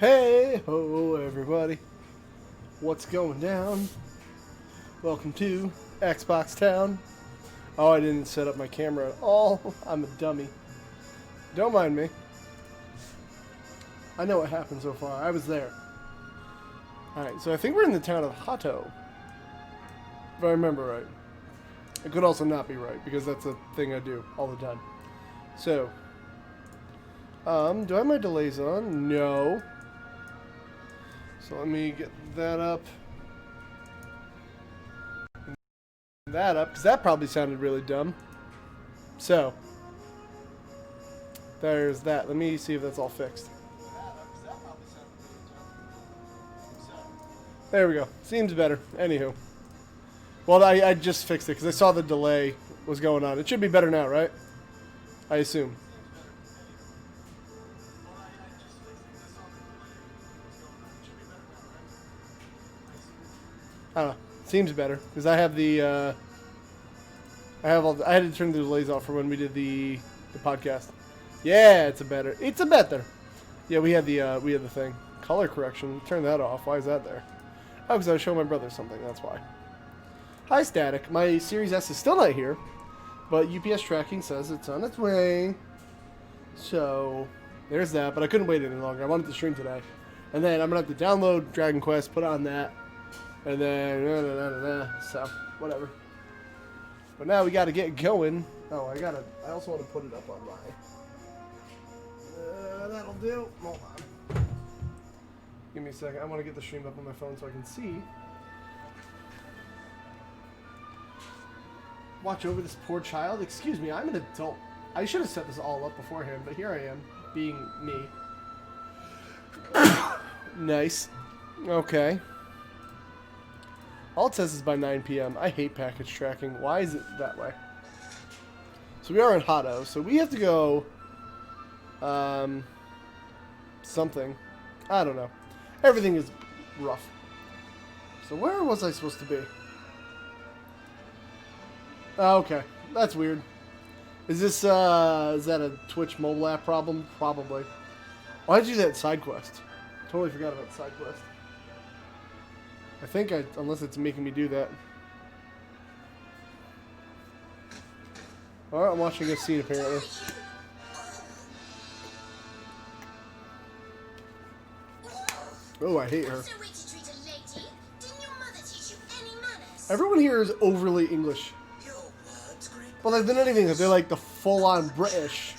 Hey ho everybody, what's going down? Welcome to Xbox Town. Oh, I didn't set up my camera at all. I'm a dummy. Don't mind me. I know what happened so far. I was there. Alright, so I think we're in the town of Hato. If I remember right. It could also not be right, because that's a thing I do all the time. So, do I have my delays on? No. So let me get that up. That up, because that probably sounded really dumb. So, there's that. Let me see if that's all fixed. There we go. Seems better. Anywho. Well, I just fixed it because I saw the delay was going on. It should be better now, right? I assume. I don't know. Seems better because I have the. I had to turn the delays off for when we did the podcast. Yeah, it's a better. Yeah, we had the thing. Color correction. Turn that off. Why is that there? Oh, because I was showing my brother something. That's why. Hi, Static. My Series S is still not here, but UPS tracking says it's on its way. So there's that. But I couldn't wait any longer. I wanted to stream today, and then I'm gonna have to download Dragon Quest, put on that, and then so whatever. But now we got to get going. Oh, I also want to put it up on my. That'll do. Hold on. Give me a second. I want to get the stream up on my phone so I can see. Watch over this poor child. Excuse me, I'm an adult. I should have set this all up beforehand, but here I am, being me. Nice. Okay. All it says is by 9 p.m. I hate package tracking. Why is it that way? So we are in Hato, so we have to go... something. I don't know. Everything is rough. So where was I supposed to be? Oh, okay. That's weird. Is this, is that a Twitch mobile app problem? Probably. Why did you do that side quest? Totally forgot about side quest. I think unless it's making me do that. Alright, I'm watching a scene apparently. Oh, I hate her. Everyone here is overly English. Well, they're not even. They're like the full-on British.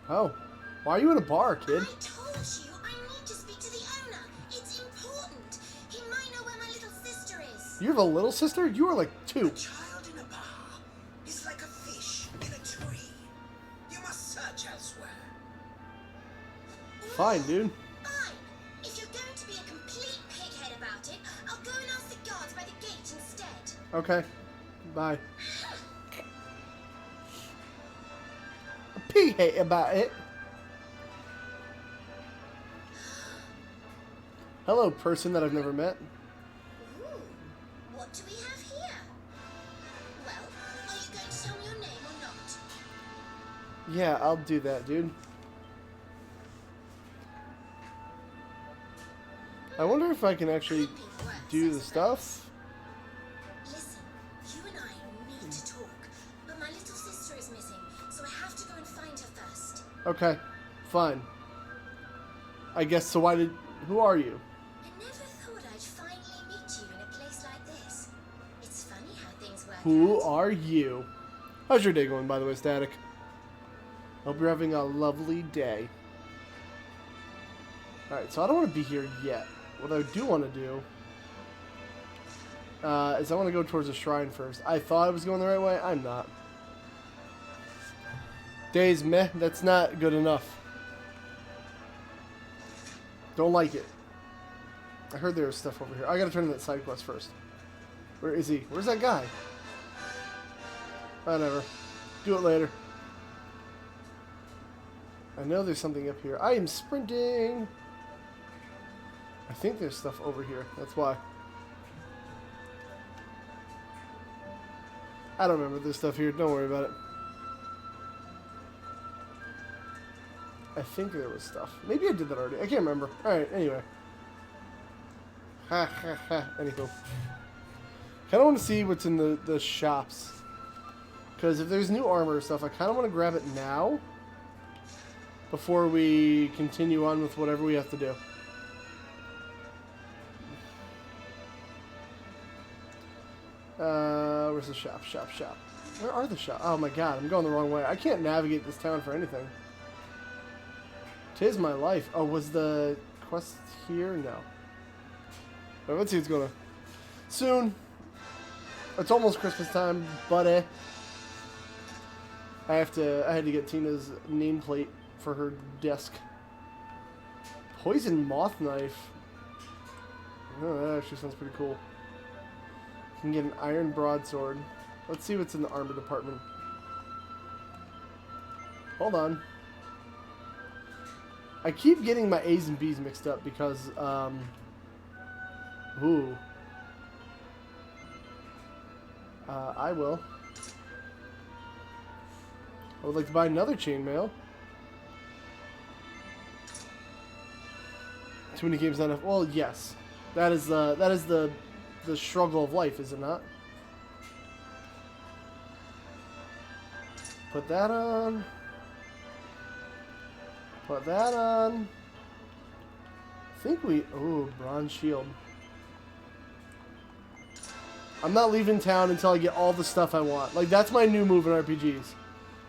Oh, why are you in a bar, kid? I told you I need to speak to the owner. It's important. He might know where my little sister is. You have a little sister? You are like 2. A child in a bar is like a fish in a tree. You must search elsewhere. Fine, dude. Fine. If you're going to be a complete pighead about it, I'll go and ask the guards by the gate instead. Okay. Bye. Pig hate about it. Hello, person that I've never met. Ooh, what do we have here? Well, are you going to tell me your name or not? Yeah, I'll do that, dude. I wonder if I can actually do the stuff. Listen, you and I need to talk, but my little sister is missing, so I have to go and find her first. Okay, fine. I guess, so who are you? I never thought I'd finally meet you in a place like this. It's funny how things work Who out. are you? How's your day going, by the way, Static? Hope you're having a lovely day. Alright, so I don't want to be here yet. What I do want to do is I want to go towards the shrine first. I thought I was going the right way. I'm not. Days meh. That's not good enough. Don't like it. I heard there was stuff over here. I gotta turn in that side quest first. Where is he? Where's that guy? Whatever. Do it later. I know there's something up here. I am sprinting. I think there's stuff over here. That's why. I don't remember this stuff here. Don't worry about it. I think there was stuff. Maybe I did that already. I can't remember. Alright, anyway. Ha ha ha. Anywho. Kind of want to see what's in the shops. Because if there's new armor or stuff, I kind of want to grab it now. Before we continue on with whatever we have to do. Where's the shop? Shop. Where are the shops? Oh my god, I'm going the wrong way. I can't navigate this town for anything. 'Tis my life. Oh, was the quest here? No. Right, let's see what's going on. Soon. It's almost Christmas time, buddy. I had to get Tina's nameplate for her desk. Poison moth knife. Oh, that actually sounds pretty cool. You can get an iron broadsword. Let's see what's in the armor department. Hold on. I keep getting my A's and B's mixed up because, ooh. I will. I would like to buy another chainmail. Too many games, not enough. Well, yes, that is the struggle of life, is it not? Put that on. Put that on. I think we... Ooh, bronze shield. I'm not leaving town until I get all the stuff I want. Like, that's my new move in RPGs.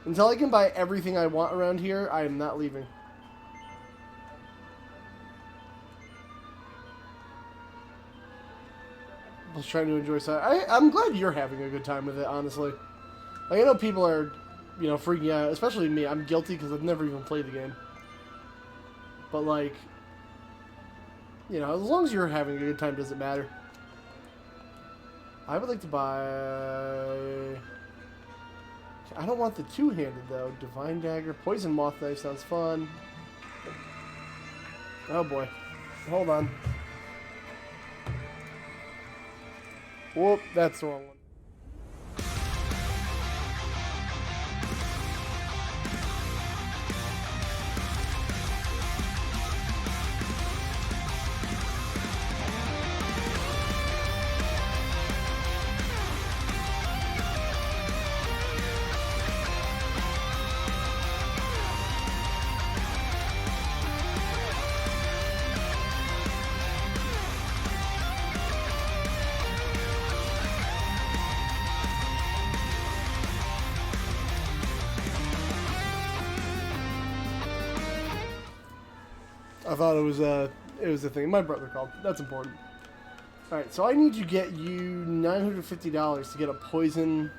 Until I can buy everything I want around here, I am not leaving. I was trying to enjoy so I'm glad you're having a good time with it, honestly. Like, I know people are, you know, freaking out, especially me. I'm guilty because I've never even played the game. But, like, you know, as long as you're having a good time, doesn't matter. I would like to buy... I don't want the two-handed, though. Divine Dagger. Poison Moth Knife sounds fun. Oh, boy. Hold on. Whoop, that's the wrong one. I thought it was a thing. My brother called. That's important. All right, so I need to get you $950 to get a poison.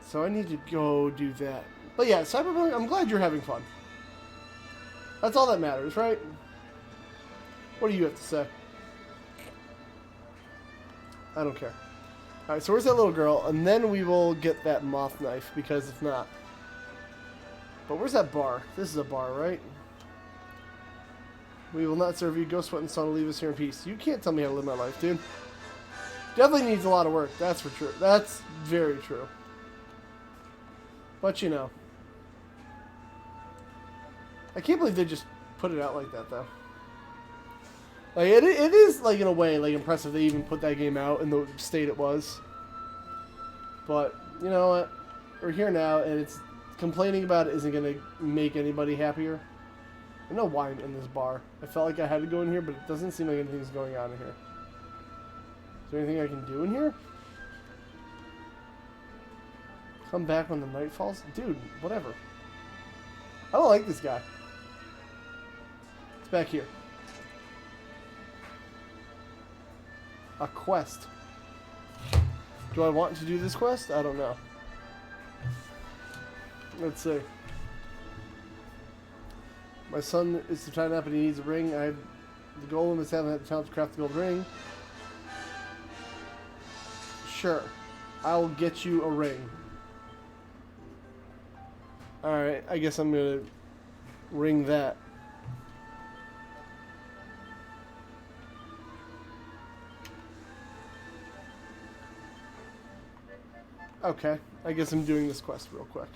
So I need to go do that. But yeah, Cyberpunk. I'm glad you're having fun. That's all that matters, right? What do you have to say? I don't care. All right, so where's that little girl? And then we will get that moth knife because if not. But where's that bar? This is a bar, right? We will not serve you. Go Sweat and Sun will leave us here in peace. You can't tell me how to live my life, dude. Definitely needs a lot of work. That's for true. That's very true. But you know. I can't believe they just put it out like that, though. Like, it is, like, in a way, like, impressive they even put that game out in the state it was. But, you know what? We're here now, and it's complaining about it isn't going to make anybody happier. I don't know why I'm in this bar. I felt like I had to go in here, but it doesn't seem like anything's going on in here. Is there anything I can do in here? Come back when the night falls? Dude, whatever. I don't like this guy. It's back here. A quest. Do I want to do this quest? I don't know. Let's see. My son is to time up and he needs a ring. The golem is having the talent to craft the gold ring. Sure. I will get you a ring. Alright, I guess I'm gonna ring that. Okay, I guess I'm doing this quest real quick.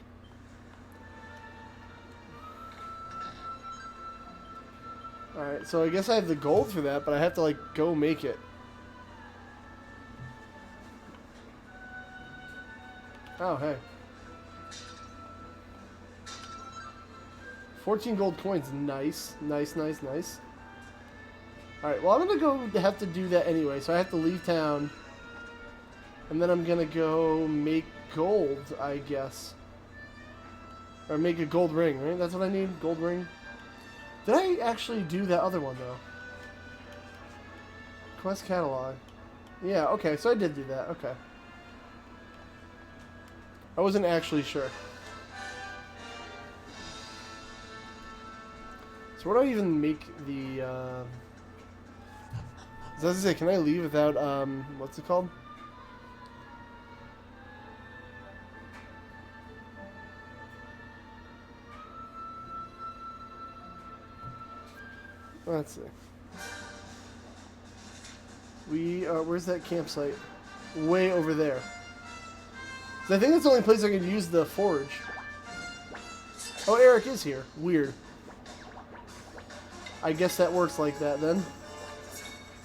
Alright, so I guess I have the gold for that, but I have to, like, go make it. Oh, hey. 14 gold coins. Nice. Nice, nice, nice. Alright, well, I'm gonna have to do that anyway, so I have to leave town. And then I'm gonna go make gold, I guess. Or make a gold ring, right? That's what I need? Gold ring? Did I actually do that other one, though? Quest catalog. Yeah, okay, so I did do that. Okay. I wasn't actually sure. So where do I even make the, as I was gonna say, can I leave without, what's it called? Let's see. Where's that campsite? Way over there. I think that's the only place I can use the forge. Oh, Eric is here. Weird. I guess that works like that then.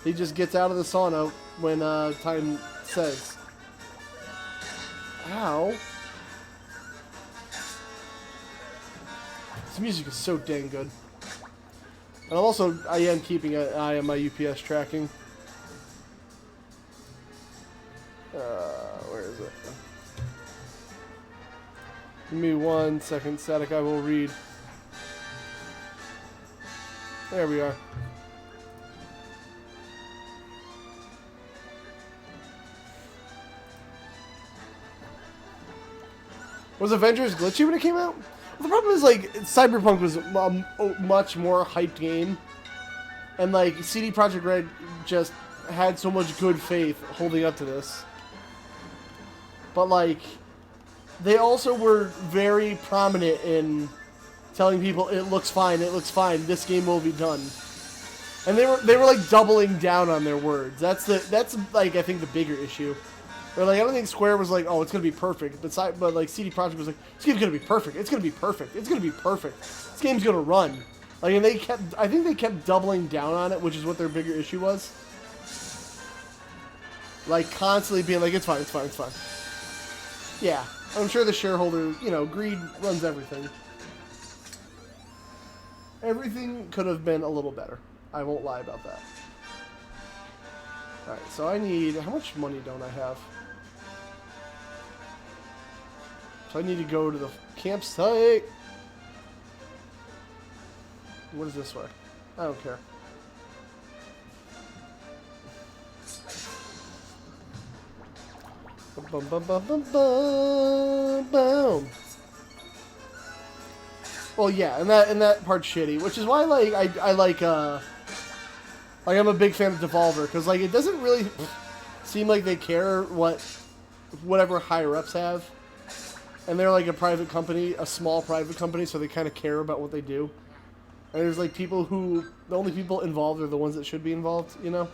He just gets out of the sauna when time says. Ow. This music is so dang good. And also, I am keeping an eye on my UPS tracking. Where is it? Give me 1 second, static, I will read. There we are. Was Avengers glitchy when it came out? The problem is, like, Cyberpunk was a much more hyped game. And, like, CD Projekt Red just had so much good faith holding up to this. But, like, they also were very prominent in telling people, it looks fine, this game will be done. And they were like, doubling down on their words. That's, like, I think the bigger issue. Or, like, I don't think Square was like, oh, it's going to be perfect. But like, CD Projekt was like, this game's going to be perfect. It's going to be perfect. It's going to be perfect. This game's going to run. Like, and I think they kept doubling down on it, which is what their bigger issue was. Like, constantly being like, it's fine, it's fine, it's fine. Yeah, I'm sure the shareholder, you know, greed runs everything. Everything could have been a little better. I won't lie about that. Alright, so I need, how much money don't I have? So I need to go to the campsite. What is this way? I don't care. Bum, bum, bum, bum, bum, boom. Well, yeah, and that part's shitty, which is why, like, I like I'm a big fan of Devolver, because, like, it doesn't really seem like they care whatever higher-ups have. And they're, like, a private company, a small private company, so they kind of care about what they do. And there's, like, people who, the only people involved are the ones that should be involved, you know?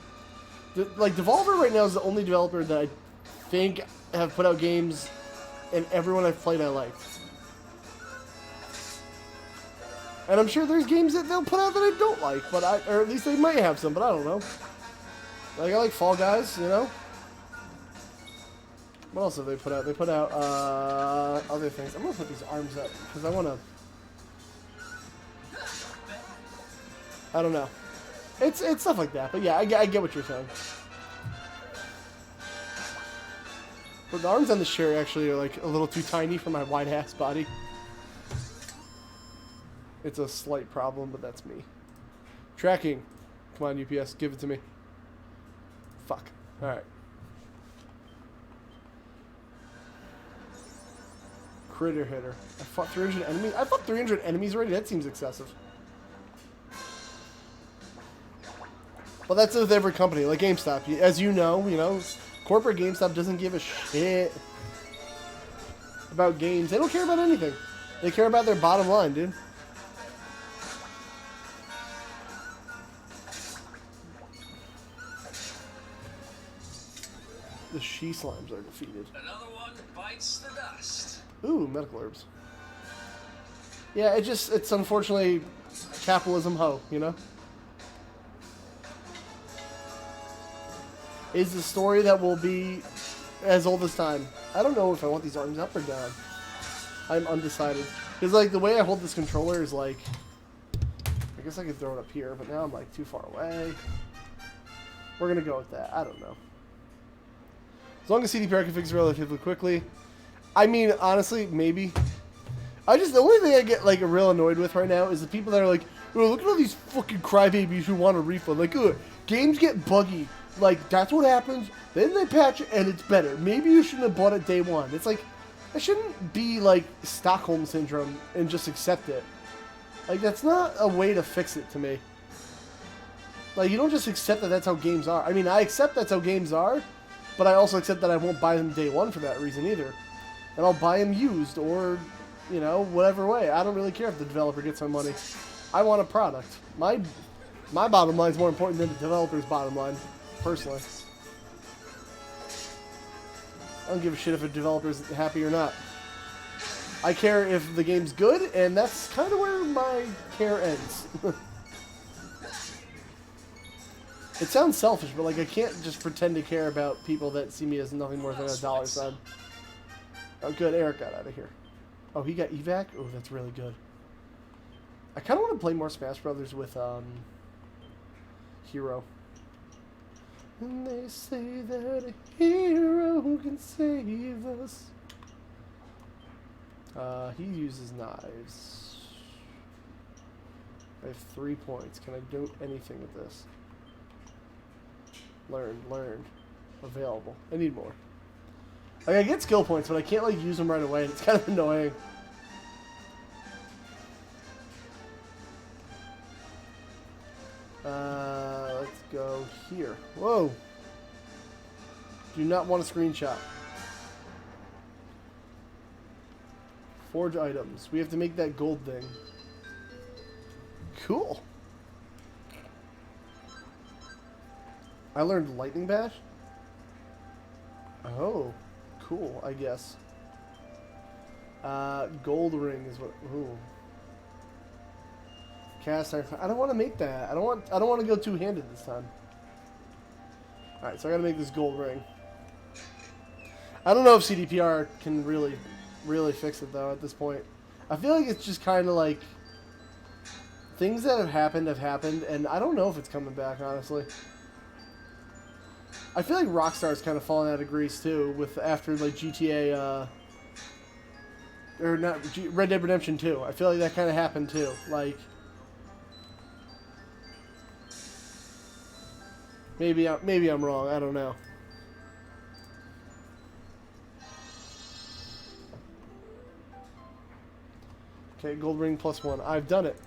Like, Devolver right now is the only developer that I think have put out games, and everyone I've played I liked. And I'm sure there's games that they'll put out that I don't like, but or at least they might have some, but I don't know. Like, I like Fall Guys, you know? What else have they put out? They put out, other things. I'm gonna put these arms up, because I wanna... I don't know. It's stuff like that, but yeah, I get what you're saying. But the arms on the chair actually are, like, a little too tiny for my wide-ass body. It's a slight problem, but that's me. Tracking. Come on, UPS, give it to me. Fuck. Alright. Critter hitter. I fought 300 enemies? I fought 300 enemies already? That seems excessive. Well, that's with every company, like GameStop. As you know, corporate GameStop doesn't give a shit about games. They don't care about anything. They care about their bottom line, dude. The she slimes are defeated. Another one bites the dust. Ooh, medical herbs. Yeah, it's unfortunately capitalism ho, you know? is the story that will be as old as time. I don't know if I want these arms up or down. I'm undecided. Because, like, the way I hold this controller is, like... I guess I could throw it up here, but now I'm, like, too far away. We're going to go with that. I don't know. As long as CDPR can fix it relatively quickly. I mean, honestly, maybe. The only thing I get, like, real annoyed with right now is the people that are like, oh, look at all these fucking crybabies who want a refund. Like, games get buggy. Like, that's what happens. Then they patch it, and it's better. Maybe you shouldn't have bought it day one. It's like, I shouldn't be, like, Stockholm Syndrome and just accept it. Like, that's not a way to fix it to me. Like, you don't just accept that that's how games are. I mean, I accept that's how games are, but I also accept that I won't buy them day one for that reason either. And I'll buy them used or, you know, whatever way. I don't really care if the developer gets my money. I want a product. My bottom line is more important than the developer's bottom line, personally. I don't give a shit if a developer's happy or not. I care if the game's good, and that's kind of where my care ends. It sounds selfish, but, like, I can't just pretend to care about people that see me as nothing more than a dollar sign. Oh, good. Eric got out of here. Oh, he got evac? Oh, that's really good. I kind of want to play more Smash Brothers with, Hero. And they say that a hero can save us. He uses knives. I have 3 points. Can I do anything with this? Learn. Available. I need more. Like, I get skill points, but I can't, like, use them right away, and it's kind of annoying. Let's go here. Whoa! Do not want a screenshot. Forge items. We have to make that gold thing. Cool. I learned Lightning Bash? Oh. Cool, I guess. Gold ring is what... Ooh. Cast iron. I don't want to make that. I don't want to go two-handed this time. Alright, so I gotta make this gold ring. I don't know if CDPR can really fix it, though, at this point. I feel like it's just kind of like... Things that have happened, and I don't know if it's coming back, honestly. I feel like Rockstar's kind of fallen out of grease, too, with after, like, GTA, or not, Red Dead Redemption 2. I feel like that kind of happened, too. Like... Maybe I'm wrong. I don't know. Okay, gold ring +1. I've done it.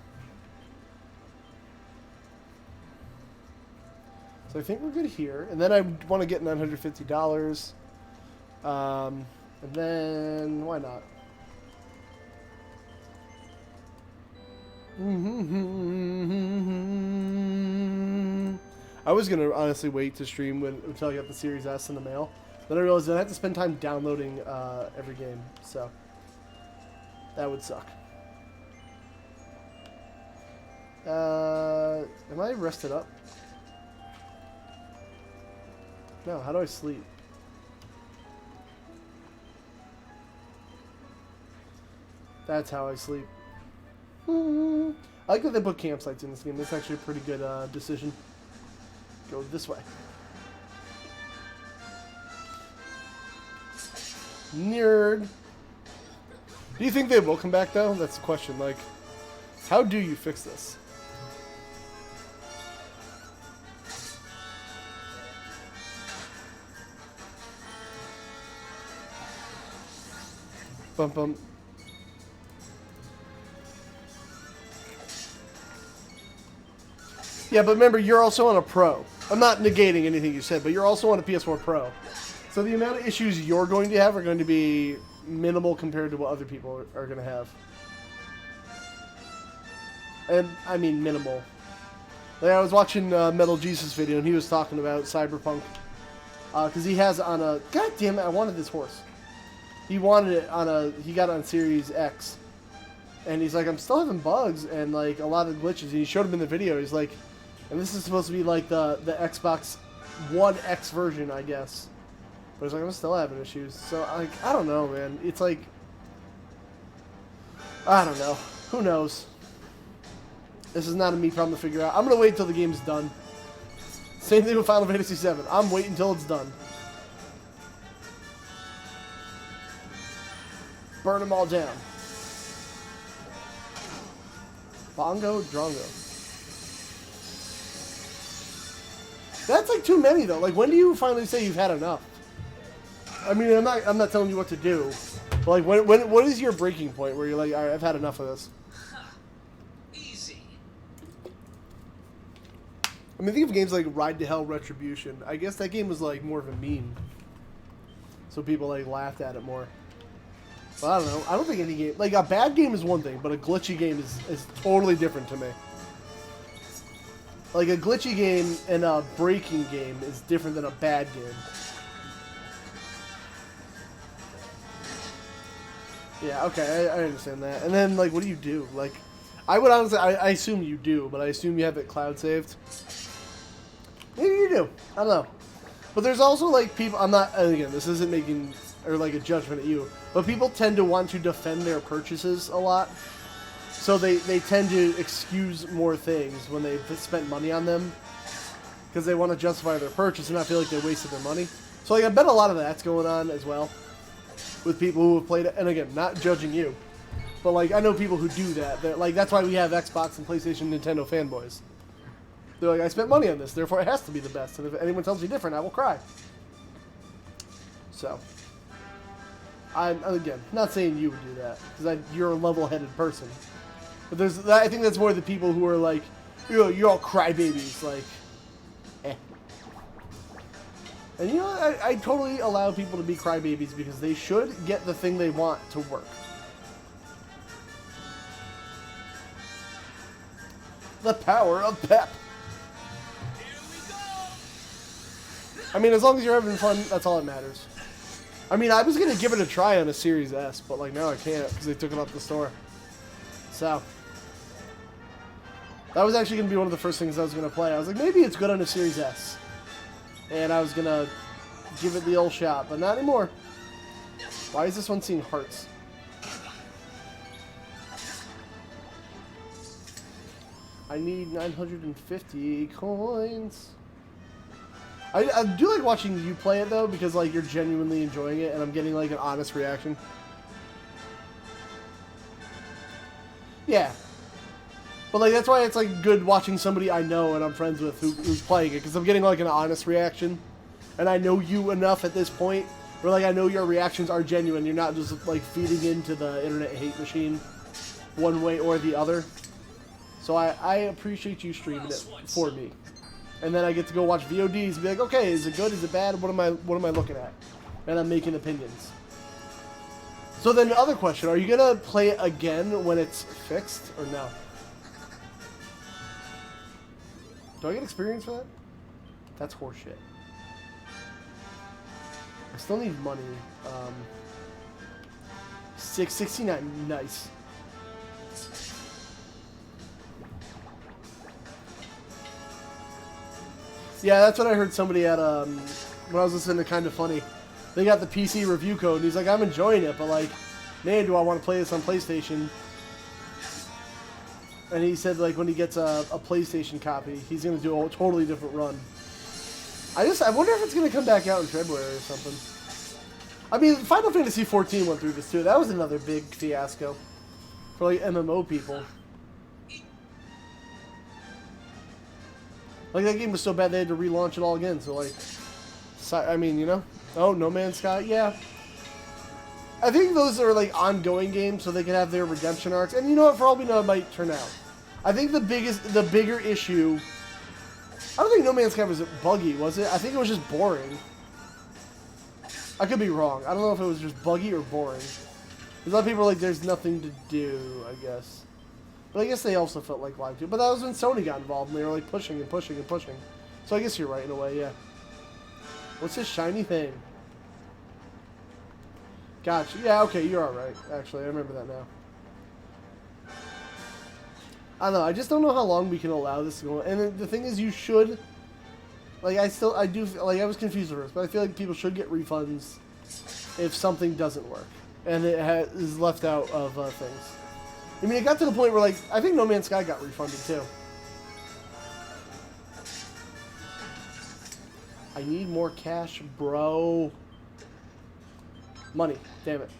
So I think we're good here. And then I want to get $950. And then why not? I was gonna honestly wait to stream until I got the Series S in the mail. Then I realized I have to spend time downloading every game, so that would suck. Am I rested up? No, how do I sleep? That's how I sleep. I like that they put campsites in this game. That's actually a pretty good decision. Go this way. Nerd. Do you think they will come back, though? That's the question. Like, how do you fix this? Bum bum. Yeah, but remember, you're also on a Pro. I'm not negating anything you said, but you're also on a PS4 Pro. So the amount of issues you're going to have are going to be minimal compared to what other people are going to have. And, I mean, minimal. Like, I was watching Metal Jesus video, and he was talking about Cyberpunk. Because he has on a... God damn it, I wanted this horse. He wanted it on a... He got it on Series X. And he's like, I'm still having bugs and, like, a lot of glitches. And he showed him in the video. He's like... And this is supposed to be like the Xbox One X version, I guess. But it's like, I'm still having issues. So, like, I don't know, man. It's like, I don't know. Who knows? This is not a me problem to figure out. I'm going to wait until the game's done. Same thing with Final Fantasy VII. I'm waiting until it's done. Burn them all down. Bongo, Drongo. That's like too many though. Like, when do you finally say you've had enough? I mean, I'm not telling you what to do. But like, what is your breaking point where you're like, all right, I've had enough of this? Easy. I mean, think of games like Ride to Hell Retribution. I guess that game was like more of a meme, so people like laughed at it more. But I don't know. I don't think any game, like a bad game is one thing, but a glitchy game is totally different to me. Like a glitchy game and a breaking game is different than a bad game. Yeah, okay, I understand that. And then, like, what do you do? Like, I would honestly, I assume you do, but I assume you have it cloud saved. Maybe you do. I don't know. But there's also, like, people, I'm not, and again, this isn't making, or like a judgment at you, but people tend to want to defend their purchases a lot. So they tend to excuse more things when they've spent money on them. Because they want to justify their purchase and not feel like they wasted their money. So, like, I bet a lot of that's going on as well. With people who have played it, and again, not judging you, but like I know people who do that. They're, like that's why we have Xbox and PlayStation, Nintendo fanboys. They're like, I spent money on this, therefore it has to be the best. And if anyone tells me different, I will cry. So, I'm again not saying you would do that because you're a level-headed person. But I think that's more the people who are like, you're all crybabies, like, eh. And you know, I totally allow people to be crybabies because they should get the thing they want to work. The power of pep. Here we go. I mean, as long as you're having fun, that's all that matters. I mean, I was going to give it a try on a Series S, but like now I can't because they took it off the store. So, that was actually going to be one of the first things I was going to play. I was like, maybe it's good on a Series S. And I was going to give it the old shot, but not anymore. Why is this one seeing hearts? I need 950 coins. I do like watching you play it, though, because, like, you're genuinely enjoying it, and I'm getting, like, an honest reaction. Yeah. But, like, that's why it's, like, good watching somebody I know and I'm friends with who's playing it, because I'm getting, like, an honest reaction. And I know you enough at this point where, like, I know your reactions are genuine. You're not just, like, feeding into the internet hate machine one way or the other. So I appreciate you streaming it for me. And then I get to go watch VODs and be like, okay, is it good? Is it bad? What am I looking at? And I'm making opinions. So then the other question, are you going to play it again when it's fixed or no? Do I get experience for that? That's horseshit. I still need money. 669, nice. Yeah, that's what I heard somebody at, when I was listening to Kinda Funny. They got the PC review code, and he's like, I'm enjoying it, but like, man, do I want to play this on PlayStation? And he said, like, when he gets a PlayStation copy, he's going to do a totally different run. I wonder if it's going to come back out in February or something. I mean, Final Fantasy XIV went through this too. That was another big fiasco for, like, MMO people. Like, that game was so bad they had to relaunch it all again, so, like, I mean, you know? Oh, No Man's Sky? Yeah. I think those are, like, ongoing games, so they can have their redemption arcs. And you know what? For all we know, it might turn out. I think the bigger issue... I don't think No Man's Sky was buggy, was it? I think it was just boring. I could be wrong. I don't know if it was just buggy or boring. A lot of people are like, there's nothing to do, I guess. But I guess they also felt like live too. But that was when Sony got involved, and they were like pushing and pushing and pushing. So I guess you're right in a way, yeah. What's this shiny thing? Gotcha. Yeah, okay, you're alright. Actually, I remember that now. I don't know. I just don't know how long we can allow this to go on. And the thing is, you should... like I do like I was confused at first, but I feel like people should get refunds if something doesn't work and it is left out of things. I mean, it got to the point where like I think No Man's Sky got refunded too. I need more cash, bro. Money, damn it.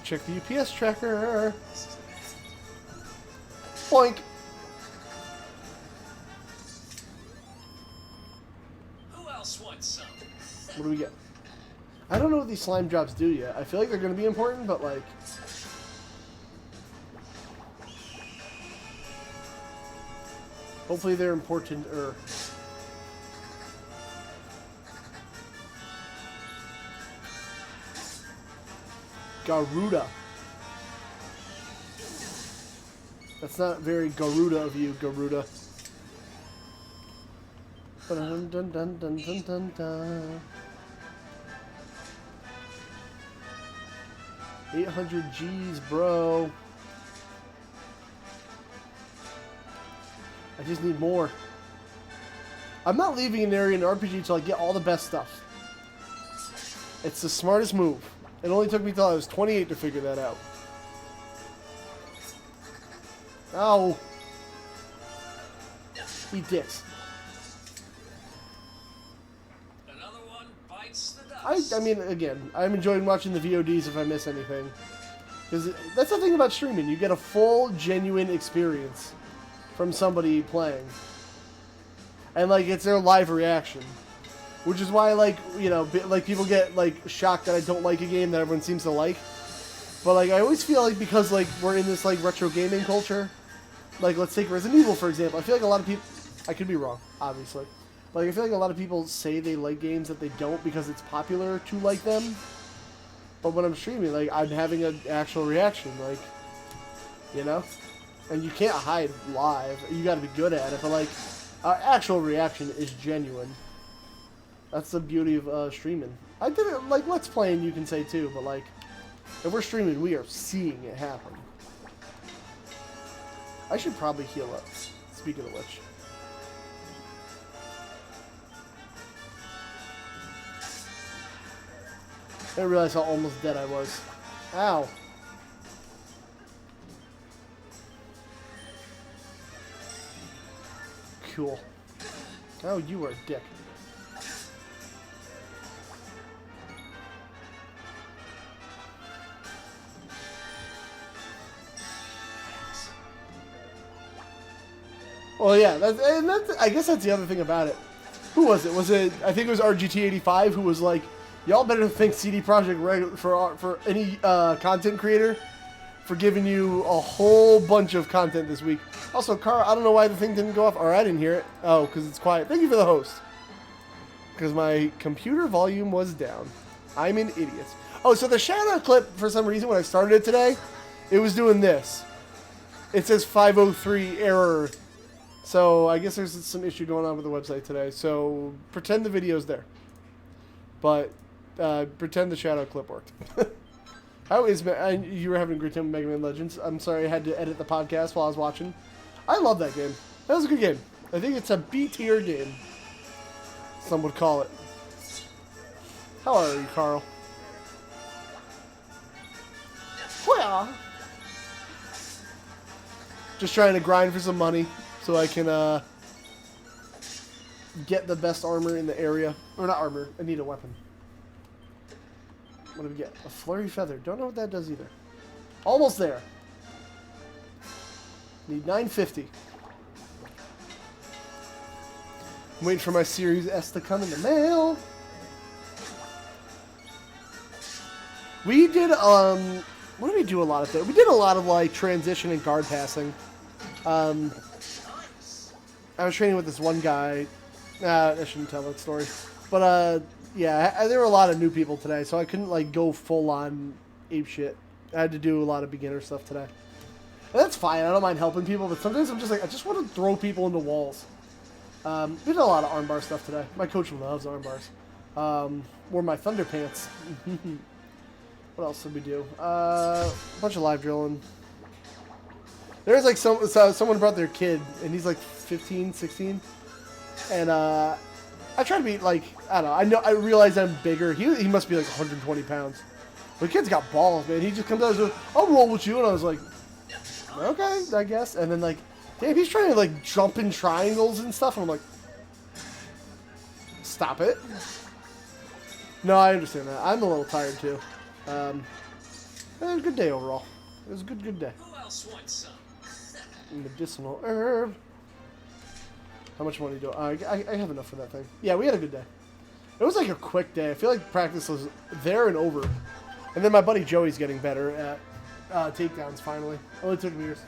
Check the UPS tracker. Boink. Who else wants some? What do we get? I don't know what these slime drops do yet. I feel like they're going to be important, but like... hopefully they're important-er. Garuda. That's not very Garuda of you, Garuda. Dun, dun, dun, dun, dun, dun, dun. 800 G's, bro. I just need more. I'm not leaving an area in an RPG until I get all the best stuff. It's the smartest move. It only took me till I was 28 to figure that out. Ow. Eat dicks. Another one bites the dust. I mean, again, I'm enjoying watching the VODs if I miss anything. Because that's the thing about streaming. You get a full, genuine experience from somebody playing. And, like, it's their live reaction. Which is why, like, you know, like, people get, like, shocked that I don't like a game that everyone seems to like. But, like, I always feel like because, like, we're in this, like, retro gaming culture. Like, let's take Resident Evil, for example. I feel like a lot of people... I could be wrong, obviously. But like, I feel like a lot of people say they like games that they don't because it's popular to like them. But when I'm streaming, like, I'm having an actual reaction, like, you know? And you can't hide live. You gotta be good at it, but, like, our actual reaction is genuine. That's the beauty of streaming. I did it, like, Let's Playing, you can say, too, but, like, if we're streaming, we are seeing it happen. I should probably heal up, speaking of which. I didn't realize how almost dead I was. Ow. Cool. Oh, you are a dick. Well, yeah, I guess that's the other thing about it. Who was it? Was it? I think it was RGT85 who was like, "Y'all better thank CD Projekt Red for any content creator for giving you a whole bunch of content this week." Also, Carl, I don't know why the thing didn't go off, or I didn't hear it. Oh, because it's quiet. Thank you for the host. Because my computer volume was down. I'm an idiot. Oh, so the shout-out clip, for some reason, when I started it today, it was doing this. It says 503 error. So I guess there's some issue going on with the website today. So pretend the video's there. But pretend the shadow clip worked. How is you were having a great time with Mega Man Legends? I'm sorry I had to edit the podcast while I was watching. I love that game. That was a good game. I think it's a B-tier game. Some would call it. How are you, Carl? Well, just trying to grind for some money so I can get the best armor in the area. Or not armor. I need a weapon. What do we get? A flurry feather. Don't know what that does either. Almost there. Need 950. I'm waiting for my Series S to come in the mail. We did, what did we do a lot of that? We did a lot of, like, transition and guard passing. I was training with this one guy. I shouldn't tell that story. But, yeah, there were a lot of new people today, so I couldn't, like, go full-on ape shit. I had to do a lot of beginner stuff today. And that's fine. I don't mind helping people, but sometimes I'm just like, I just want to throw people into walls. We did a lot of armbar stuff today. My coach loves armbars. Wore my thunder pants. What else did we do? A bunch of live drilling. There's like someone brought their kid, and he's like 15, 16, and I try to be like, I don't know. I realize I'm bigger. He must be like 120 pounds. But the kid's got balls, man. He just comes out and says, I'll roll with you, and I was like, okay, I guess. And then like, damn, he's trying to like jump in triangles and stuff, and I'm like, stop it. No, I understand that. I'm a little tired too. It was a good day overall. It was a good day. Who else wants some? Medicinal herb. How much money do I have enough for that thing. Yeah, we had a good day. It was like a quick day. I feel like practice was there and over. And then my buddy Joey's getting better at takedowns finally. Only took me years.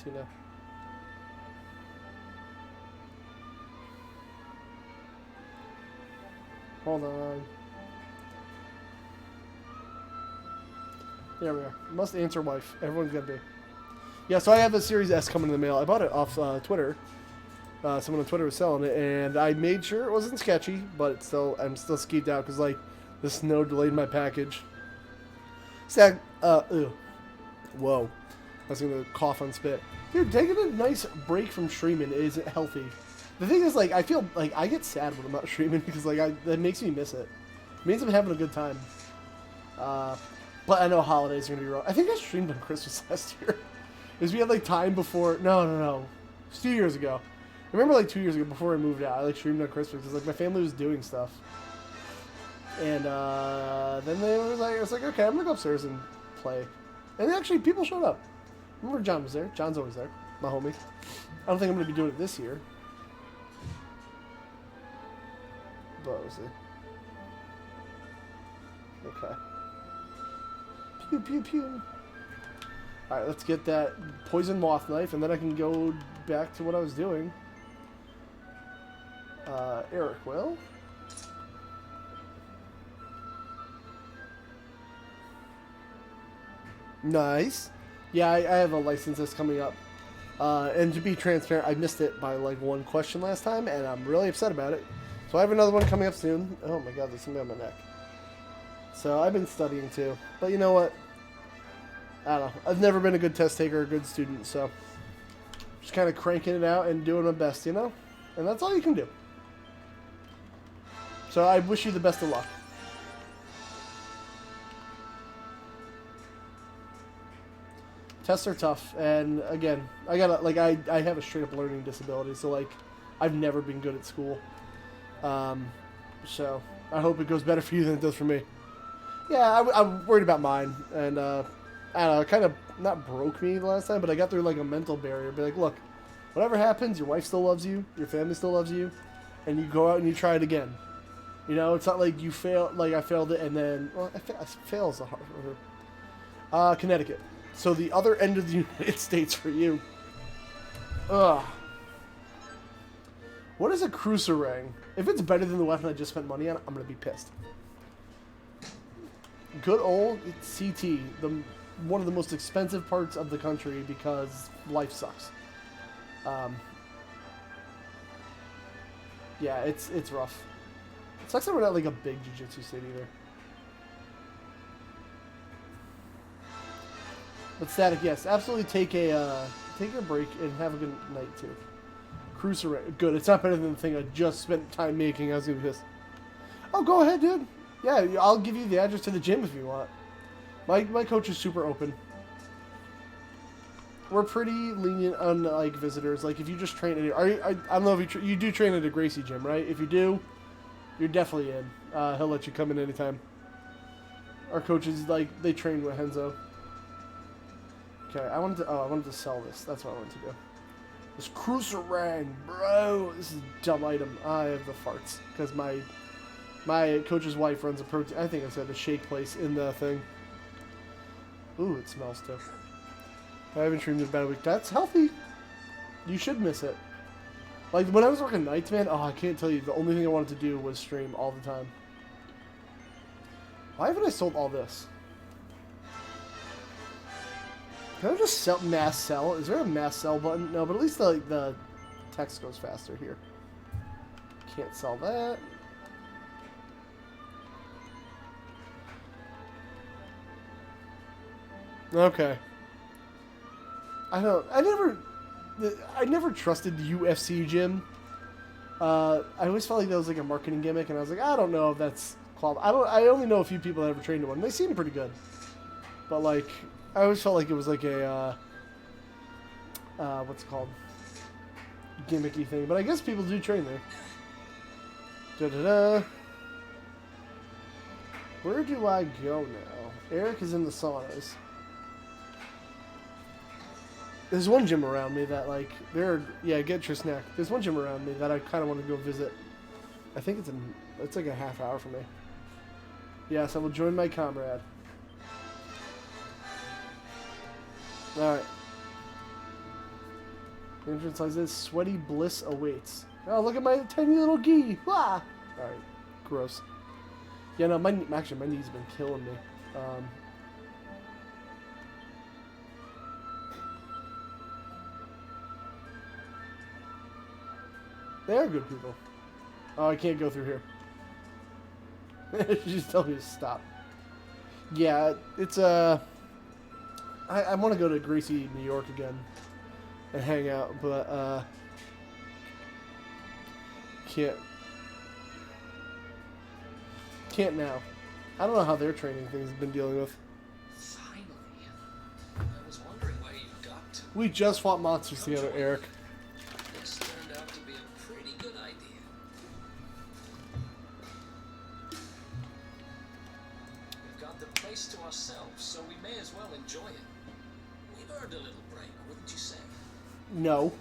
Tina. Hold on. There we are. Must answer wife. Everyone's got to be. Yeah, so I have a Series S coming in the mail. I bought it off Twitter. Someone on Twitter was selling it, and I made sure it wasn't sketchy, but it's still, I'm still skeeved out because like the snow delayed my package. Ew. Whoa. I was gonna cough on spit. Dude, taking a nice break from streaming is healthy. The thing is, like, I feel like I get sad when I'm not streaming because like that makes me miss it. It means I'm having a good time. But I know holidays are gonna be rough. I think I streamed on Christmas last year. Because we had like time before. No. It's 2 years ago. I remember like 2 years ago before I moved out, I like streamed on Christmas because like my family was doing stuff. And then I was like, okay, I'm gonna go upstairs and play. And actually, people showed up. Remember John was there. John's always there. My homie. I don't think I'm gonna be doing it this year. But we'll see. Okay. Pew pew pew. Alright, let's get that poison moth knife, and then I can go back to what I was doing. Eric, well? Nice. Yeah, I have a license that's coming up. And to be transparent, I missed it by like one question last time, and I'm really upset about it. So I have another one coming up soon. Oh my god, there's something on my neck. So I've been studying too. But you know what? I don't know. I've never been a good test taker or a good student, so just kind of cranking it out and doing my best, you know? And that's all you can do. So I wish you the best of luck. Tests are tough, and again, I have a straight up learning disability, so like, I've never been good at school. So I hope it goes better for you than it does for me. Yeah, I'm worried about mine, and I don't know, it kind of not broke me the last time, but I got through like a mental barrier. Be like, look, whatever happens, your wife still loves you, your family still loves you, and you go out and you try it again. You know, it's not like you fail, like I failed it, and then I failed the hard. Connecticut. So the other end of the United States for you. Ugh. What is a cruiserang? If it's better than the weapon I just spent money on, I'm gonna be pissed. Good old CT, one of the most expensive parts of the country because life sucks. Yeah, it's rough. It sucks that we're not like a big jiu-jitsu state either. But Static, yes, absolutely take a break and have a good night too. Cruiser, good. It's not better than the thing I just spent time making. I was gonna be pissed. Oh, go ahead, dude. Yeah, I'll give you the address to the gym if you want. My coach is super open. We're pretty lenient on like visitors. Like if you just train at, I don't know if you do train at a Gracie gym, right? If you do, you're definitely in. He'll let you come in anytime. Our coaches they train with Henzo. Okay, I wanted to sell this. That's what I wanted to do. This cruiserang, bro. This is a dumb item. I have the farts because my coach's wife runs a protein. I think I said a shake place in the thing. Ooh, it smells too. I haven't streamed in about a week. That's healthy. You should miss it. Like when I was working nights, man. Oh, I can't tell you. The only thing I wanted to do was stream all the time. Why haven't I sold all this? Can I just mass sell? Is there a mass sell button? No, but at least the text goes faster here. Can't sell that. Okay. I never trusted the UFC gym. I always felt like that was like a marketing gimmick, and I was like, I don't know if that's I only know a few people that ever trained in one. They seem pretty good, but like, I always felt like it was like a what's it called, gimmicky thing. But I guess people do train there. Da-da-da. Where do I go now? Eric is in the saunas. There's one gym around me that, like, get your snack. There's one gym around me that I kind of want to go visit. I think it's like a half hour from me. Yes, I will join my comrade. Alright. The entrance like this, sweaty bliss awaits. Oh, look at my tiny little gi. Ah! Alright, gross. Yeah, no, my knees have been killing me. They are good people. Oh, I can't go through here. She just told me to stop. Yeah, it's I want to go to Gracie, New York again and hang out, but can't now. I don't know how their training things have been dealing with. Finally. I was wondering where you got to. We just fought monsters together, Eric. This turned out to be a pretty good idea. We've got the place to ourselves, so we may as well enjoy it. We've earned a little break, wouldn't you say? No.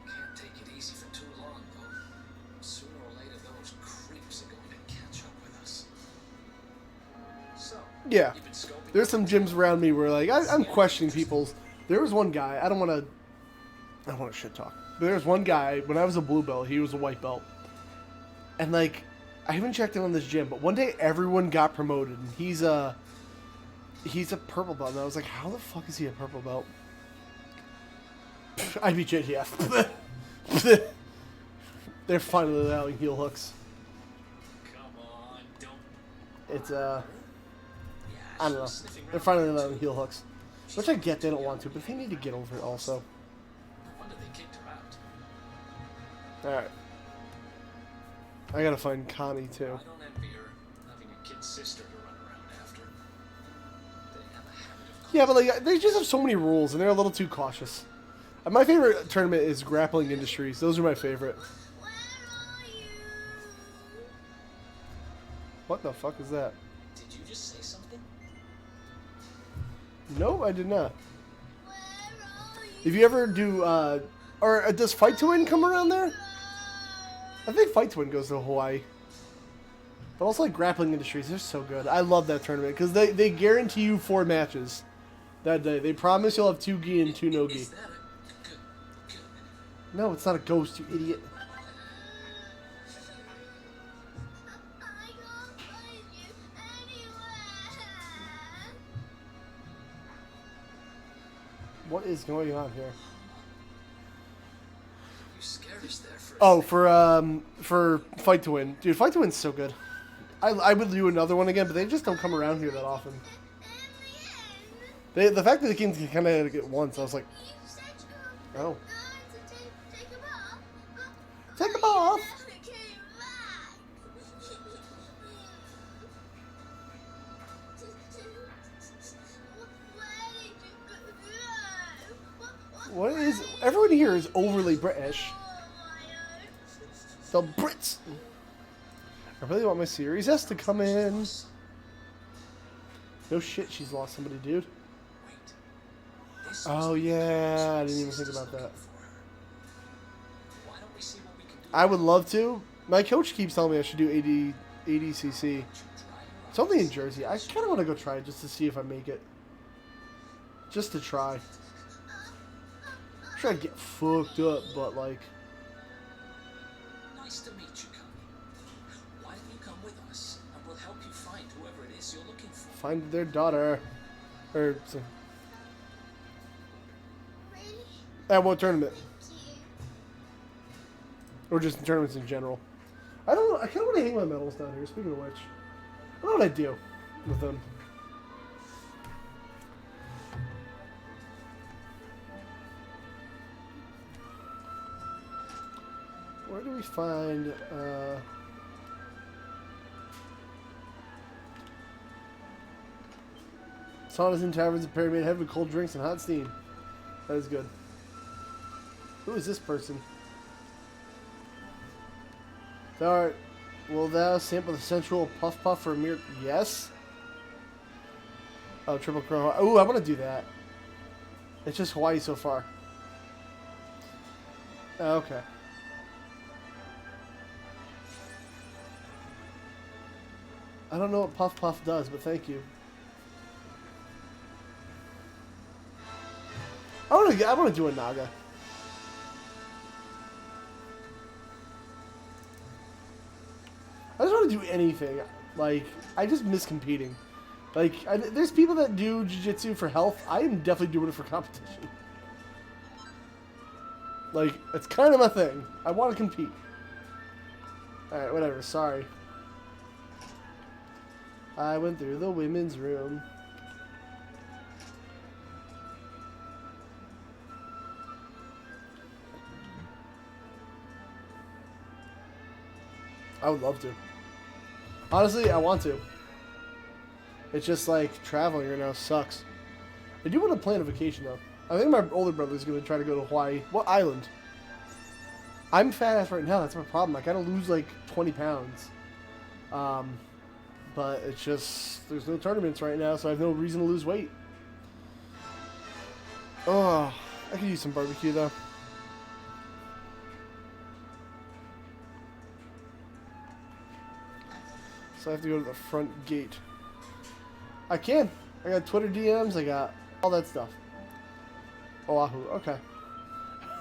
Can't take it easy for too long, though. Sooner or later, those creeps are going to catch up with us. So, Yeah. you've been scoping There's some gyms around me where, like, I'm questioning people's. There was one guy, I don't want to shit talk. But there was one guy, when I was a blue belt, he was a white belt. And, like, I haven't checked in on this gym, but one day everyone got promoted, and he's a purple belt. And I was like, how the fuck is he a purple belt? IBJJF. They're finally allowing heel hooks. Come on, don't. It's, I don't know. They're finally allowing heel hooks. Which I get they don't want to, but they need to get over it also. No wonder they kicked her out. Alright. I gotta find Connie, too. I don't envy her having a kid sister to run around after. They have a habit of Yeah, but like they just have so many rules, and they're a little too cautious. My favorite tournament is Grappling Industries. Those are my favorite. Where are you? What the fuck is that? Did you just say something? No, I did not. Where are you? If you ever do, or does Fight to Win come around there? I think Fight to Win goes to Hawaii. But also like Grappling Industries, they're so good. I love that tournament because they guarantee you 4 matches that day. They promise you'll have 2 gi and 2 no gi. Is that a good? No, it's not a ghost, you idiot. I can't find you anywhere. What is going on here? You scared us there for a Oh, second. for Fight to Win. Dude, Fight to Win's so good. I would do another one again, but they just don't come around here that often. The fact that the kids can kind of get once, I was like, You said you were oh. going to take a bath. but Take a I bath? never came back. Where did you go? What is... Everyone here is overly British. Oh, my The Brits! I really want my Series S to come in. No shit, she's lost somebody, dude. Wait. This Oh, was- yeah, I didn't even think about that. for her. Why don't we see what we can do? I would love to. My coach keeps telling me I should do ADCC. It's only in Jersey. I kind of want to go try it just to see if I make it. Just to try. I'm sure I'd get fucked up, but like... Nice to meet you, Connie. Why don't you come with us, and we'll help you find whoever it is you're looking for. Find their daughter. Or... Really? At what tournament? Cute. Or just in tournaments in general. I kind of want to hang my medals down here, speaking of which. I don't know what I do with them. Where do we find... saunas and taverns and pyramid head with cold drinks and hot steam. That is good. Who is this person? Thou art, will thou sample the sensual puff puff for a mere... Yes? Oh, triple crow. Oh, I want to do that. It's just Hawaii so far. Okay. I don't know what puff puff does, but thank you. I want to do a Naga. I just want to do anything. Like, I just miss competing. Like, there's people that do jiu-jitsu for health. I am definitely doing it for competition. Like, it's kind of my thing. I want to compete. Alright, whatever. Sorry. I went through the women's room. I would love to. Honestly, I want to. It's just like traveling right now sucks. I do want to plan a vacation though. I think my older brother's going to try to go to Hawaii. What island? I'm fat ass right now. That's my problem. I gotta lose like 20 pounds. But it's just, there's no tournaments right now, so I have no reason to lose weight. Oh, I could use some barbecue though. So I have to go to the front gate. I can. I got Twitter DMs. I got all that stuff. Oahu. Okay.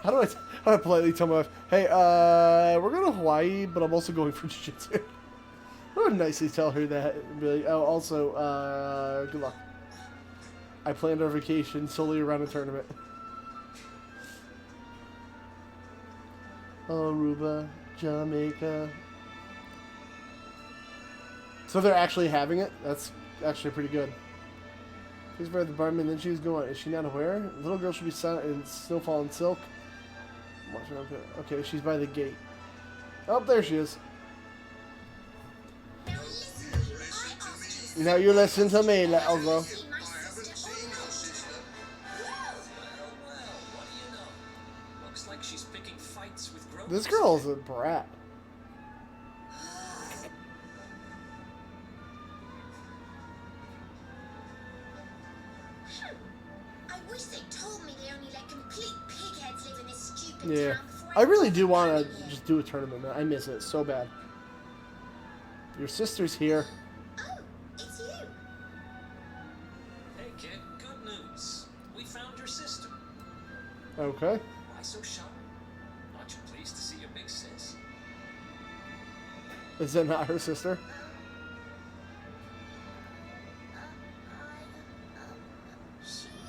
How do I politely tell my wife, hey, we're going to Hawaii, but I'm also going for jiu-jitsu. I would nicely tell her that. And be like, oh, also, good luck. I planned our vacation solely around a tournament. Aruba, Jamaica. So they're actually having it? That's actually pretty good. Here's where the barman, then she was going. Is she not aware? The little girl should be silent in snowfall and silk. Okay, she's by the gate. Oh, there she is. Now you listen to me, little girl. Well, what do you know? Looks like she's picking fights with grown-ups. This girl's a brat. I wish they told me they only let complete pigheads live in this stupid Yeah. town before I really do got want out to of here. just do a tournament, man. I miss it so bad. Your sister's here. Oh, it's you. Hey, kid, good news. We found your sister. Okay. Why so shy? Aren't you pleased to see your big sis? Is that not her sister?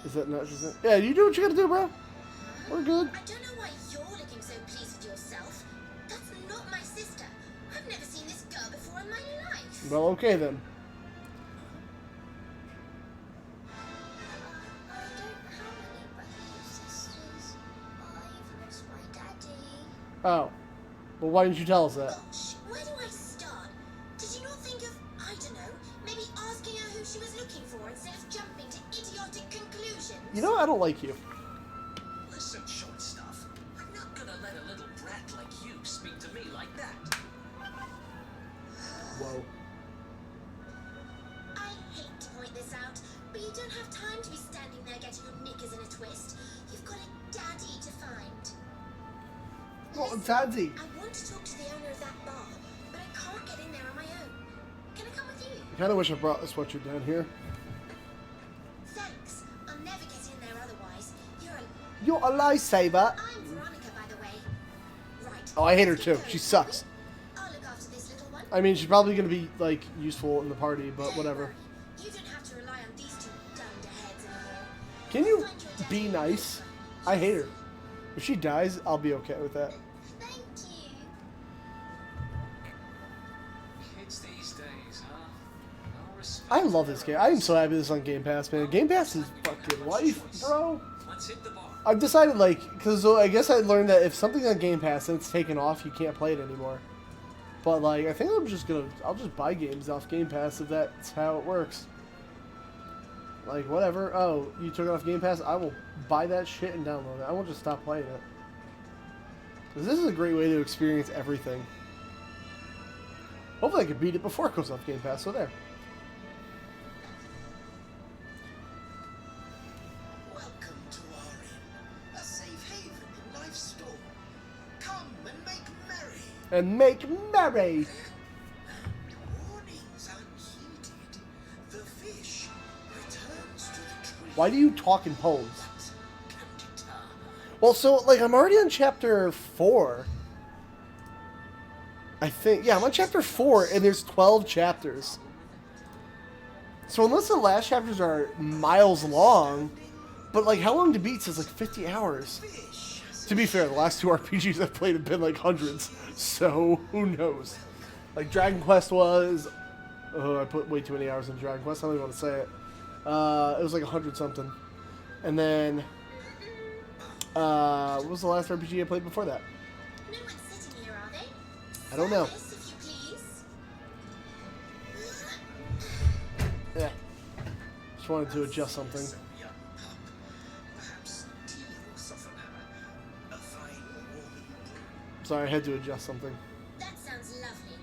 Is that not her sister? Yeah, you do what you gotta do, bro. We're good. I don't know why you're looking so pleased with yourself. That's not my sister. I've never seen this girl before in my life. Well, okay then. I don't have any brothers or sisters. I've lost my daddy. Oh. Well, why didn't you tell us that? Gosh, where do I start? Did you not think of, I don't know, maybe asking her who she was looking for instead of jumping to idiotic conclusions? You know, I don't like you. Listen, short stuff. I'm not gonna let a little brat like you speak to me like that. Whoa. I hate to point this out, but you don't have time to be standing there getting your knickers in a twist. You've got a daddy to find. Oh, Listen, Daddy. I want to talk to the owner of that bar, but I can't get in there on my own. Can I come with you? I kind of wish I brought this sweatshirt down here. Thanks. I'll never get in there otherwise. You're a lifesaver. I'm Veronica, by the way. Right. Oh, I hate her let's get too. going, She shall we? sucks. I'll look after this little one. I mean, she's probably gonna be like useful in the party, but Don't whatever. worry. You don't have to rely on these two dunderheads anymore. Can you Find your daddy be and nice? you'll I hate her. If she dies, I'll be okay with that. Thank you. I love this game. I am so happy this is on Game Pass, man. Game Pass is fucking life, bro. Let's hit the bar. I've decided, like, because I guess I learned that if something's on Game Pass and it's taken off, you can't play it anymore. But, like, I think I'll just buy games off Game Pass if that's how it works. Like, whatever. Oh, you took it off Game Pass? I will buy that shit and download it. I won't just stop playing it. Because this is a great way to experience everything. Hopefully I can beat it before it goes off Game Pass, so there. Welcome to our inn, a safe haven in life's storm. Come and make merry. And make merry! Warnings unheeded. The fish returns to the tree. Why do you talk in poems? Well, so, like, I'm already on chapter 4. I think, yeah, I'm on chapter 4, and there's 12 chapters. So unless the last chapters are miles long, but, like, how long to beat says, like, 50 hours. To be fair, the last 2 RPGs I've played have been, like, hundreds. So, who knows? Like, Dragon Quest was... Oh, I put way too many hours in Dragon Quest. I don't even want to say it. It was, like, 100-something. And then... what was the last RPG I played before that? No one's sitting here, are they? I don't know. Service, if you please. Yeah. Just wanted to adjust something. Young pup. Perhaps tea will soften her. A fine warming brew. Sorry, I had to adjust something. That sounds lovely,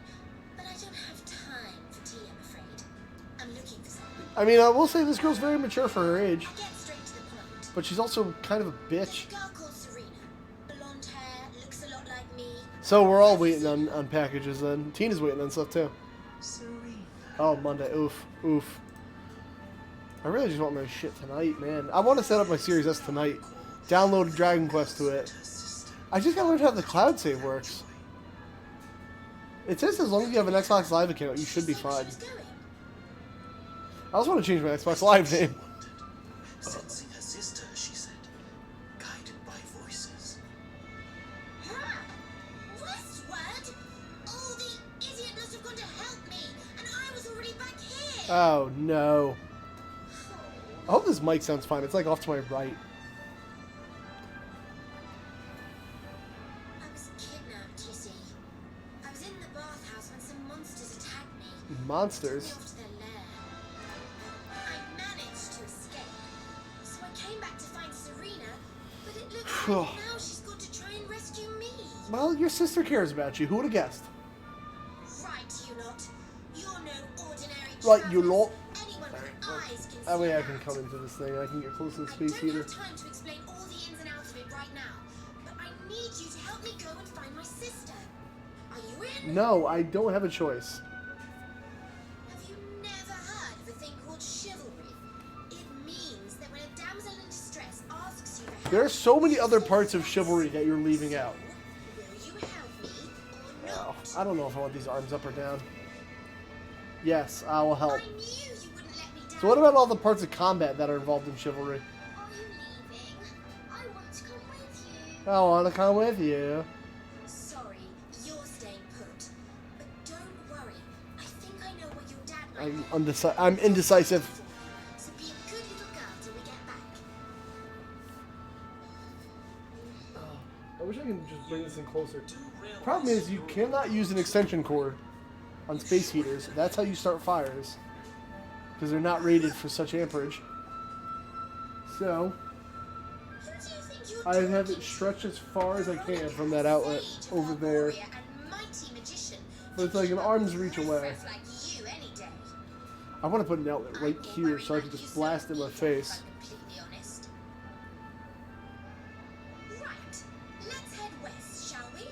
but I don't have time for tea, I'm afraid. I'm looking for something. I mean, I will say this girl's very mature for her age, I'll get straight to the point. but she's also kind of a bitch. There's a girl called Serena. Blonde hair, looks a lot like me. So we're all waiting on packages then. Tina's waiting on stuff too. Serena. Oh, Monday. Oof. Oof. I really just want my shit tonight, man. I want to set up my Series S tonight. Download Dragon Quest to it. I just gotta learn how the cloud save works. It says as long as you have an Xbox Live account, you should be fine. She was going. I also want to change my Xbox Live name. Sensing her sister, she said, guided by voices. Ah! Westward? Oh, the idiot must have gone to help me, and I was already back here. Oh, no. I hope this mic sounds fine. It's like off to my right. I was kidnapped, you see. I was in the bathhouse when some monsters attacked me. Monsters? Took me off to their lair. I managed to escape, so I came back to find Serena, but it looks like now she's got to try and rescue me. Well, your sister cares about you. Who would have guessed? Right, you lot. You're no ordinary Right, you travelers. lot. Anyone with eyes can That see way I that. can come into this thing. I can get close to the I space don't heater. have time to explain all the ins and outs of it right now, but I need you to help me go and find my sister. Are you in? No, I don't have a choice. Have you never heard of a thing called chivalry? It means that when a damsel in distress asks you for help, There are so many other parts of chivalry that you're leaving out. will you help me or Oh, not? I don't know if I want these arms up or down. Yes, I will help. I knew you wouldn't let me down. So what about all the parts of combat that are involved in chivalry? Are you leaving? I want to come with you. I want to come with you. Sorry, you're staying put. But don't worry. I think I know where your dad might be. I'm indecisive. So be a good little girl till we get back. I wish I could just bring this in closer. Problem is, you cannot use an extension cord on space heaters. That's how you start fires. Because they're not rated for such amperage. So, Who do you think you're I have talking it stretched as far as I can from that outlet over there. Warrior and mighty magician But it's like an arm's reach away. riffraff like you any day. I want to put an outlet right I'm here worried so I can about just you blast in my either, face. if I'm completely honest. Right, let's head west, shall we?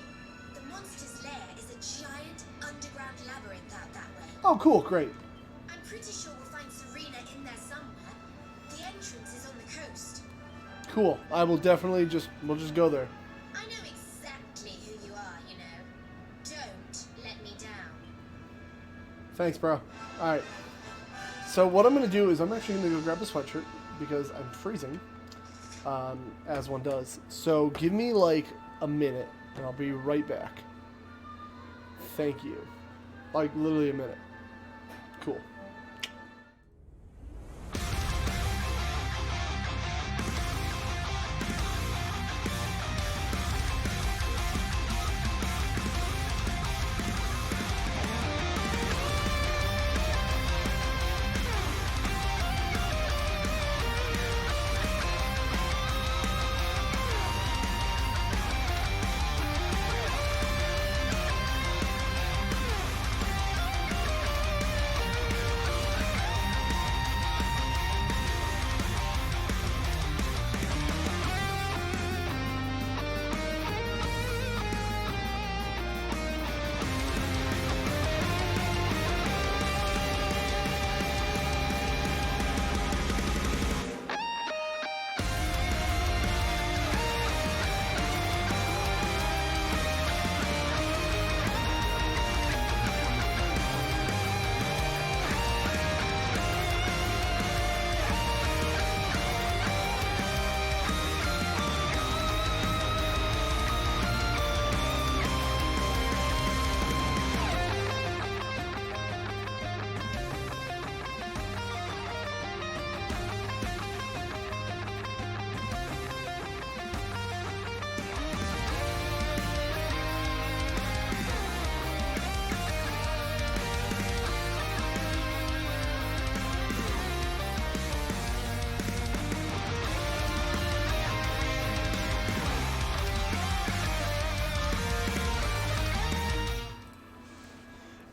The monster's lair is a giant underground labyrinth out that way. Oh, cool, great. I'm pretty sure we'll find Serena in there somewhere. The entrance is on the coast. Cool. I will definitely we'll just go there. I know exactly who you are, you know. Don't let me down. Thanks, bro. Alright. So what I'm going to do is I'm actually going to go grab a sweatshirt because I'm freezing, as one does. So give me like a minute and I'll be right back. Thank you. Like literally a minute. Cool.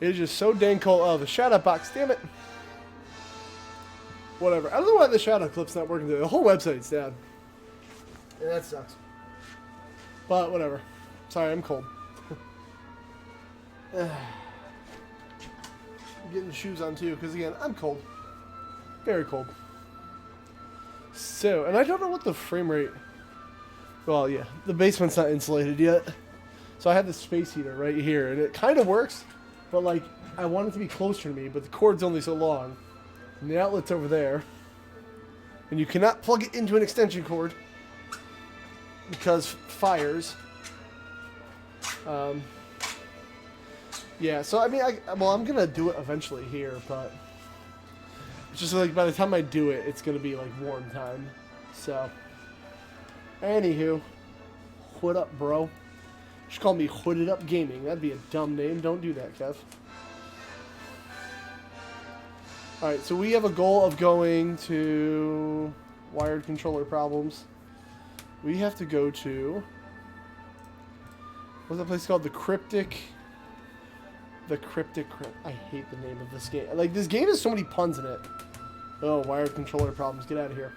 It is just so dang cold. Oh, the shadow box. Damn it. Whatever. I don't know why the shadow clip's not working today. The whole website's down. Yeah, that sucks. But whatever. Sorry, I'm cold. I'm getting shoes on too, because again, I'm cold. Very cold. So, and I don't know what the frame rate... Well, yeah, the basement's not insulated yet. So I have the space heater right here, and it kind of works, but like, I want it to be closer to me, but the cord's only so long. And the outlet's over there. And you cannot plug it into an extension cord because fires. Yeah, so I mean, I'm gonna do it eventually here, but it's just like by the time I do it, it's gonna be like warm time. So, anywho, what up, bro? You should call me Hooded Up Gaming. That'd be a dumb name. Don't do that, Kev. Alright, so we have a goal of going to wired controller problems. We have to go to... What's that place called? The Cryptic... I hate the name of this game. Like, this game has so many puns in it. Oh, wired controller problems. Get out of here.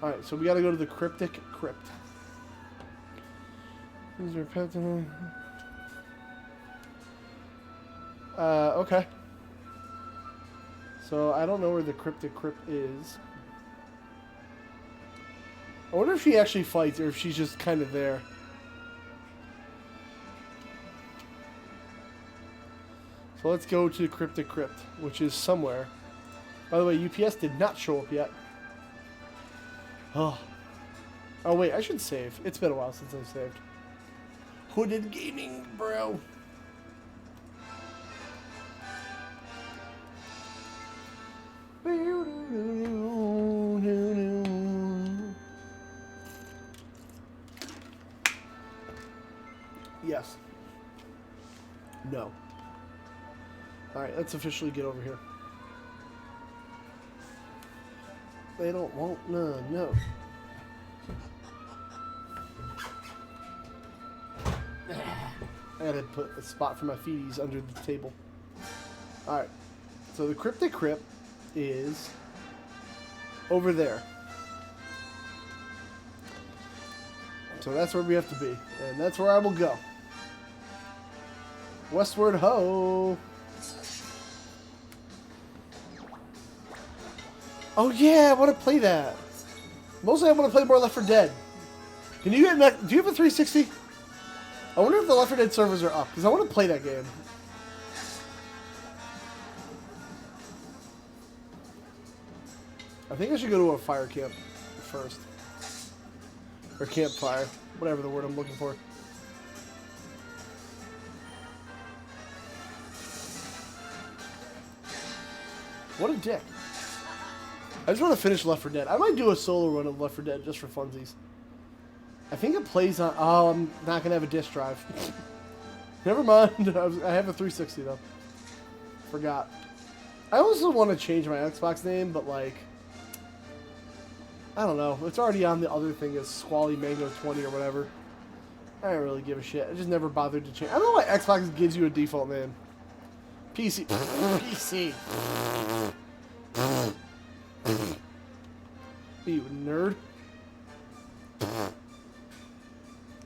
Alright, so we gotta go to the Cryptic Crypt. Is there a pet? Okay. So, I don't know where the Cryptic Crypt is. I wonder if she actually fights, or if she's just kind of there. So let's go to Cryptic Crypt, which is somewhere. By the way, UPS did not show up yet. Oh. Oh wait, I should save. It's been a while since I've saved. Hooded Gaming, bro. Yes. No. Alright, let's officially get over here. They don't want none, no. I had to put a spot for my feeties under the table. Alright. So the Cryptic Crypt is over there. So that's where we have to be. And that's where I will go. Westward ho! Oh yeah, I want to play that. Mostly I want to play more Left 4 Dead. Can you get do you have a 360? I wonder if the Left 4 Dead servers are up, because I want to play that game. I think I should go to a fire camp first. Or campfire. Whatever the word I'm looking for. What a dick. I just want to finish Left 4 Dead. I might do a solo run of Left 4 Dead just for funsies. I think it plays on... Oh, I'm not going to have a disc drive. Never mind. I have a 360, though. Forgot. I also want to change my Xbox name, but, like... I don't know. It's already on the other thing as Squally Mango 20 or whatever. I don't really give a shit. I just never bothered to change. I don't know why Xbox gives you a default name. PC. PC. You nerd.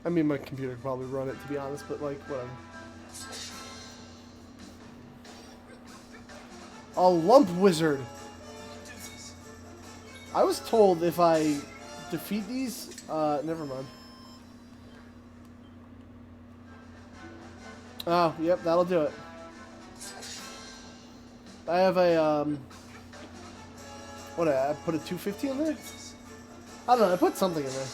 I mean, my computer could probably run it, to be honest, but, like, whatever. A lump wizard. I was told if I defeat these, never mind. Oh, yep, that'll do it. I have a, what, I put a 250 in there? I don't know, I put something in there.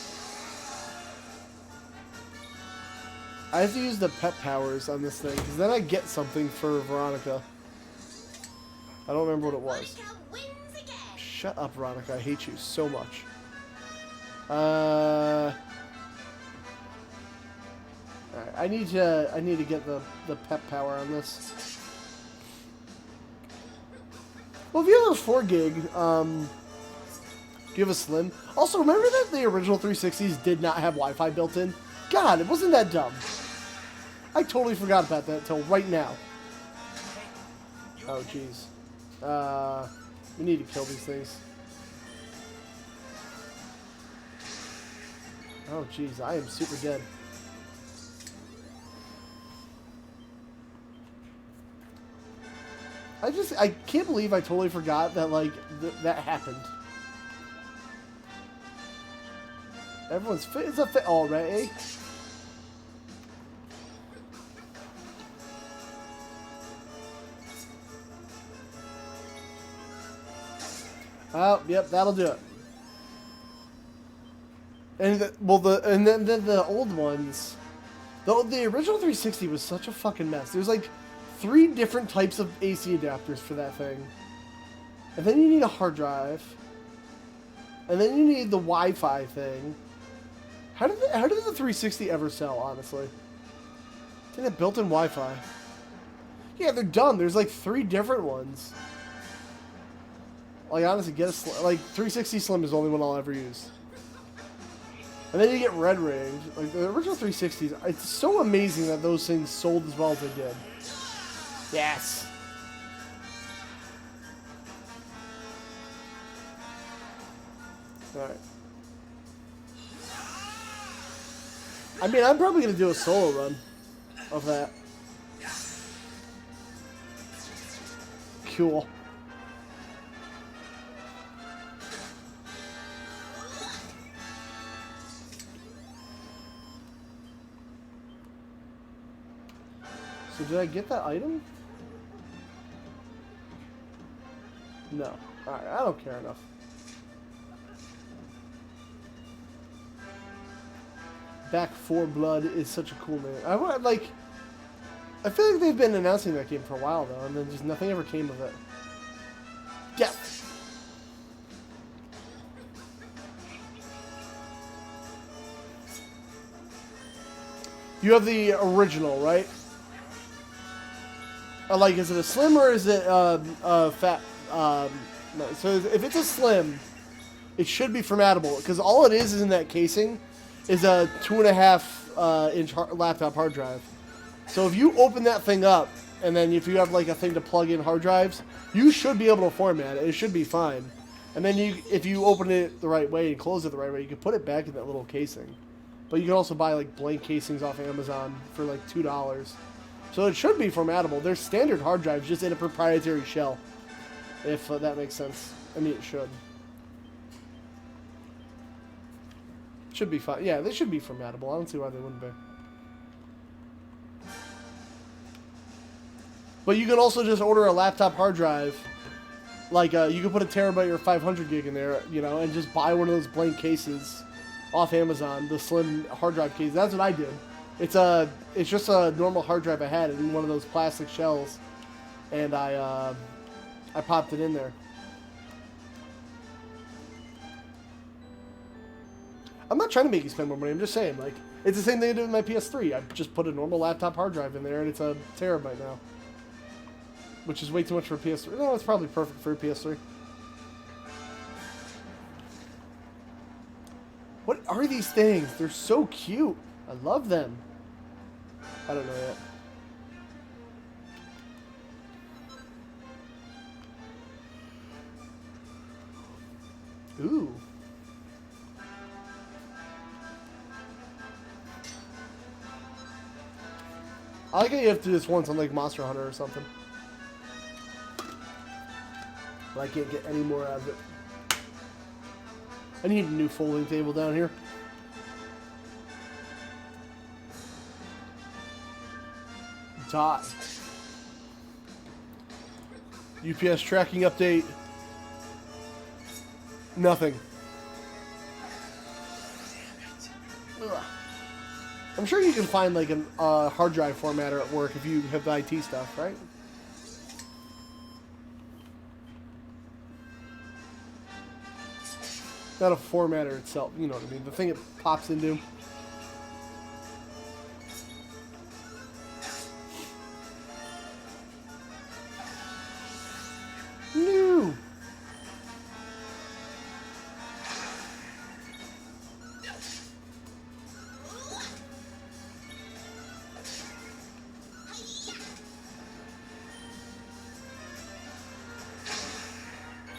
I have to use the pet powers on this thing, because then I get something for Veronica. I don't remember what it was. Veronica wins again. Shut up, Veronica. I hate you so much. Alright, I need to get the pet power on this. Well, if you have a 4 gig, do you have a Slim? Also, remember that the original 360s did not have Wi-Fi built in? God, it wasn't that dumb. I totally forgot about that until right now. Oh, jeez. We need to kill these things. Oh, jeez. I am super dead. I can't believe I totally forgot that, like, that happened. Everyone's fit. It's a fit already. Oh, yep, that'll do it. And then the old ones, the original 360 was such a fucking mess. There's like 3 different types of AC adapters for that thing, and then you need a hard drive, and then you need the Wi-Fi thing. How did the 360 ever sell? Honestly, I think that built-in Wi-Fi. Yeah, they're done. There's like 3 different ones. Like, honestly, get a like 360 Slim is the only one I'll ever use. And then you get Red Ring. Like, the original 360s, it's so amazing that those things sold as well as they did. Yes! Alright. I mean, I'm probably going to do a solo run of that. Cool. So did I get that item? No. Alright, I don't care enough. Back 4 Blood is such a cool name. I feel like they've been announcing that game for a while though, and then just nothing ever came of it. Death! You have the original, right? Like, is it a slim or is it fat? No. So if it's a slim, it should be formatable because all it is in that casing is a 2.5 inch laptop hard drive. So if you open that thing up and then if you have like a thing to plug in hard drives, you should be able to format it. It should be fine. And then if you open it the right way and close it the right way, you can put it back in that little casing. But you can also buy like blank casings off Amazon for like $2. So it should be formatable. They're standard hard drives, just in a proprietary shell. If that makes sense. I mean, it should. Should be fine. Yeah, they should be formatable. I don't see why they wouldn't be. But you can also just order a laptop hard drive. Like, you can put a terabyte or 500 gig in there, you know, and just buy one of those blank cases off Amazon, the slim hard drive case. That's what I did. It's just a normal hard drive I had in one of those plastic shells, and I popped it in there. I'm not trying to make you spend more money. I'm just saying, like, it's the same thing I did with my PS3. I just put a normal laptop hard drive in there, and it's a terabyte now, which is way too much for a PS3. No, it's probably perfect for a PS3. What are these things? They're so cute. I love them. I don't know yet. Ooh. I like how you have to do this once on like Monster Hunter or something. But I can't get any more out of it. I need a new folding table down here. Die. UPS tracking update. Nothing. Ugh. I'm sure you can find like a hard drive formatter at work if you have the IT stuff, right? Not a formatter itself, you know what I mean? The thing it pops into. No.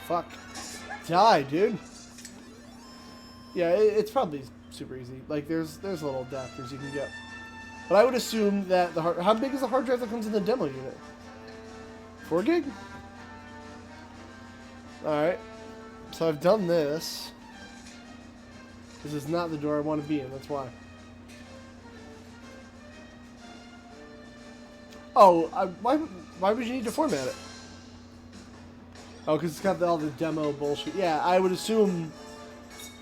Fuck. Die, dude. Yeah, it's probably super easy. Like, there's little adapters you can get. But I would assume that the hard... How big is the hard drive that comes in the demo unit? 4 gig? Alright. So I've done this. This is not the door I want to be in, that's why. Oh, why would you need to format it? Oh, because it's got all the demo bullshit. Yeah, I would assume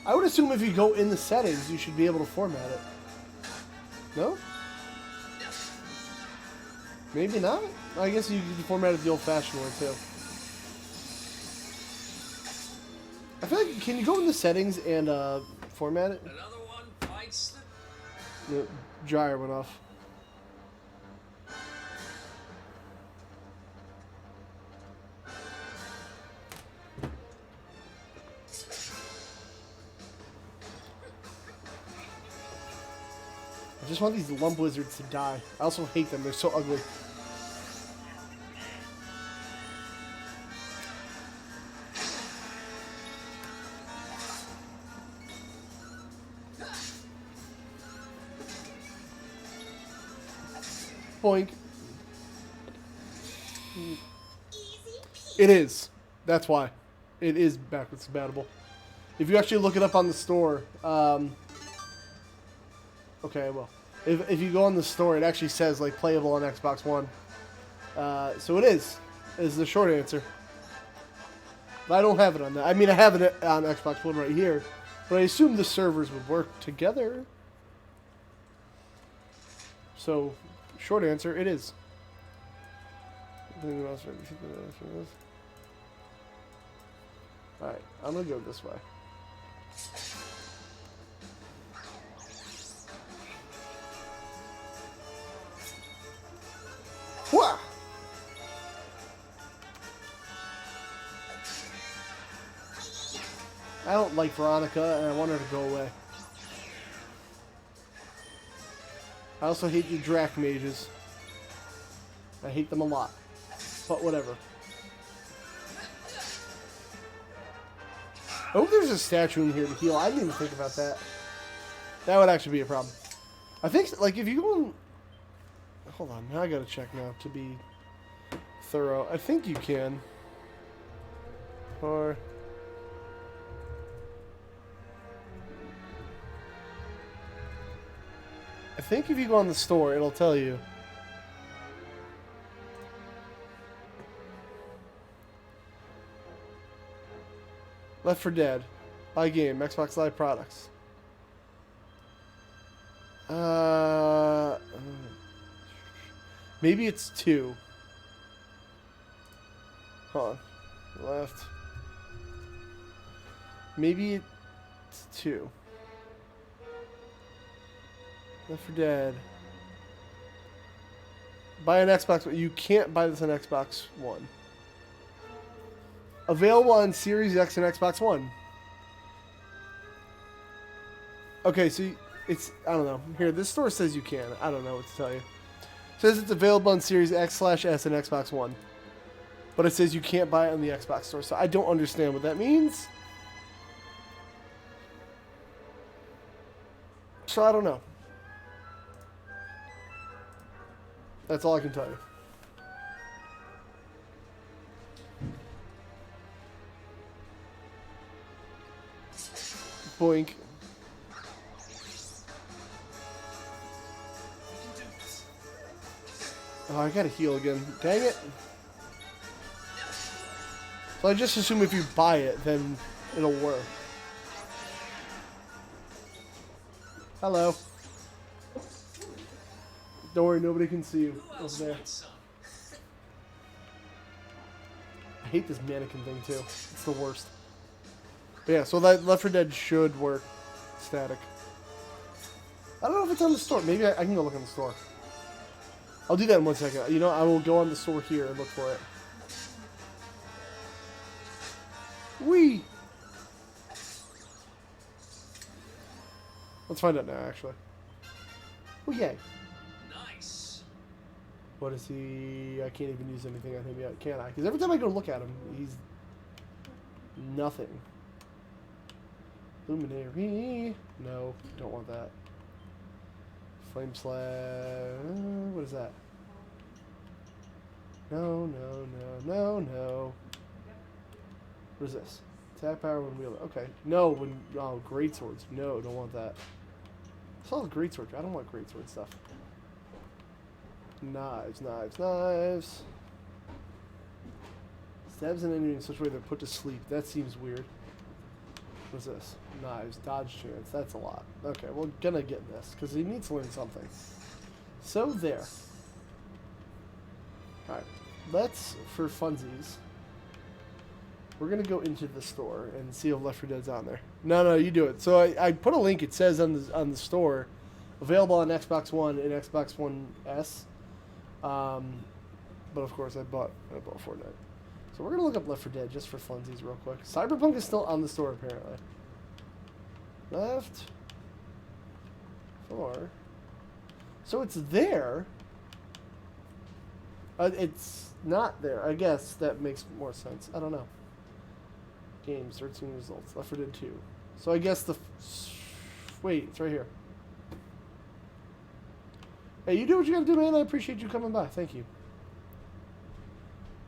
if you go in the settings, you should be able to format it. No? Maybe not? I guess you can format it the old-fashioned way, too. I feel like, can you go in the settings and format it? Another one bites the... The dryer went off. I just want these lump lizards to die. I also hate them. They're so ugly. Boink. Easy peasy. It is. That's why. It is backwards compatible. If you actually look it up on the store, okay, well, if you go on the store, it actually says like playable on Xbox One. So it is the short answer. But I don't have it on that. I mean, I have it on Xbox One right here, but I assume the servers would work together. So, short answer, it is. Alright, I'm gonna go this way. Wah! I don't like Veronica, and I want her to go away. I also hate the Drac mages. I hate them a lot. But whatever. I hope there's a statue in here to heal. I didn't even think about that. That would actually be a problem. I think, like, if you go in... Hold on, now I gotta check now to be thorough. I think you can. Or... I think if you go on the store, it'll tell you. Left 4 Dead. Buy game. Xbox Live products. Maybe it's 2. Hold on. Left. Maybe it's 2. Left 4 Dead. Buy an Xbox. You can't buy this on Xbox One. Available on Series X and Xbox One. Okay, so it's... I don't know. Here, this store says you can. I don't know what to tell you. It says it's available on Series X/S and Xbox One. But it says you can't buy it on the Xbox store, so I don't understand what that means. So I don't know. That's all I can tell you. Boink. Oh, I gotta heal again. Dang it. So I just assume if you buy it, then it'll work. Hello. Don't worry, nobody can see you over there. I hate this mannequin thing too. It's the worst. But yeah, so that Left 4 Dead should work static. I don't know if it's on the store. Maybe I can go look on the store. I'll do that in 1 second. You know, I will go on the store here and look for it. Whee! Let's find out now, actually. Oh, yay. Nice. What is he? I can't even use anything on him yet, can I? Because every time I go look at him, he's Nothing. Luminary. No, don't want that. Flame slab. What is that? No, no, no, no, no. What is this? Tap power when wield. Okay. No, when. Oh, great swords. No, don't want that. I saw the great sword. I don't want great sword stuff. Knives, knives, knives. Stabs an enemy in such a way they're put to sleep. That seems weird. What's this? Knives, dodge chance. That's a lot. Okay, we're gonna get this because he needs to learn something. So there. Alright. Let's, for funsies, we're gonna go into the store and see if Left 4 Dead's on there. No, you do it. So I put a link. It says on the store, available on Xbox One and Xbox One S. But of course I bought Fortnite. So we're gonna look up Left 4 Dead just for funsies real quick. Cyberpunk is still on the store apparently. Left 4. So it's there. It's not there. I guess that makes more sense. I don't know. Games, 13 results. Left 4 Dead 2. So I guess wait, it's right here. Hey, you do what you gotta do, man. I appreciate you coming by. Thank you.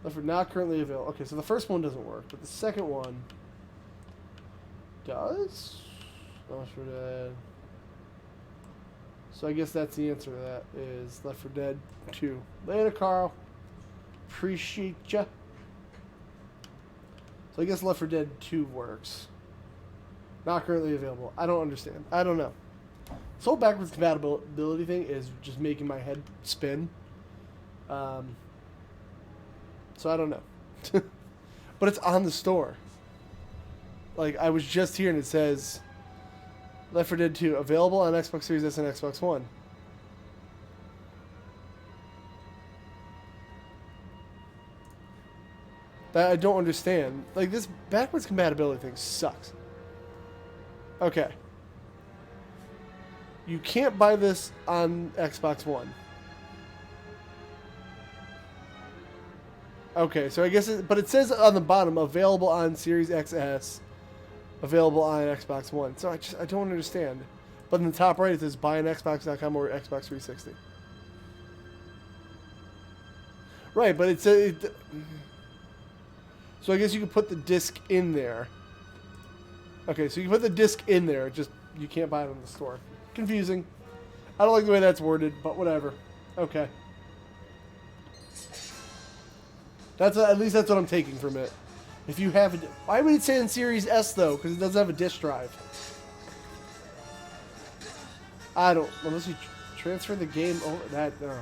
Left 4 not currently available. Okay, so the first one doesn't work, but the second one does. Left 4 Dead. So I guess that's the answer to that, is Left 4 Dead 2. Later, Carl. Appreciate ya. So I guess Left 4 Dead 2 works. Not currently available. I don't understand. I don't know. This whole backwards compatibility thing is just making my head spin. So I don't know. But it's on the store. Like, I was just here and it says Left 4 Dead 2 available on Xbox Series S and Xbox One. That I don't understand. Like, this backwards compatibility thing sucks. Okay. You can't buy this on Xbox One. Okay, so I guess but it says on the bottom, available on Series XS, available on Xbox One. So I don't understand. But in the top right, it says buy on Xbox.com or Xbox 360. Right, but it's so I guess you can put the disc in there. Okay, so you can put the disc in there, just you can't buy it in the store. Confusing. I don't like the way that's worded, but whatever. Okay. At least that's what I'm taking from it. If you have why would it say in Series S though? Because it doesn't have a disc drive. I don't, unless you transfer the game over that. No.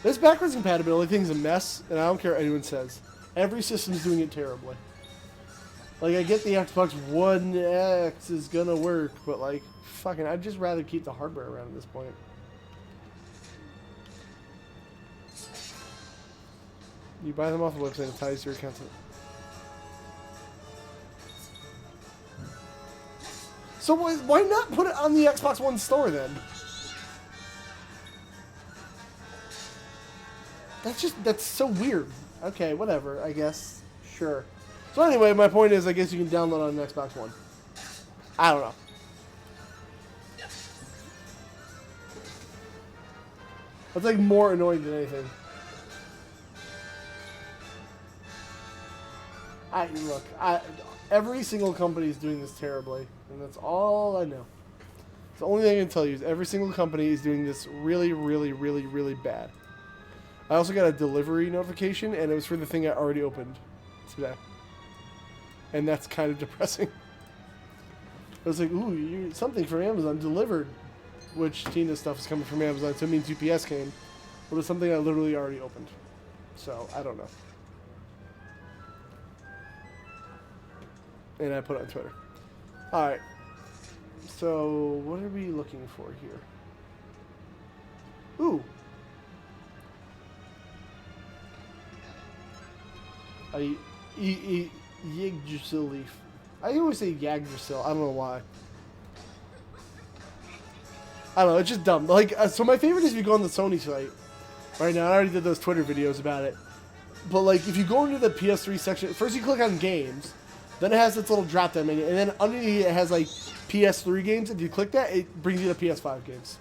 This backwards compatibility thing's a mess, and I don't care what anyone says. Every system's doing it terribly. Like, I get the Xbox One X is gonna work, but like, fucking, I'd just rather keep the hardware around at this point. You buy them off the website and it ties to your account. So why not put it on the Xbox One store then? That's so weird. Okay, whatever, I guess. Sure. So anyway, my point is, I guess you can download on an Xbox One. I don't know. That's like more annoying than anything. Every single company is doing this terribly, and that's all I know. The only thing I can tell you is every single company is doing this really, really, really, really bad. I also got a delivery notification, and it was for the thing I already opened today. And that's kind of depressing. I was like, ooh, something from Amazon delivered. Which Tina's stuff is coming from Amazon, so it means UPS came. But it was something I literally already opened. So, I don't know. And I put it on Twitter. Alright. So, what are we looking for here? Ooh. Yggdrasil leaf. I always say Yggdrasil. I don't know why. I don't know. It's just dumb. Like, so my favorite is if you go on the Sony site right now. I already did those Twitter videos about it. But like, if you go into the PS3 section, first you click on games, then it has this little drop down menu, and then underneath it has like PS3 games. If you click that, it brings you to PS5 games.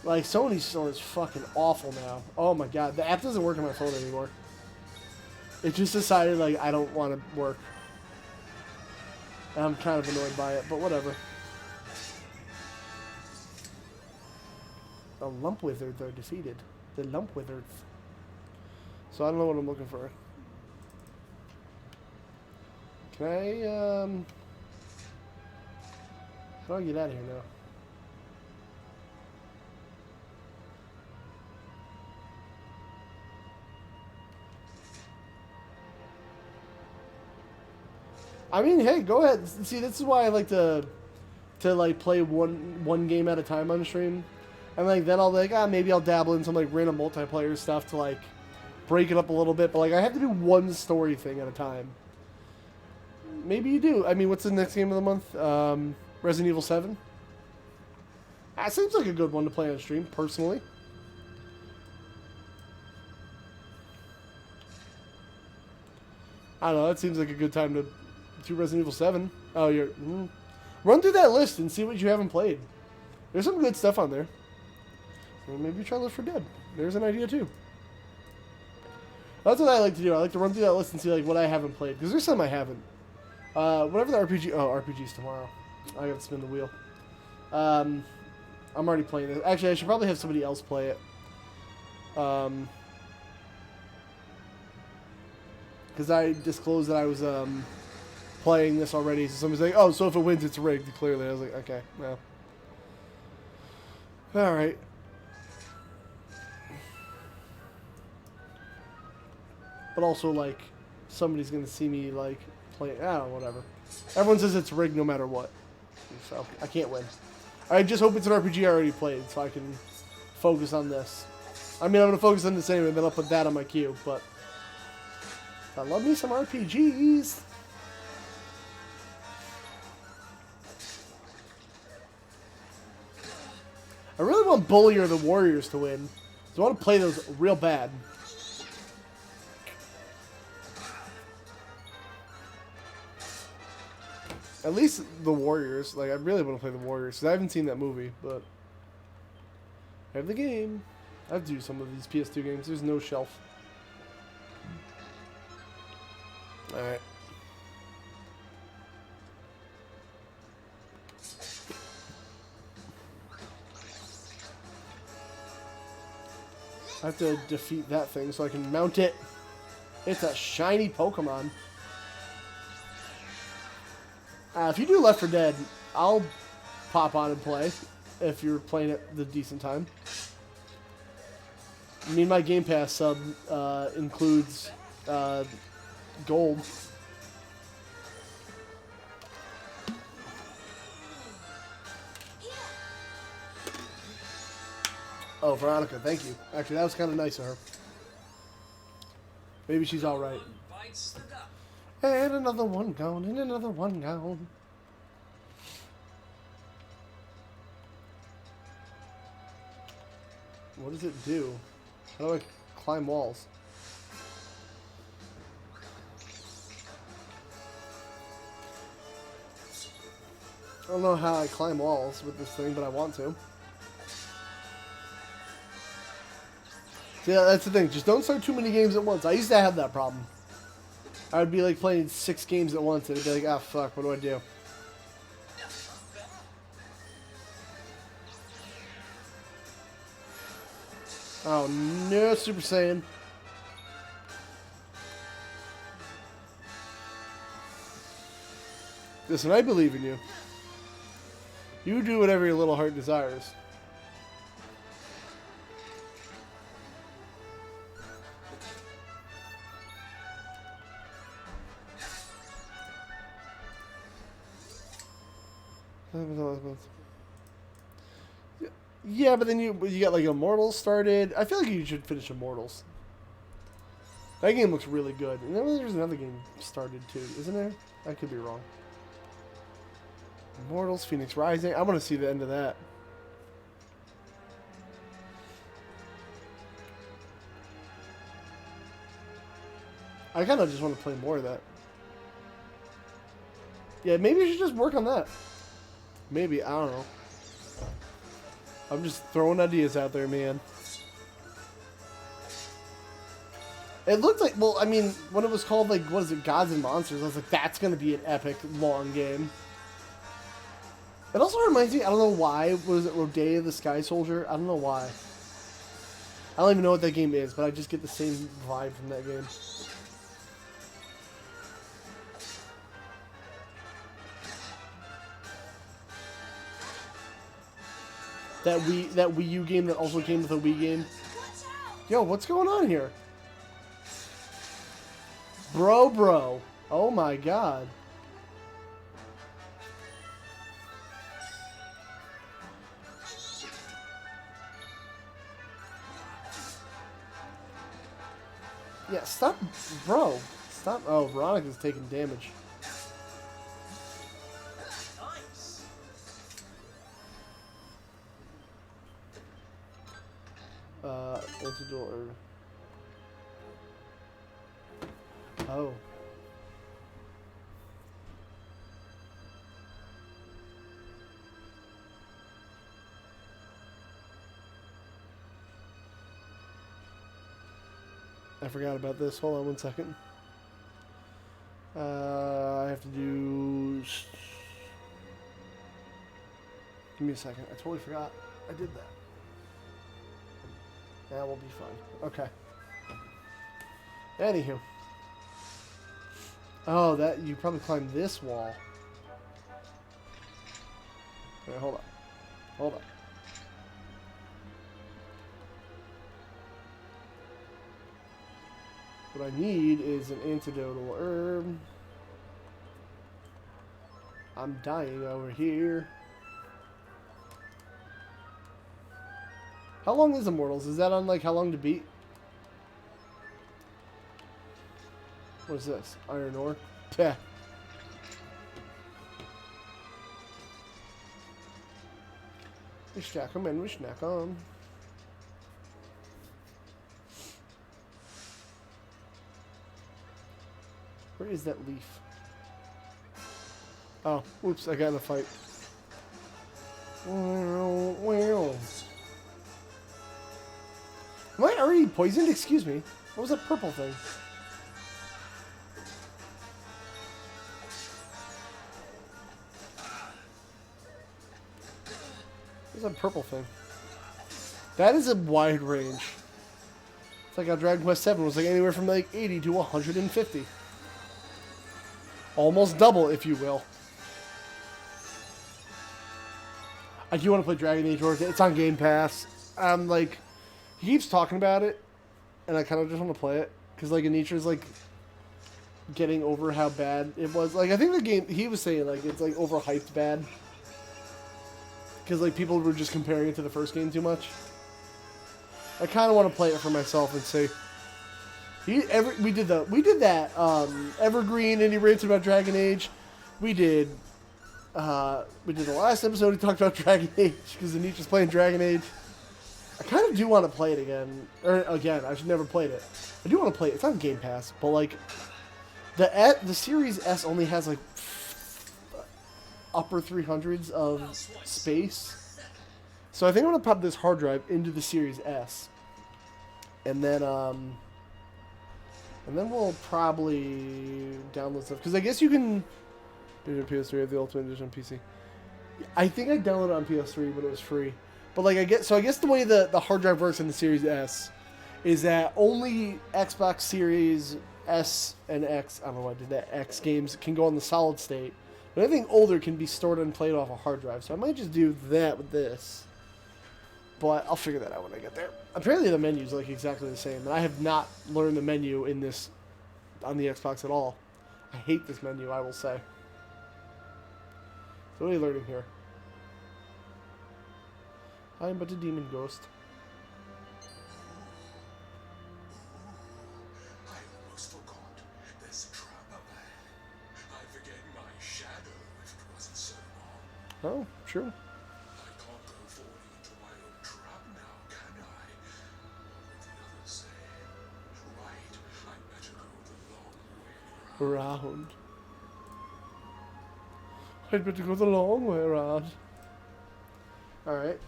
Like, Sony's store is fucking awful now. Oh my god, the app doesn't work on my phone anymore. It just decided like I don't want to work. And I'm kind of annoyed by it, but whatever. The lump wizards are defeated. The lump wizards. So I don't know what I'm looking for. Can I, how do I get out of here now? I mean, hey, go ahead. See, this is why I like to like play one game at a time on stream. And like then I'll be like, maybe I'll dabble in some like random multiplayer stuff to like break it up a little bit, but like I have to do one story thing at a time. Maybe you do. I mean, what's the next game of the month? Resident Evil 7? That seems like a good one to play on stream, personally. I don't know, that seems like a good time to do Resident Evil 7. Oh, you're... Run through that list and see what you haven't played. There's some good stuff on there. Or maybe try Left 4 Dead. There's an idea, too. That's what I like to do. I like to run through that list and see like what I haven't played. Because there's some I haven't. Whatever the RPG... Oh, RPG's tomorrow. I gotta spin the wheel. I'm already playing it. Actually, I should probably have somebody else play it. Because I disclosed that I was playing this already. So somebody's like, oh, so if it wins, it's rigged. Clearly. I was like, okay, well. Alright. But also, like, somebody's going to see me, like, play... whatever. Everyone says it's rigged no matter what. So, I can't win. I just hope it's an RPG I already played, so I can focus on this. I mean, I'm going to focus on this anyway, then I'll put that on my queue, but... I love me some RPGs! I really want Bully or the Warriors to win. So I want to play those real bad. At least the Warriors. Like, I really want to play the Warriors. Because I haven't seen that movie, but... I have the game. I have to do some of these PS2 games. There's no shelf. Alright. I have to defeat that thing so I can mount it. It's a shiny Pokemon. If you do Left 4 Dead, I'll pop on and play if you're playing at the decent time. I mean, my Game Pass sub includes gold. Oh, Veronica, thank you. Actually, that was kind of nice of her. Maybe she's alright. And another one gone, and another one gone. What does it do? How do I climb walls? I don't know how I climb walls with this thing, but I want to. Yeah, that's the thing. Just don't start too many games at once. I used to have that problem. I would be like playing 6 games at once, and it'd be like, ah, fuck, what do I do? Oh, no, Super Saiyan. Listen, I believe in you. You do whatever your little heart desires. Yeah, but then you got like Immortals started. I feel like you should finish Immortals. That game looks really good. And then there's another game started too, isn't there? I could be wrong. Immortals, Phoenix Rising. I want to see the end of that. I kind of just want to play more of that. Yeah, maybe you should just work on that. Maybe, I don't know. I'm just throwing ideas out there, man. It looked like, well, I mean, when it was called, like, what is it, Gods and Monsters, I was like, that's going to be an epic, long game. It also reminds me, I don't know why, was it Rodea the Sky Soldier? I don't know why. I don't even know what that game is, but I just get the same vibe from that game. That Wii U game that also came with a Wii game. Yo, what's going on here? Bro. Oh my god. Yeah, stop, bro. Stop. Oh, Veronica's taking damage. Nice. Antidote. Oh. I forgot about this. Hold on 1 second. I have to do... Give me a second. I totally forgot. I did that. That will be fun. Okay. Anywho. Oh, that... You probably climbed this wall. Okay, hold on. Hold on. What I need is an antidotal herb. I'm dying over here. How long is Immortals? Is that on, like, how long to beat? What is this? Iron ore? Yeah. We stack 'em and we snack 'em. Where is that leaf? Oh, oops, I got in a fight. Am I already poisoned? Excuse me. What was that purple thing? What's that purple thing? That is a wide range. It's like how Dragon Quest 7 was like anywhere from like 80 to 150. Almost double, if you will. I do want to play Dragon Age Origins. It's on Game Pass. Like, he keeps talking about it, and I kind of just want to play it. Because, like, Anitra's, like, getting over how bad it was. Like, I think the game, he was saying, like, it's, like, overhyped bad. Because, like, people were just comparing it to the first game too much. I kind of want to play it for myself and say... We did that Evergreen and he ranted about Dragon Age. We did the last episode. He talked about Dragon Age because Anitra's playing Dragon Age. I kind of do want to play it again. Or again, I should never played it. I do want to play it. It's on Game Pass, but like the Series S only has like upper 300s of space. So I think I'm gonna pop this hard drive into the Series S, and then we'll probably download stuff. Because I guess you can do it on PS3 or the Ultimate Edition on PC. I think I downloaded it on PS3, but it was free. But like I guess the way the hard drive works in the Series S is that only Xbox Series S and X, I don't know why I did that, X games can go on the solid state. But anything older can be stored and played off a hard drive. So I might just do that with this. But I'll figure that out when I get there. Apparently the menu's like exactly the same, and I have not learned the menu in this on the Xbox at all. I hate this menu, I will say. So what are you learning here? I am but a demon ghost. I almost forgot. There's a trap up there. I'd forget my shadow if it wasn't so long. Oh, true. I can't go falling into my own trap now, can I? What would the others say? Right, I'd better go the long around. I'd better go the long way around. Alright.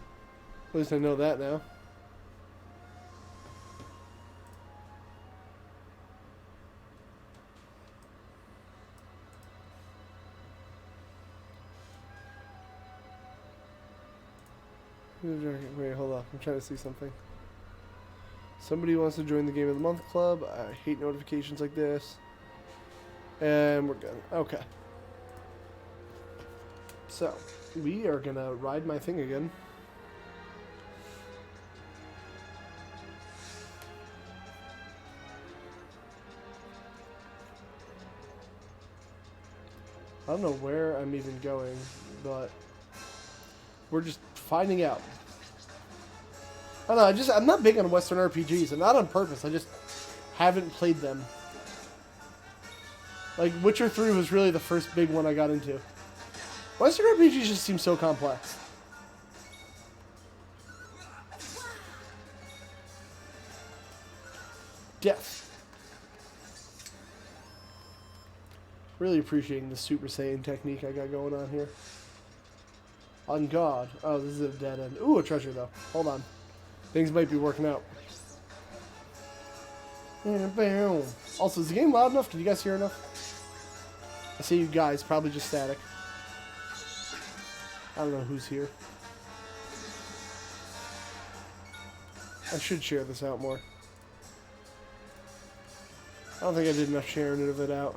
At least I know that now. Wait, hold on. I'm trying to see something. Somebody wants to join the Game of the Month Club. I hate notifications like this. And we're good. Okay. So, we are gonna ride my thing again. I don't know where I'm even going, but we're just finding out. I don't know, I'm not big on Western RPGs, and not on purpose, I just haven't played them. Like, Witcher 3 was really the first big one I got into. Western RPGs just seem so complex. Death. Really appreciating the Super Saiyan technique I got going on here. On God. Oh, this is a dead end. Ooh, a treasure though. Hold on. Things might be working out. Also, is the game loud enough? Can you guys hear enough? I see you guys. Probably just static. I don't know who's here. I should share this out more. I don't think I did enough sharing of it out.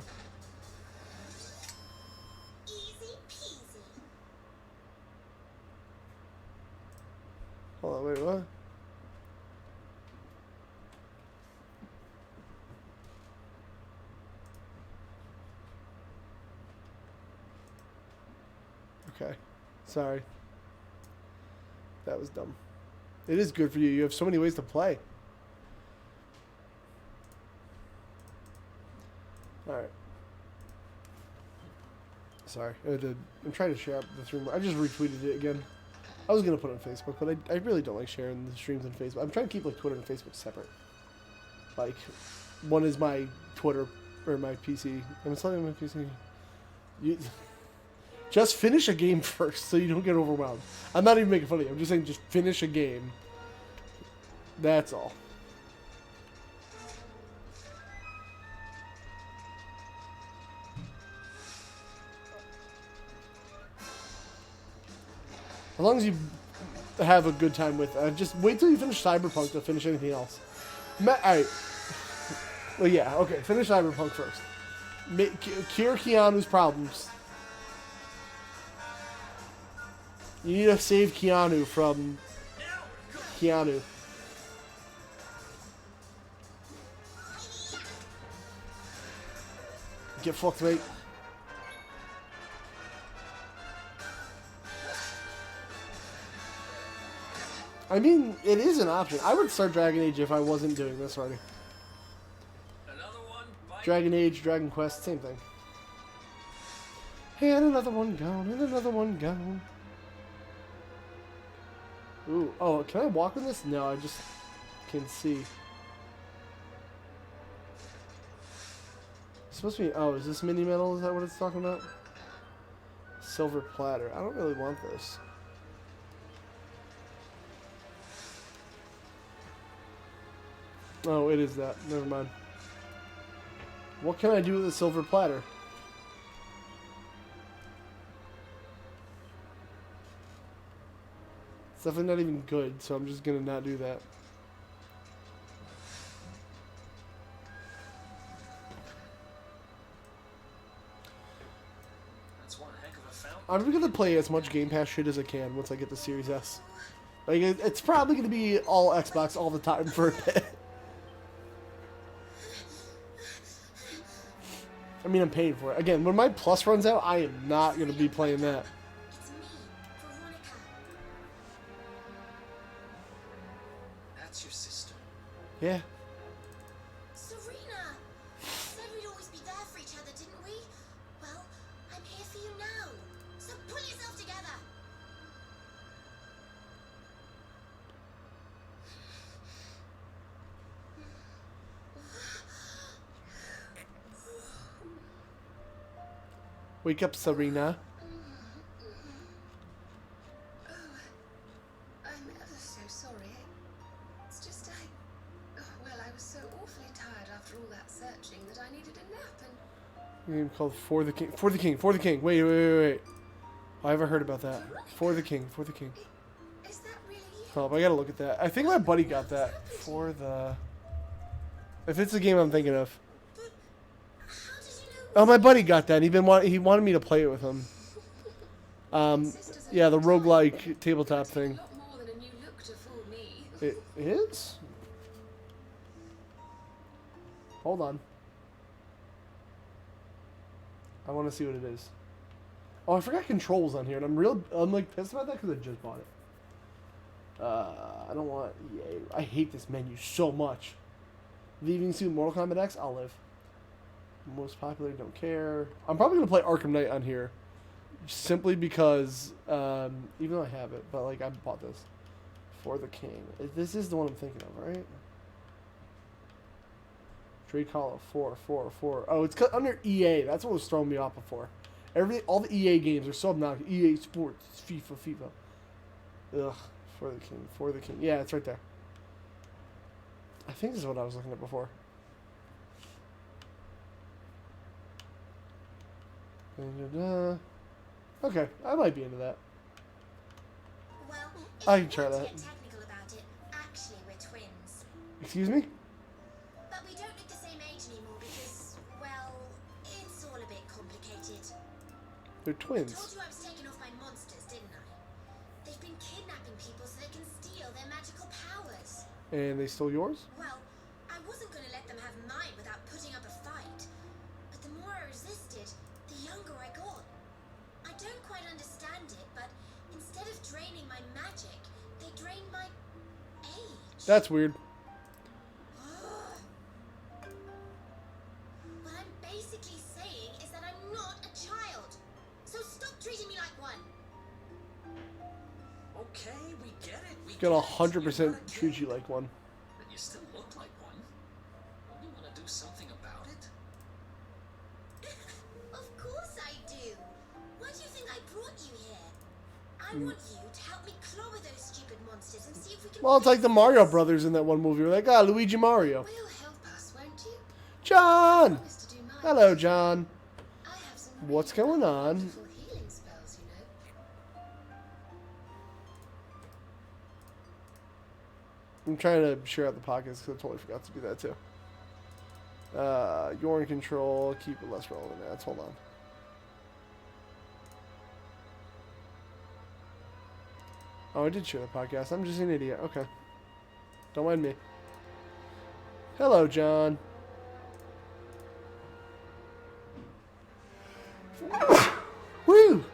Easy peasy. Hold on, wait, what? Okay. Sorry. That was dumb. It is good for you. You have so many ways to play. Alright. Sorry. I'm trying to share the stream. I just retweeted it again. I was going to put it on Facebook, but I really don't like sharing the streams on Facebook. I'm trying to keep like Twitter and Facebook separate. Like, one is my Twitter, or my PC. I'm telling my PC. Just finish a game first so you don't get overwhelmed. I'm not even making fun of you. I'm just saying just finish a game. That's all. As long as you have a good time with it. Just wait till you finish Cyberpunk to finish anything else. Alright. Well, yeah, okay. Finish Cyberpunk first. Cure Keanu's problems. You need to save Keanu from Keanu. Get fucked, mate. I mean, it is an option. I would start Dragon Age if I wasn't doing this already. Another one? Bite. Dragon Age, Dragon Quest, same thing. And another one gone, and another one gone. Ooh, oh, can I walk on this? No, I just can see. It's supposed to be, oh, is this mini metal? Is that what it's talking about? Silver platter. I don't really want this. Oh, it is that. Never mind. What can I do with a silver platter? It's definitely not even good, so I'm just gonna not do that. That's one heck of a fountain. I'm gonna play as much Game Pass shit as I can once I get the Series S. Like, it's probably gonna be all Xbox all the time for a bit. I mean, I'm paying for it. Again, when my Plus runs out, I am not gonna be playing that. It's me, Veronica. That's your sister. Yeah. Serena! We said we'd always be there for each other, didn't we? Well, I'm here for you now. So pull yourself together. Wake up, Serena. Oh, I'm ever so sorry. It's just well, I was so awfully tired after all that searching that I needed a nap and... Game called For the King. For the King. For the King. Wait. I haven't heard about that. For the King. For the King. Is that really you? Hold up, I gotta look at that. I think my buddy got that. For the... If it's the game I'm thinking of. But how did you know... Oh, my buddy got that. He wanted me to play it with him. Yeah, the roguelike tabletop thing. A lot more than a new look to fool me. It is? Hold on. I want to see what it is. Oh, I forgot controls on here, and I'm like pissed about that because I just bought it. I don't want EA. I hate this menu so much. Leaving soon, Mortal Kombat X, I'll live. Most popular, don't care. I'm probably gonna play Arkham Knight on here, simply because, even though I have it, but like I bought this for the King. This is the one I'm thinking of, right? Trade Call of 4. Oh, it's under EA. That's what was throwing me off before. All the EA games are so obnoxious. EA Sports, FIFA. Ugh, for the King. Yeah, it's right there. I think this is what I was looking at before. Okay, I might be into that. Well, I if can try you want that. to get technical about it, actually we're twins. Excuse me? But we don't look the same age anymore because, well, it's all a bit complicated. They're I twins. told you I was taken off by monsters, didn't I? They've been kidnapping people so they can steal their magical powers. And they stole yours? Well, I wasn't going to let them have mine without putting up a fight. But the more I resisted, the younger I got. I don't quite understand it, but instead of draining my magic, they drained my age. That's weird. What I'm basically saying is that I'm not a child. So stop treating me like one. Okay, we get it. We Gonna get it. 100% You're not a treat kid, you like one. but you still look like one. Don't you want to do something about it? Of course I do. Why do you think I brought you here? I want you to help me clobber those stupid monsters and see if we can... Well, it's like fix the Mario this. Brothers in that one movie. We're like, Luigi Mario. Will help us, won't you? John! Promise to do my Hello, best. John. I have some What's really going on? wonderful healing spells, you know. I'm trying to share out the pockets because I totally forgot to do that too. You're in control. Keep it less relevant ads. Hold on. Oh, I did share the podcast. I'm just an idiot. Okay. Don't mind me. Hello, John. Woo!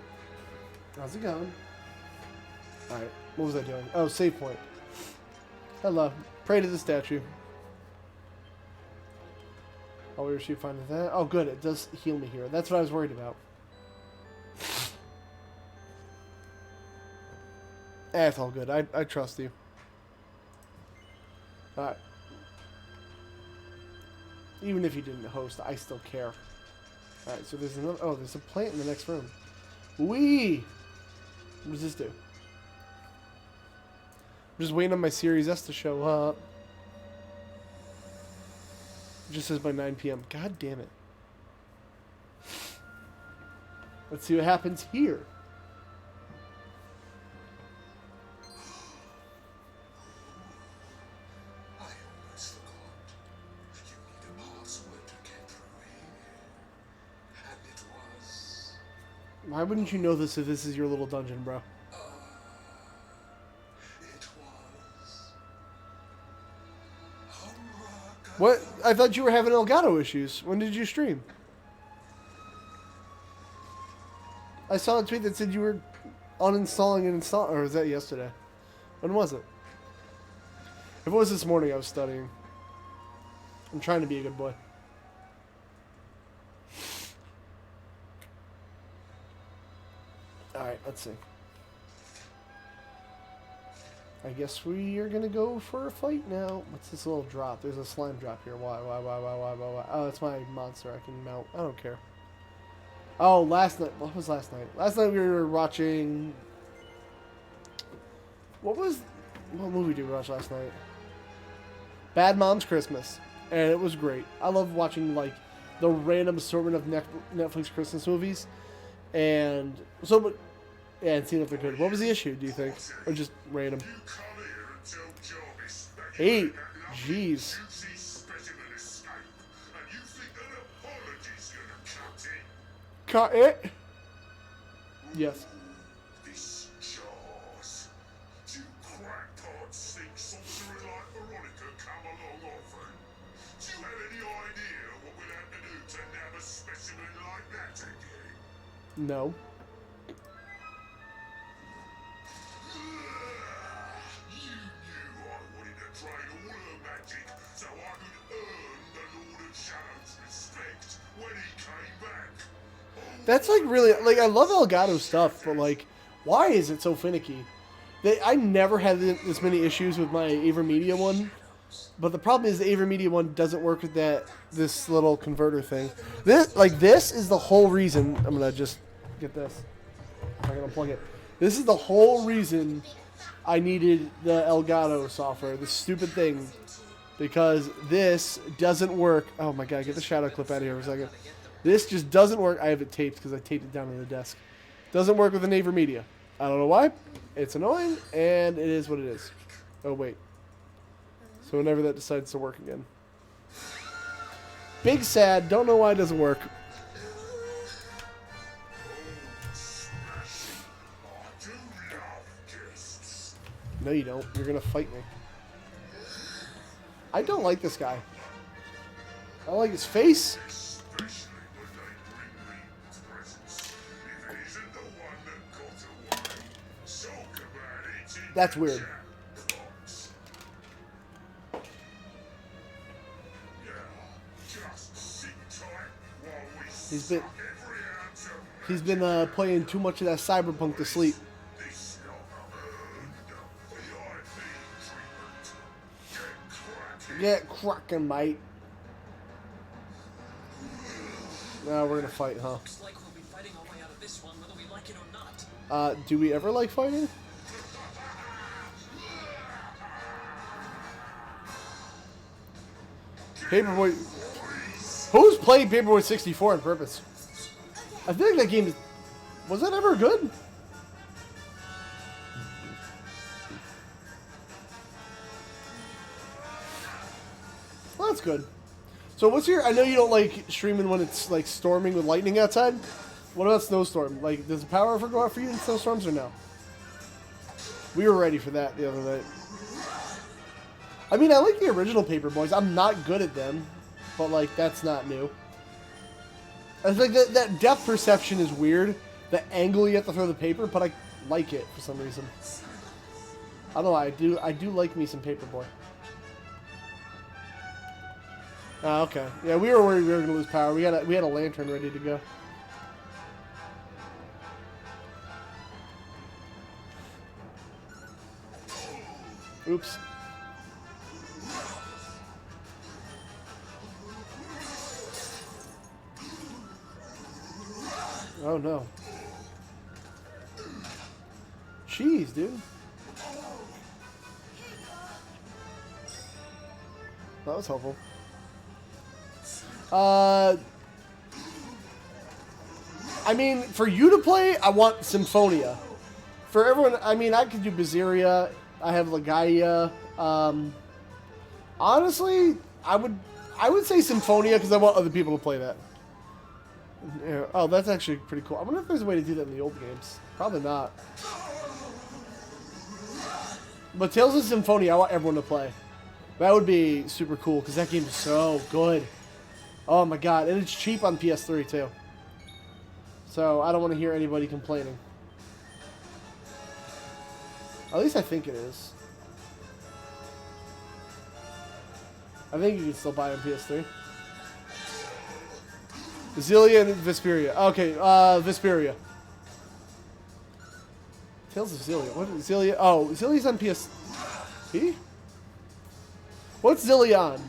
How's it going? Alright. What was I doing? Oh, save point. Hello. Pray to the statue. Oh, where is she finding that? Oh, good. It does heal me here. That's what I was worried about. It's all good. I trust you. Alright. Even if you didn't host, I still care. Alright, so there's another... Oh, there's a plant in the next room. Wee! What does this do? I'm just waiting on my Series S to show up. It just says by 9 p.m. God damn it. Let's see what happens here. I almost forgot. You need a password to get through here. And it was... Why wouldn't you know this if this is your little dungeon, bro? It was... What? I thought you were having Elgato issues. When did you stream? I saw a tweet that said you were uninstalling and installing. Or was that yesterday? When was it? If it was this morning, I was studying. I'm trying to be a good boy. Alright, let's see. I guess we are gonna go for a fight now. What's this little drop? There's a slime drop here. Why? Oh, it's my monster I can mount. I don't care. Oh, last night. What was last night? Last night we were watching. What movie did we watch last night? Bad Moms Christmas, and it was great. I love watching like the random assortment of Netflix Christmas movies, and so, yeah, and seeing if they're good. What was the issue? Do you think, or just random? You come here and tell Jarvis that Hey, you let that lovely jeez. juicy specimen escape, and you think an apology's gonna cut it? Cut it. Yes. This jars. Do crackpots think sorcerer like Veronica come along often? Do you have any idea what we'll have to do to nab a specimen like that again? No. You knew I wanted to train all her magic so I could earn the Lord of Shadow's respect when he came back. That's like really like I love Elgato stuff, but like, why is it so finicky? I never had this many issues with my Avermedia one, but the problem is the Avermedia one doesn't work with this little converter thing. This is the whole reason. I'm gonna just get this. I'm gonna unplug it. This is the whole reason I needed the Elgato software, this stupid thing, because this doesn't work. Oh my god, get the shadow clip out of here for a second. This just doesn't work. I have it taped because I taped it down on the desk. Doesn't work with an Avermedia. I don't know why. It's annoying, and it is what it is. Oh, wait. So whenever that decides to work again. Big sad. Don't know why it doesn't work. I do love guests. No, you don't. You're going to fight me. I don't like this guy. I don't like his face. Especially when they bring me presents. If it isn't the one that got away, talk about it in That's the weird. chat box. Yeah, just sit tight while we He's been- suck every ounce of He's been playing too much of that Cyberpunk to sleep. this lot earned VIP treatment. Get cracking. Get cracking, mate. Now we're going to fight, huh? Looks like we'll be fighting our way out of this one, whether we like it or not. Do we ever like fighting? Paperboy. Who's playing Paperboy 64 on purpose? I feel like that game was that ever good? Well, that's good. So what's your? I know you don't like streaming when it's like storming with lightning outside. What about snowstorm? Like, does the power ever go out for you in snowstorms or no? We were ready for that the other night. I mean, I like the original Paperboys. I'm not good at them, but like that's not new. I think that depth perception is weird. The angle you have to throw the paper, but I like it for some reason. I don't know. I do like me some Paperboy. Oh, okay. Yeah, we were worried we were gonna lose power. We had a lantern ready to go. Oops. Oh no. Jeez, dude. That was helpful. I mean, for you to play, I want Symphonia. For everyone, I mean, I could do Berseria. I have Legaia. Honestly, I would say Symphonia because I want other people to play that. Yeah. Oh, that's actually pretty cool. I wonder if there's a way to do that in the old games. Probably not. But Tales of Symphonia, I want everyone to play. That would be super cool because that game is so good. Oh my god, and it's cheap on PS3 too. So I don't want to hear anybody complaining. At least I think it is. I think you can still buy it on PS3. Xillia and Vesperia. Okay, Vesperia. Tales of Xillia. What is Xillia? Oh, Xillia's on PSP? What's Xillia on?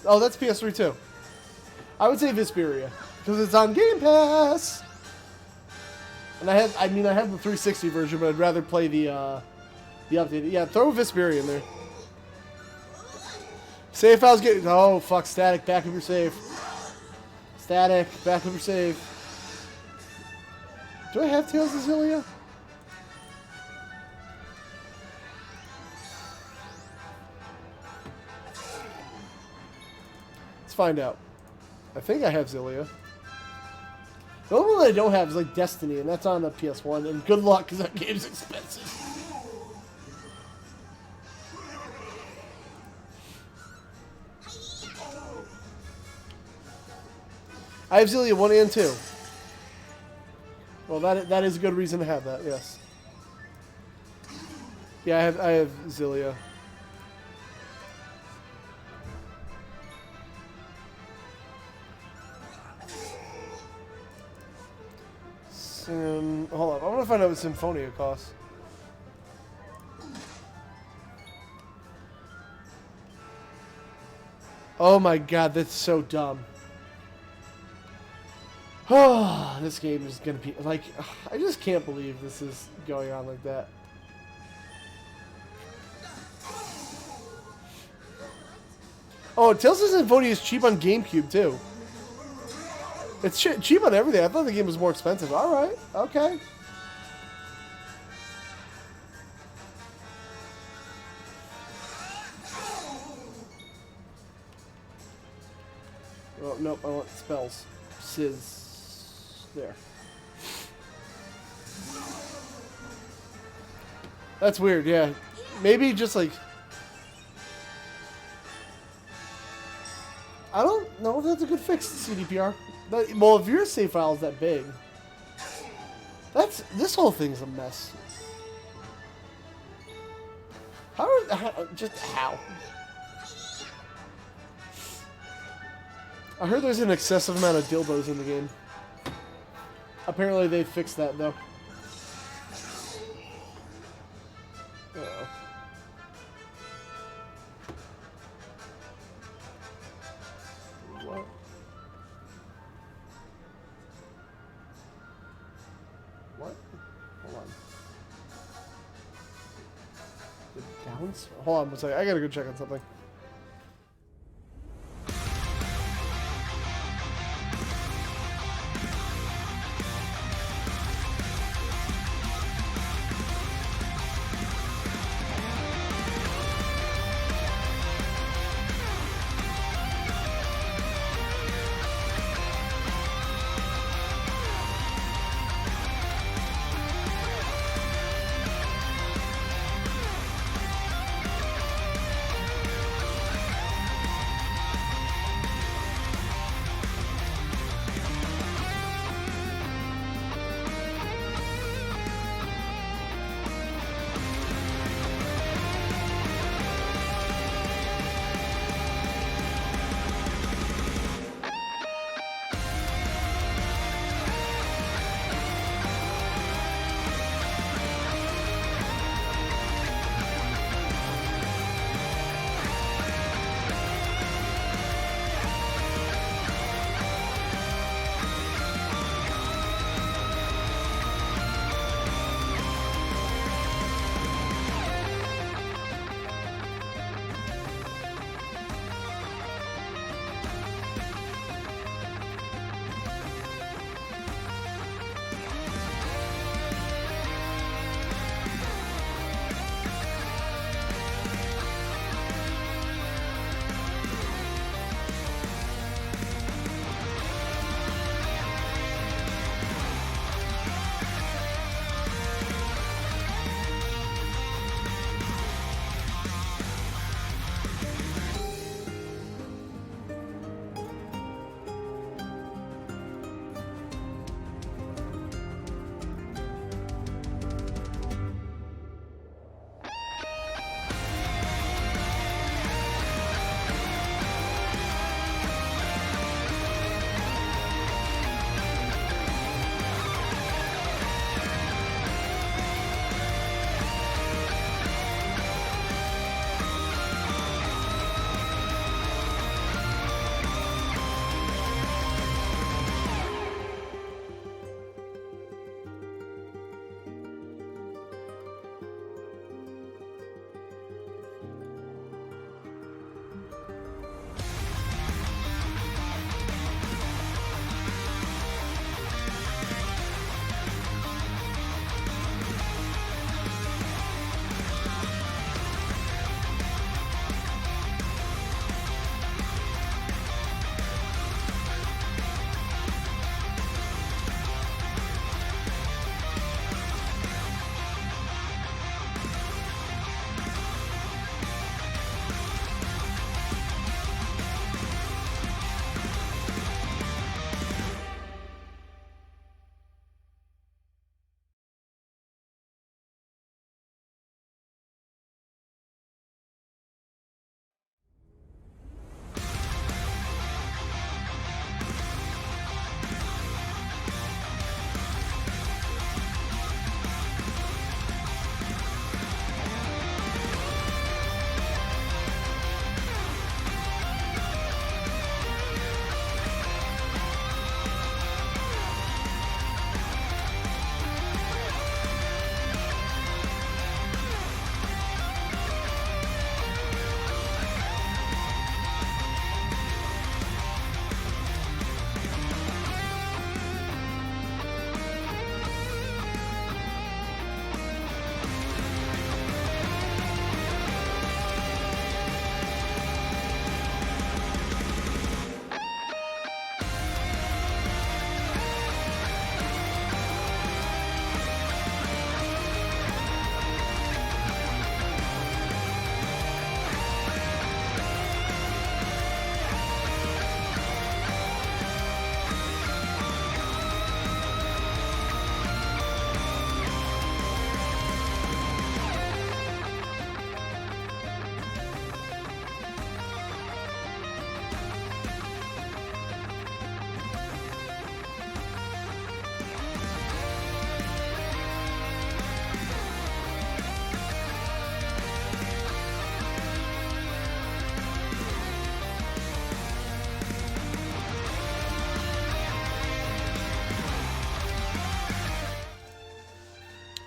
Oh, that's PS3 too. I would say Vesperia. Because it's on Game Pass. And I have the 360 version, but I'd rather play the updated. Yeah, throw a Vesperia in there. Save files get. Oh fuck! Static, back up your save. Static, back up your save. Do I have Tales of Zillia? Let's find out. I think I have Zillia. The only one that I don't have is like Destiny, and that's on the PS1. And good luck, because that game's expensive. I have Zillia 1 and 2. Well, that is a good reason to have that, yes. Yeah, I have Zillia. Hold on, I want to find out what Symphonia costs. Oh my god, that's so dumb. Oh, this game is gonna be like, I just can't believe this is going on like that. Oh, Tales of Symphonia is cheap on GameCube too. It's cheap on everything. I thought the game was more expensive. All right, okay. Oh nope, I want spells. Sizz. There. That's weird, yeah. Maybe just like... I don't know if that's a good fix, CDPR. Well, if your save file is that big... This whole thing's a mess. How? I heard there's an excessive amount of dildos in the game. Apparently they fixed that though. Uh-oh. What? What? Hold on. The downs? Hold on one second. I gotta go check on something.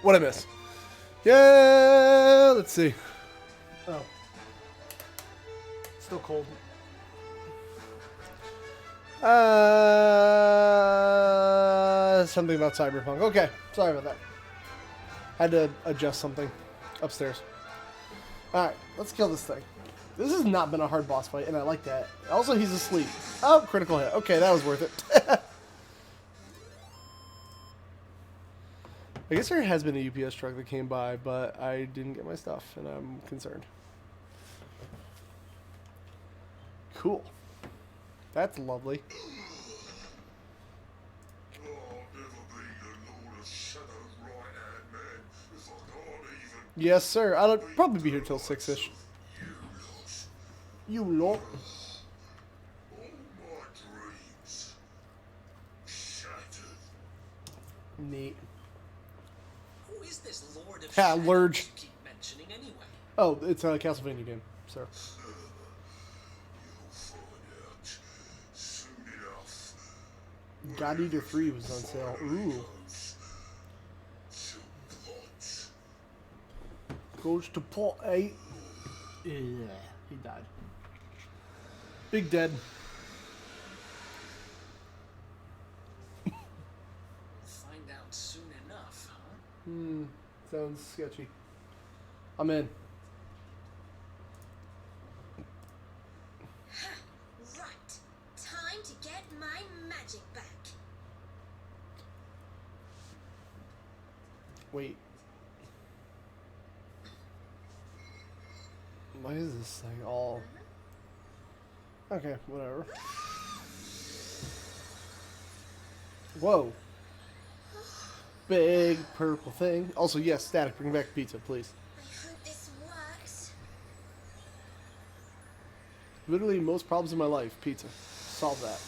What I miss? Yeah, let's see. Oh. Still cold. Something about Cyberpunk. Okay, sorry about that. Had to adjust something upstairs. Alright, let's kill this thing. This has not been a hard boss fight, and I like that. Also, he's asleep. Oh, critical hit. Okay, that was worth it. I guess there has been a UPS truck that came by, but I didn't get my stuff, and I'm concerned. Cool. That's lovely. I'll never be the Lord of Shadow's right-hand man if I can't even... Yes, sir. I'll probably be here till 6-ish. You lot. You lot. All my dreams shattered. Neat. Who is this Lord of Ha, Shadows Lurge. you keep mentioning anyway? Oh, it's a Castlevania game, sir. You'll find out soon enough. God Eater 3 was on sale. Ooh. Goes to pot 8. Yeah, he died. Big dead. Find out soon enough, huh? Sounds sketchy. I'm in. Right. Time to get my magic back. Wait. Why is this thing all... Okay, whatever. Whoa. Big purple thing. Also, yes, Static, bring back pizza, please. I hope this works. Literally, most problems in my life, pizza. Solve that.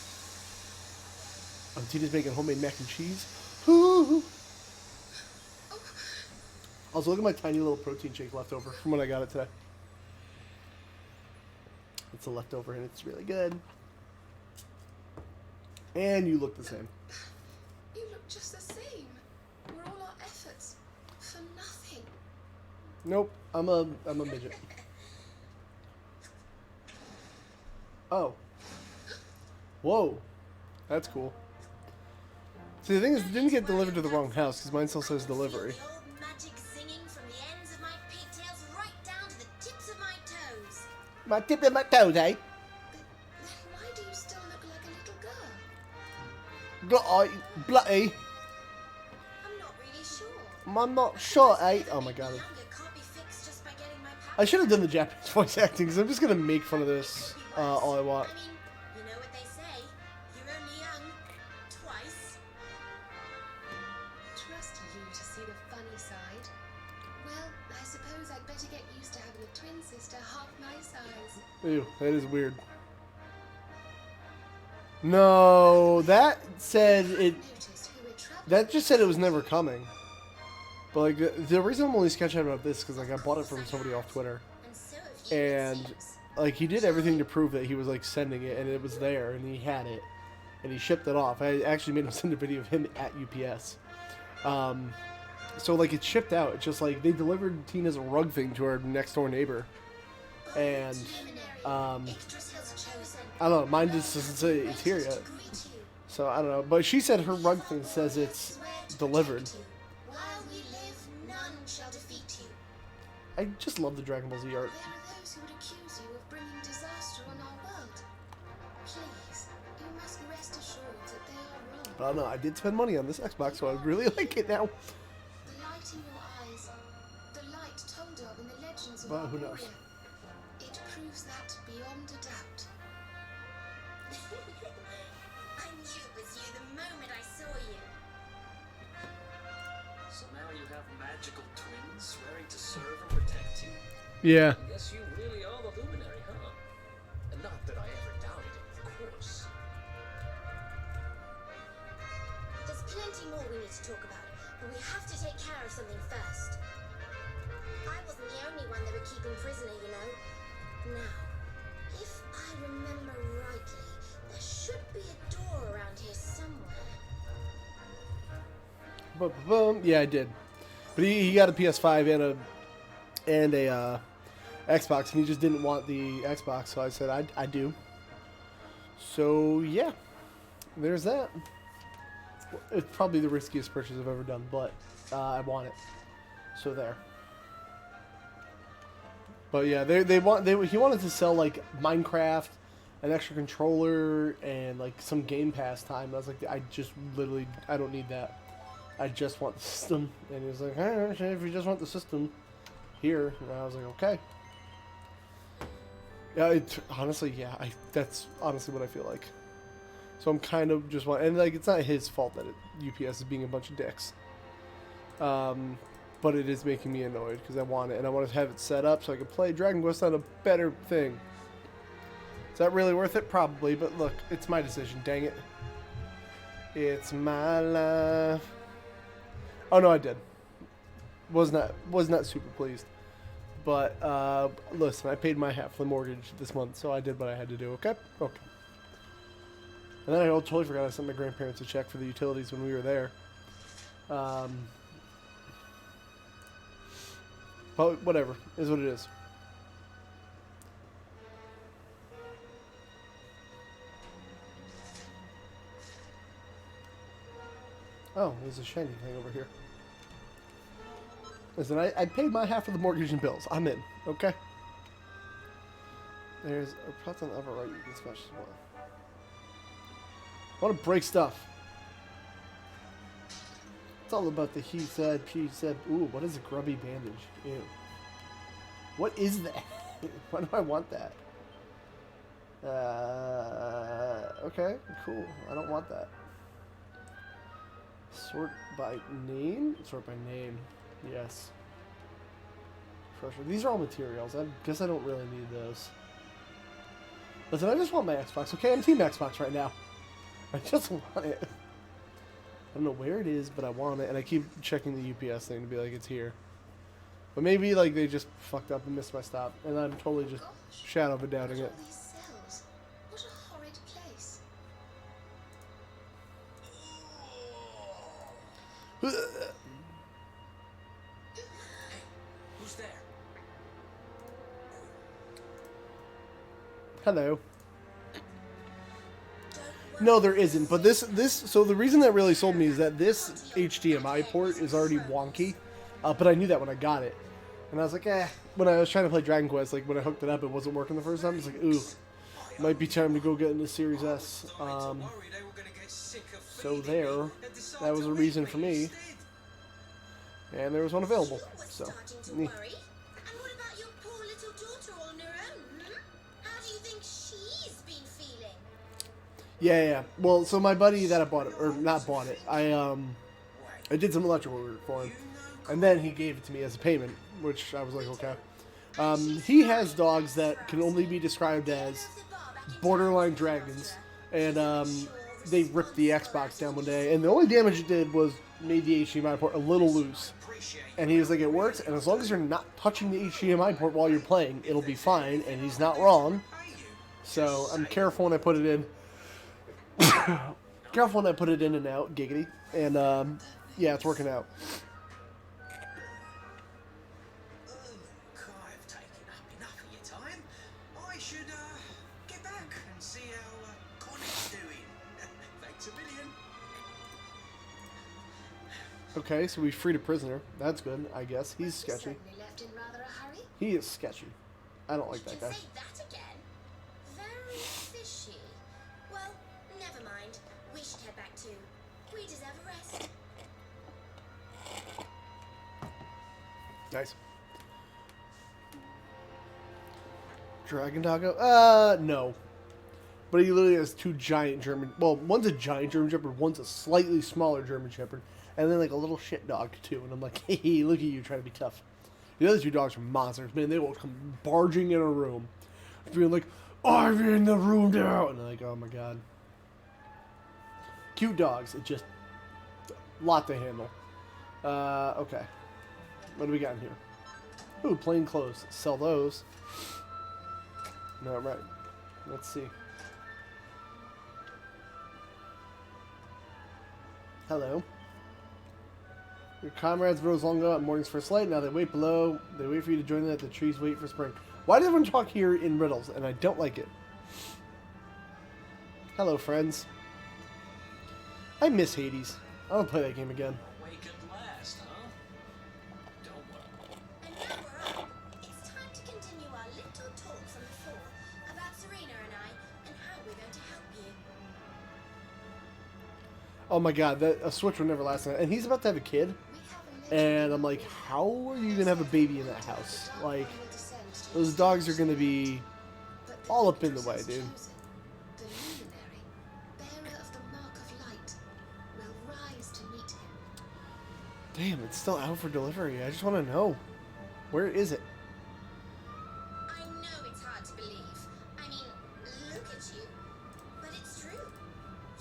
Oh, Tina's making homemade mac and cheese. Ooh. Also, look at my tiny little protein shake left over from when I got it today. It's a leftover and it's really good. And you look the same. You look just the same. Were all our efforts for nothing? Nope, I'm a midget. Oh. Whoa. That's cool. See, the thing is, it didn't get delivered to the wrong house because mine still says delivery. The old magic singing from the ends of my pigtails right down to the tips of my toes. My tip and my toes, eh? Why do you still look like a little girl? Bloody. I'm not really sure. I'm not sure, eh? Oh my god. Younger can't be fixed just by getting my powers. I should have done the Japanese voice acting because I'm just going to make fun of this all I want. I mean, you know what they say. You're only young twice. Trust you to see the funny side. Well, I suppose I'd better get used to having a twin sister half my size. Ew, that is weird. No, that said it. Noticed who we're traveling That just said it was never coming. But like the reason I'm only sketching about this because like I bought it from somebody off Twitter, And so have you, it and seems. like he did everything to prove that he was like sending it and it was there and he had it and he shipped it off. I actually made him send a video of him at UPS. So like it's shipped out. It's just like they delivered Tina's rug thing to our next door neighbor, and Yggdrasil's chosen. I don't know. Mine just doesn't say it's here yet. To greet you. So I don't know. But she said her rug thing says it's Swear to delivered. protect you. While we live, none shall defeat you. I just love the Dragon Ball Z art. There are those who would accuse you of bringing disaster on our world. Please, you must rest assured that they are wrong. But I don't know. I did spend money on this Xbox, so I really like it now. The light in your eyes, the light told of in the legends of But our who knows? warrior. It proves that beyond a doubt. I knew it was you the moment I saw you. So now you have magical twins swearing to serve and protect you. Yeah. I guess you really are the luminary, huh? And not that I ever doubted it, of course. There's plenty more we need to talk about, but we have to take care of something first. I wasn't the only one they were keeping prisoner, you know. Now, if I remember rightly, there should be a door around here somewhere. Boom. Yeah, I did. But he got a PS5 and a Xbox, and he just didn't want the Xbox, so I said I do. So yeah, there's that. It's probably the riskiest purchase I've ever done, but I want it. So there. But yeah, he wanted to sell like Minecraft, an extra controller, and like some Game Pass time. I was like, I don't need that. I just want the system. And he was like, hey, if you just want the system, here. And I was like, okay. Yeah, honestly, yeah, that's honestly what I feel like. So I'm kind of just and like it's not his fault that UPS is being a bunch of dicks. But it is making me annoyed because I want it, and I want to have it set up so I can play Dragon Quest on a better thing. Is that really worth it? Probably, but look, it's my decision. Dang it. It's my life. Oh no, I did. Was not super pleased. But listen, I paid my half of the mortgage this month, so I did what I had to do. Okay. Okay. And then I totally forgot I sent my grandparents a check for the utilities when we were there. But whatever, is what it is. Oh, there's a shiny thing over here. Listen, I paid my half of the mortgage and bills. I'm in, okay? There's a pot on the upper right you can smash as well. I want to break stuff. It's all about the he said, she said. Ooh, what is a grubby bandage? Ew. What is that? Why do I want that? Okay, cool. I don't want that. Sort by name? Sort by name. Yes. Pressure. These are all materials. I guess I don't really need those. Listen, I just want my Xbox. Okay, I'm Team Xbox right now. I just want it. I don't know where it is, but I want it. And I keep checking the UPS thing to be like, it's here. But maybe like they just fucked up and missed my stop. And I'm totally just shadow doubting it. All these cells. What a horrid place. Who's there? Hello. No, there isn't. But so the reason that really sold me is that this HDMI port is already wonky. But I knew that when I got it. And I was like, when I was trying to play Dragon Quest, like when I hooked it up, it wasn't working the first time. It's like, ooh, might be time to go get into Series S. So there, that was a reason for me. And there was one available. So, Starting to worry. And what about your poor little daughter on her own? How do you think she's been feeling? yeah. Well, so my buddy that I bought it, or not bought it, I did some electrical work for him. And then he gave it to me as a payment, which I was like, okay. He has dogs that can only be described as borderline dragons. And they ripped the Xbox down one day. And the only damage it did was made the HDMI port a little loose. And he was like, it works, and as long as you're not touching the HDMI port while you're playing, it'll be fine. And he's not wrong. So I'm careful when I put it in. Careful when I put it in and out, giggity. And yeah, it's working out. I've taken up enough of your time. I should get back and see how Connie's doing. Thanks a million. Okay, so we freed a prisoner. That's good, I guess. He's sketchy. Certainly left in rather a hurry. He is sketchy. I don't like that You guy. can say that again. Very fishy. Well, never mind. We should head back too. We deserve a rest. Nice. Dragon Doggo? No. But he literally has two giant German... Well, one's a giant German Shepherd, one's a slightly smaller German Shepherd, and then like a little shit dog too. And I'm like, hey, look at you trying to be tough. The other two dogs are monsters. Man, they will come barging in a room, being like, I'm in the room now! And I'm like, oh my god. Cute dogs. It just... lot to handle. Okay. What do we got in here? Ooh, plain clothes. Sell those. No, right. Let's see. Hello. Your comrades rose long ago at morning's first light. Now they wait below. They wait for you to join them at the trees wait for spring. Why does everyone talk here in riddles? And I don't like it. Hello, friends. I miss Hades. I want to play that game again. Awake at last, huh? Don't worry. And now we're up. It's time to continue our little talk from before about Serena and I and how we're going to help you. Oh my god, a Switch will never last. And he's about to have a kid. We have a legend And I'm like, how are you going to have a baby in that house? Like, those dogs are going to be all up in the way, dude. The luminary, bearer of the mark of light, will rise to meet him. Damn, it's still out for delivery. I just want to know. Where is it? I know it's hard to believe. I mean, look at you. But it's true.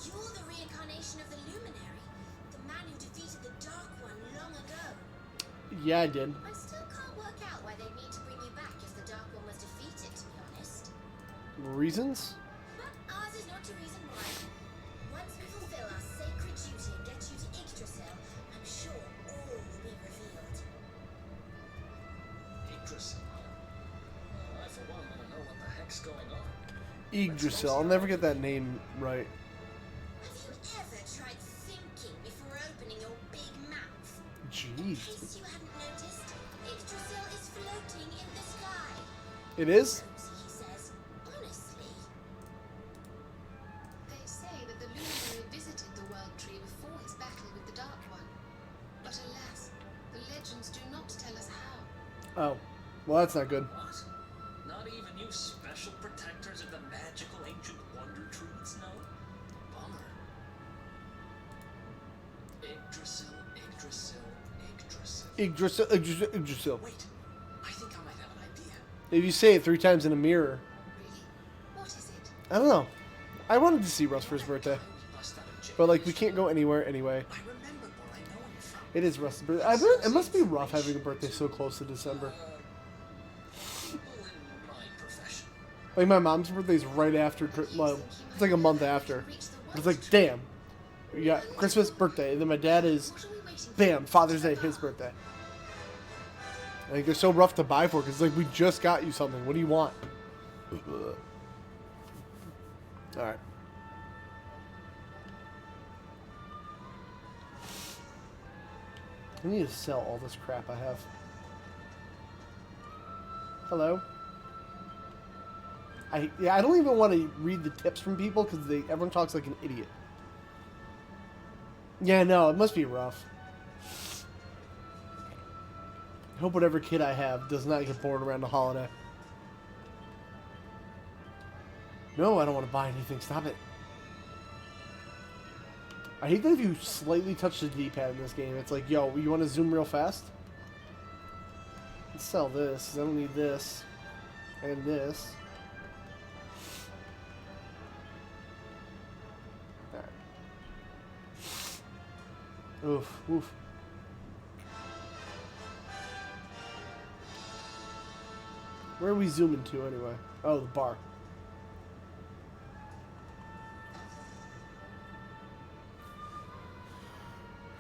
You're the reincarnation of the Luminary, the man who defeated the Dark One long ago. Yeah, I did. I still can't work out why they need to bring you back if the Dark One was defeated, to be honest. Reasons? But ours is not to reason why. Once we fulfill our sacred duty and get you to Yggdrasil, I'm sure all will be revealed. Yggdrasil. I, for one, want to know what the heck's going on. Yggdrasil. I'll never get that name right. Have you ever tried thinking before opening your big mouth? In Jeez. case you hadn't noticed, Yggdrasil is floating in the sky. It is? He says, honestly. They say that the luminary visited the world tree before his battle with the Dark One. But alas, the legends do not tell us how. Oh. Well, that's not good. What? Not even you special protectors of the magical ancient wonder trees know? Bummer. Yggdrasil, Yggdrasil, Yggdrasil. Yggdrasil. Wait, I think I might have an idea. If you say it 3 times in a mirror. Really? What is it? I don't know. I wanted to see Russ for his birthday. But, like, we can't go anywhere anyway. I remembered where I know him from. It is Russ's birthday. It must be rough having a birthday so close to December. People in my profession. Like, my mom's birthday's right after, well, it's like a month after. It's like, damn. We got Christmas, birthday, and then my dad is, What are we waiting for? bam, Father's Day, his birthday. Like, they're so rough to buy for, because, like, we just got you something. What do you want? Alright. I need to sell all this crap I have. Hello? I don't even want to read the tips from people because everyone talks like an idiot. Yeah, no, it must be rough. I hope whatever kid I have does not get bored around the holiday. No, I don't want to buy anything. Stop it. I hate that if you slightly touch the D-pad in this game, it's like, yo, you want to zoom real fast? Let's sell this, 'cause I don't need this. And this. Alright. Oof, oof. Where are we zooming to anyway? Oh, the bar.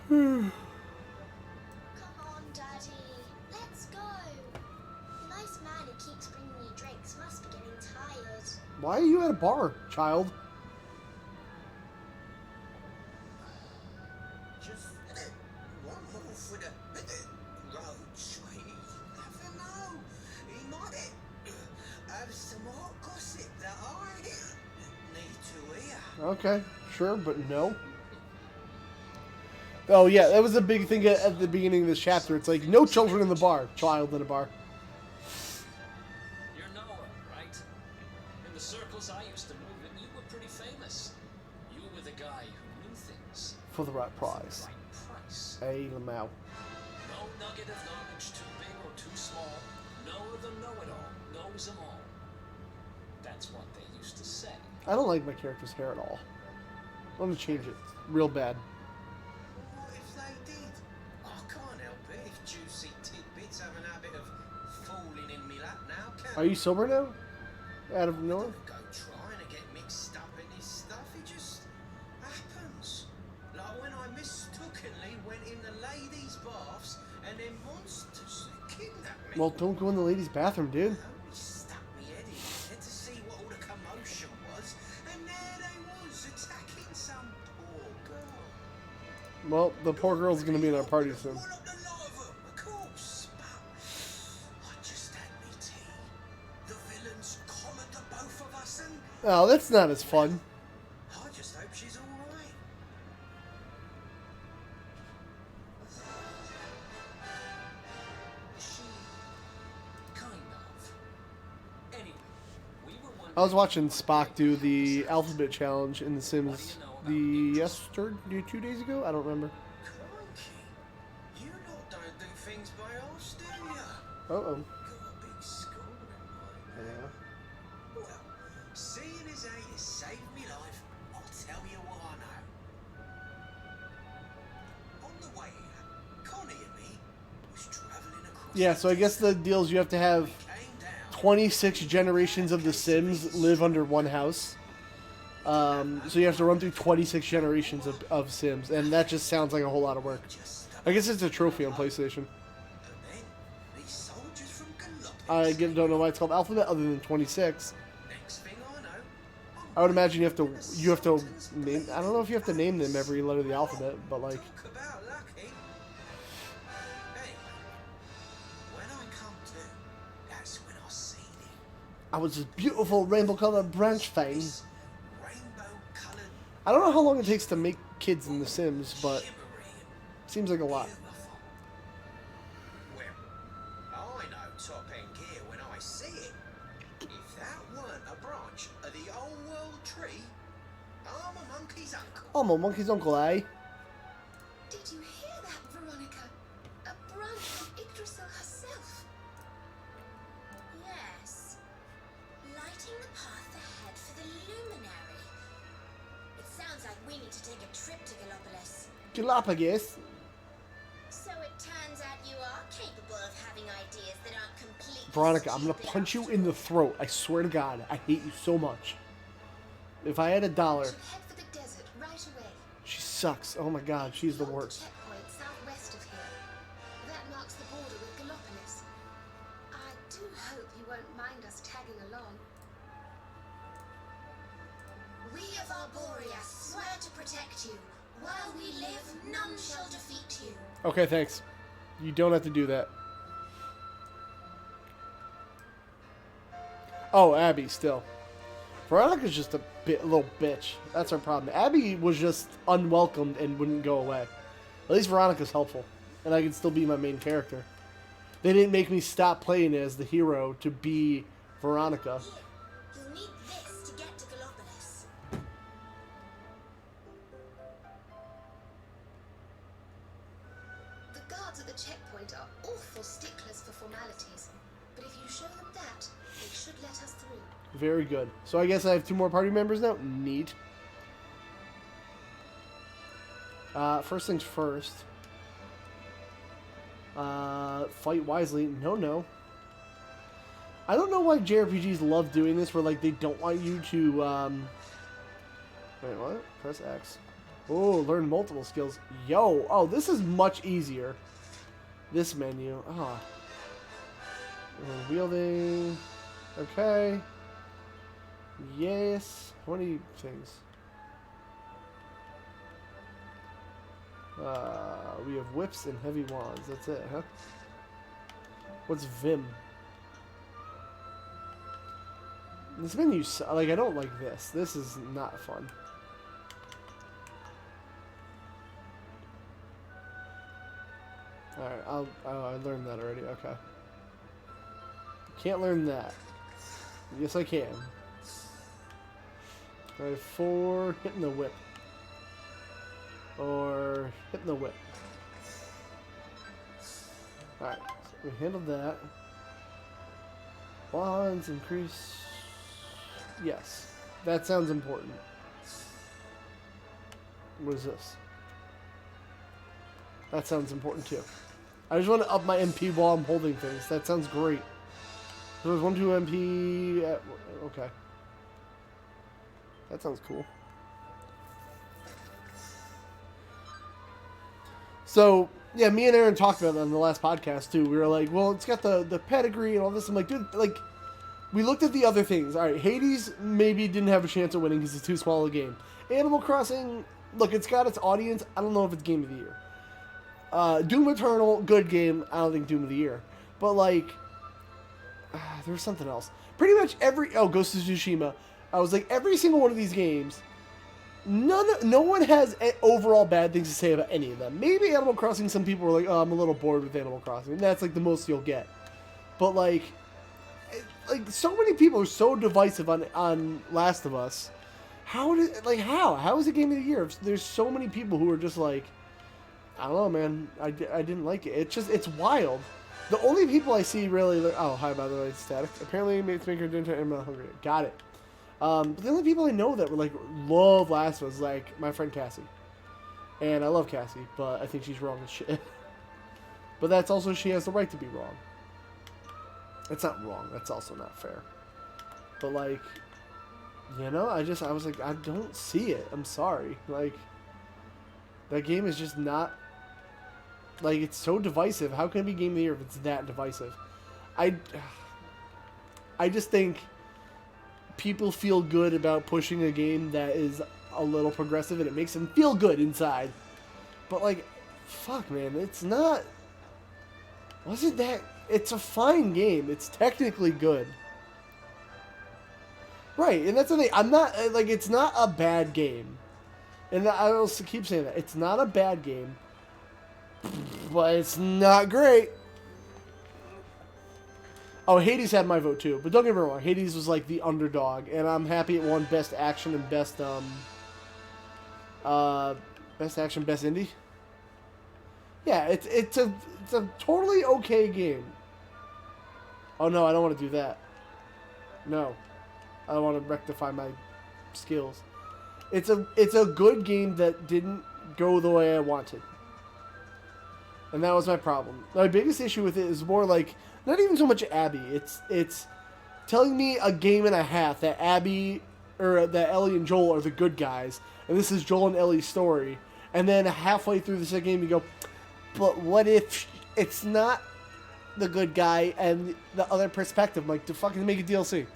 Come on, Daddy. Let's go. The nice man who keeps bringing you drinks must be getting tired. Why are you at a bar, child? Just one more for the road, sweetie. Never know. He might have some more gossip that I need to hear. Okay, sure, but no. Oh yeah, that was a big thing at the beginning of this chapter. It's like, no children in the bar. Child in a bar. You're Noah, right? In the circles I used to move in, you were pretty famous. You were the guy who knew things. For the right For price. the right price. Hey, Lamau. No nugget of knowledge too big or too small. No the know-it-all knows them all. That's what they used to say. I don't like my character's hair at all. I want to change it. Real bad. What if they did? I can't help it if juicy tidbits have an habit of falling in me lap now, can Are you sober now? Out of nowhere? Go trying to get mixed up in this stuff, it just happens. Like when I mistakenly went in the ladies' bar Well, don't go in the ladies' bathroom, dude. I only stuck me head in there to see what all the commotion was, and there they was, attacking some poor girl. Well, the poor girl's gonna be in our party soon. Well, not the lot of them, of course, but I just had me tea. The villains collared the both of us, and Oh, that's not as fun. I just hope she's all right. She kind of. Anyway, we were wondering. I was watching Spock do the alphabet challenge in The Sims yesterday, 2 days ago. I don't remember. Crikey, you lot don't do things by halves, do you? Uh-oh. Got a big score in mind. Yeah. Well, seeing as how you saved me life, I'll tell you what I know. On the way here, Connie and me was travelling across. Yeah, so I guess the deal is you have to have came down. 26 generations of The Sims live under one house. So you have to run through 26 generations of Sims, and that just sounds like a whole lot of work. I guess it's a trophy on PlayStation. And then these soldiers from Galapagos. Don't know why it's called alphabet other than 26. Next thing I know, I would imagine you have to name. I don't know if you have to name them every letter of the alphabet, but like. talk about lucky. Anyway, when I come to, that's when I seen it. I was this beautiful rainbow-colored branch thing. This rainbow-coloured, I don't know how long it takes to make kids in The Sims, but shimmery seems like a lot. and beautiful. Well, I know top-end gear when I see it. If that weren't a branch of the old world tree, I'm a monkey's uncle. Oh, my monkey's uncle, eh? Did you hear that, Veronica? A branch of Yggdrasil herself. Yes. Lighting the path ahead for the luminary. It sounds like we need to take a trip to Galapagos. Galapagos. So it turns out you are capable of having ideas that aren't completely Veronica, I'm gonna stupid punch you after in the all. throat. I swear to God, I hate you so much. If I had $1, We should head for the desert right away. she sucks. Oh my God, she's the Old worst. checkpoint southwest of here. That marks the border with Galapagos. I do hope you won't mind us tagging along. We of Arborea swear to protect you. While we live, none shall defeat you. Okay, thanks. You don't have to do that. Oh, Abby, still. Veronica's just a little bitch. That's her problem. Abby was just unwelcomed and wouldn't go away. At least Veronica's helpful, and I can still be my main character. They didn't make me stop playing as the hero to be Veronica. Here, you'll need this to get to Galapagos. The guards at the checkpoint are awful sticklers for formalities, but if you show them that, they should let us through. Very good. So I guess I have 2 more party members now? Neat. First things first. Fight wisely. No. I don't know why JRPGs love doing this, where like they don't want you to. Wait, what? Press X. Oh, learn multiple skills. Yo, oh, this is much easier. This menu. Ah. Wielding. Okay. Yes. How many things? We have whips and heavy wands. That's it, huh? What's Vim? This menu, like, I don't like this. This is not fun. Alright, I learned that already. Okay. Can't learn that. Yes, I can. I have 4 hitting the whip. Or hitting the whip. Alright, so we handled that. Wands increase. Yes, that sounds important. What is this? That sounds important too. I just want to up my MP while I'm holding things. That sounds great. There's 1, 2 MP. Okay. That sounds cool. So yeah, me and Aaron talked about that on the last podcast too. We were like, well, it's got the pedigree and all this. I'm like, dude, like, we looked at the other things. All right, Hades maybe didn't have a chance of winning because it's too small a game. Animal Crossing, look, it's got its audience. I don't know if it's Game of the Year. Doom Eternal, good game. I don't think Doom of the Year. But like, there was something else. Pretty much Ghost of Tsushima. I was like, every single one of these games, no one has overall bad things to say about any of them. Maybe Animal Crossing, some people were like, oh, I'm a little bored with Animal Crossing. And that's like the most you'll get. But like so many people are so divisive on Last of Us. How is it Game of the Year? There's so many people who are just like, I don't know, man. I didn't like it. It's wild. The only people I see really, oh, hi, by the way, Static. Apparently, Mates Maker didn't I'm not hungry. Got it. But the only people I know that were like, love Last of Us, like my friend Cassie. And I love Cassie, but I think she's wrong as shit. But that's also, she has the right to be wrong. That's not wrong. That's also not fair. But like, you know, I was like, I don't see it. I'm sorry. Like, that game is just not, like, it's so divisive. How can it be Game of the Year if it's that divisive? I just think people feel good about pushing a game that is a little progressive, and it makes them feel good inside. But like, fuck, man, it's not. Wasn't that? It's a fine game. It's technically good. Right, and that's the thing. I'm not like, it's not a bad game, and I also keep saying that it's not a bad game, but it's not great. Oh, Hades had my vote too, but don't get me wrong. Hades was like the underdog, and I'm happy it won Best Action and Best Action, Best Indie. Yeah, it's a totally okay game. Oh no, I don't want to do that. No, I want to rectify my skills. It's a good game that didn't go the way I wanted, and that was my problem. My biggest issue with it is more like, not even so much Abby. It's telling me a game and a half that Abby or that Ellie and Joel are the good guys, and this is Joel and Ellie's story. And then halfway through the second game, you go, but what if it's not the good guy and the other perspective? Like, to fucking make a DLC.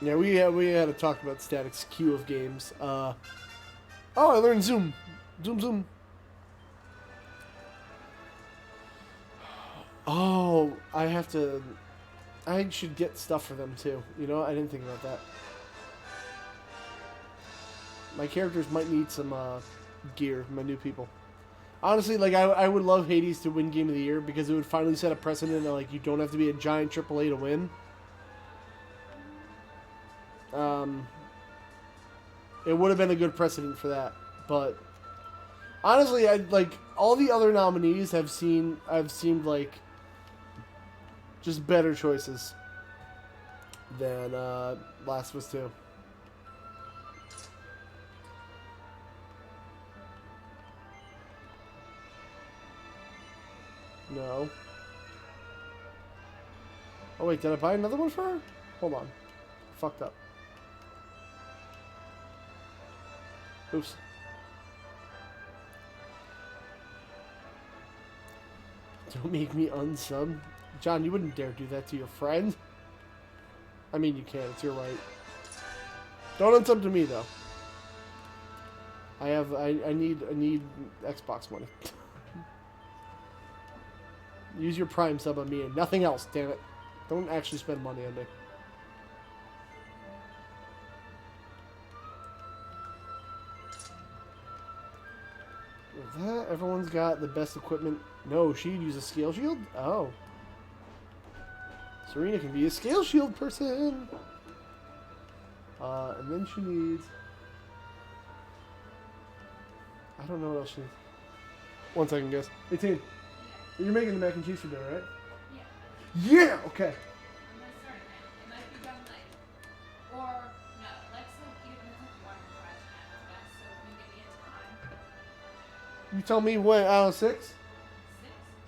Yeah, we had to talk about Static's queue of games. Oh, I learned Zoom. Zoom. Oh, I should get stuff for them too. You know, I didn't think about that. My characters might need some gear, my new people. Honestly, like, I would love Hades to win Game of the Year, because it would finally set a precedent that, like, you don't have to be a giant AAA to win. It would have been a good precedent for that, but honestly, like, all the other nominees have seemed like just better choices than Last of Us 2. No. Oh wait, did I buy another one for her? Hold on. Fucked up. Oops. Don't make me unsub. John, you wouldn't dare do that to your friend. I mean, you can. It's your right. Don't unsub to me, though. I need Xbox money. Use your Prime sub on me and nothing else, damn it. Don't actually spend money on me. With that, everyone's got the best equipment. No, she'd use a scale shield? Oh. Serena can be a scale shield person. And then she needs... I don't know what else she needs. 1 second, guys. 18. You're making the mac and cheese for dinner, right? Yeah. Yeah! Okay. I'm gonna start it now. It might be done like, or no, let's even cook one fries now. That's so we can get time. You tell me when, 6? 6? 6?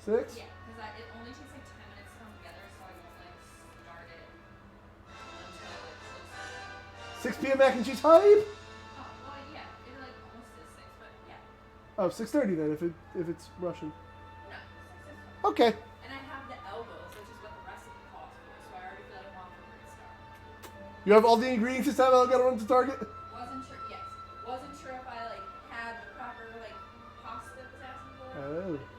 Yeah, because it only takes like 10 minutes to come together, so I won't like start it until like close. 6 p.m. mac and cheese hype? Oh, well, yeah, it like almost is Oh, 6:30 then, if it's Russian. No, 6 is fine. Okay. And I have the elbows, which is what the recipe calls for, so I already feel like I'm off to a great start. You have all the ingredients this time. I gotta run to Target. Wasn't sure, yes. Wasn't sure if I like had the proper like pasta that was asking for. Oh. But we did.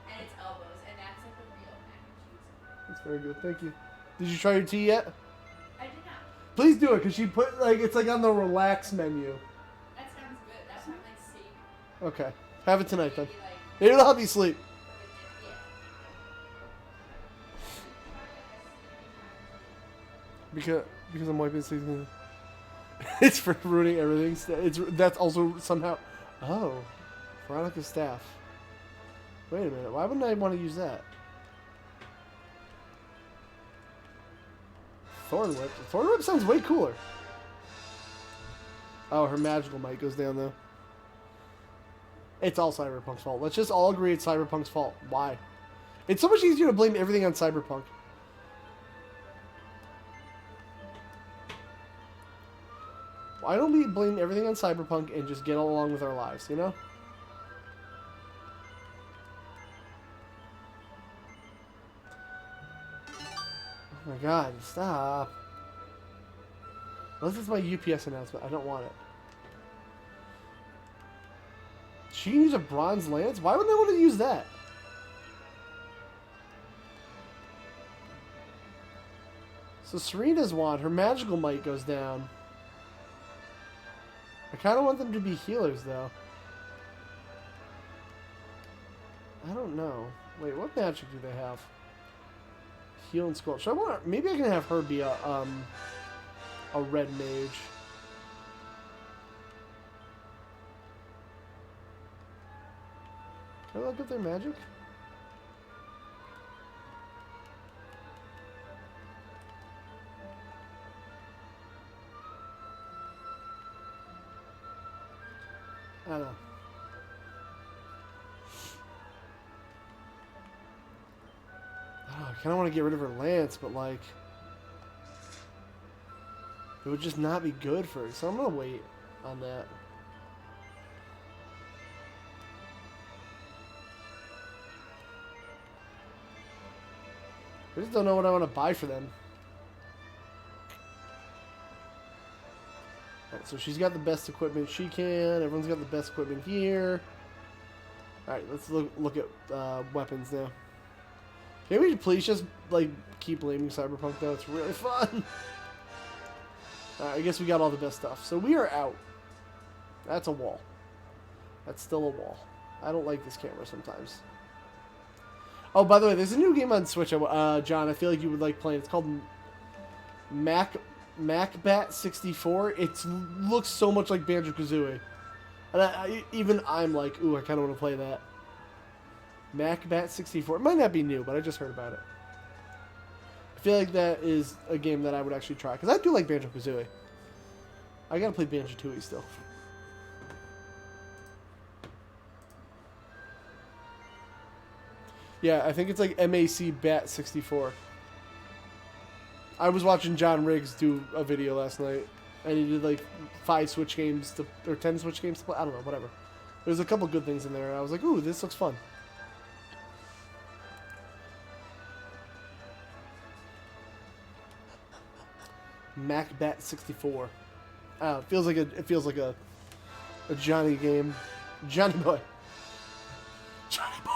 And it's elbows, and that's like a real mac and cheese. That's very good. Thank you. Did you try your tea yet? I did not. Please do it, because she put, like, it's like on the relax menu. That sounds good. That's not like safe. Okay. Have it tonight, then. Maybe like Maybe it'll help you sleep. yeah. Because I'm wiping season. It's for ruining everything. That's also somehow. Oh, Veronica's staff. Wait a minute. Why wouldn't I want to use that? Thorn Whip. Thorn Whip sounds way cooler. Oh, her magical might goes down though. It's all Cyberpunk's fault. Let's just all agree it's Cyberpunk's fault. Why? It's so much easier to blame everything on Cyberpunk. Why don't we blame everything on Cyberpunk and just get along with our lives, you know? Oh my god, stop. Unless it's my UPS announcement, I don't want it. She can use a bronze lance? Why would I want to use that? So Serena's wand, her magical might goes down. I kind of want them to be healers, though. I don't know. Wait, what magic do they have? Heal and squelch. So I want. Maybe I can have her be a red mage. Can I look at their magic? I don't know. Oh, I kind of want to get rid of her lance, but like, it would just not be good for her. So I'm gonna wait on that. I just don't know what I want to buy for them. Alright, so she's got the best equipment she can. Everyone's got the best equipment here. Alright, let's look at weapons now. Can we please just, like, keep blaming Cyberpunk, though? It's really fun. Alright, I guess we got all the best stuff. So we are out. That's a wall. That's still a wall. I don't like this camera sometimes. Oh, by the way, there's a new game on Switch, John, I feel like you would like playing. It's called MacBat 64. It looks so much like Banjo-Kazooie. And even I'm like, ooh, I kind of want to play that. MacBat 64. It might not be new, but I just heard about it. I feel like that is a game that I would actually try. Because I do like Banjo-Kazooie. I gotta play Banjo-Tooie still. Yeah, I think it's like MAC Bat 64. I was watching John Riggs do a video last night, and he did like 5 Switch games to, or 10 Switch games to play. I don't know, whatever. There's a couple good things in there, and I was like, ooh, this looks fun. MacBat 64. It feels like a Johnny game. Johnny boy. Johnny boy.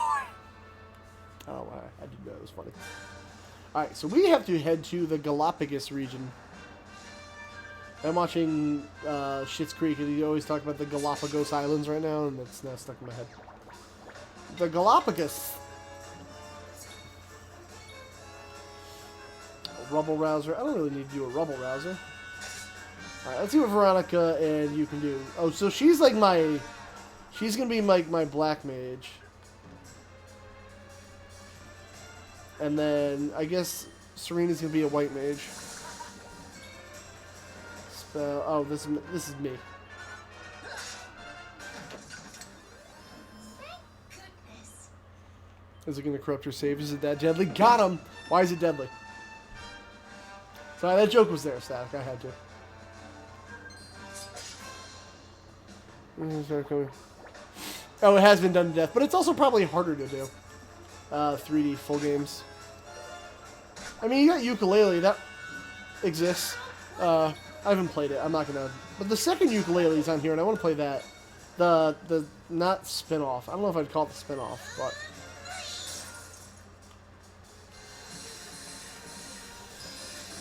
I don't know why I did that. It was funny. Alright, so we have to head to the Galapagos region. I'm watching Schitt's Creek, and you always talk about the Galapagos Islands right now, and that's now stuck in my head. The Galapagos. A rubble rouser. I don't really need to do a rubble rouser. Alright, let's see what Veronica and you can do. Oh, so she's like my... She's going to be like my black mage. And then, I guess, Serena's going to be a white mage. Spell... Oh, this is me. Thank goodness. Is it going to corrupt your save? Is it that deadly? Got him! Why is it deadly? Sorry, that joke was there, Static. I had to. Oh, it has been done to death, but it's also probably harder to do. 3D full games. I mean, you got Ukulele, that exists. I haven't played it, I'm not gonna... But the second Ukulele is on here, and I want to play that. The not spin-off. I don't know if I'd call it the spin-off, but...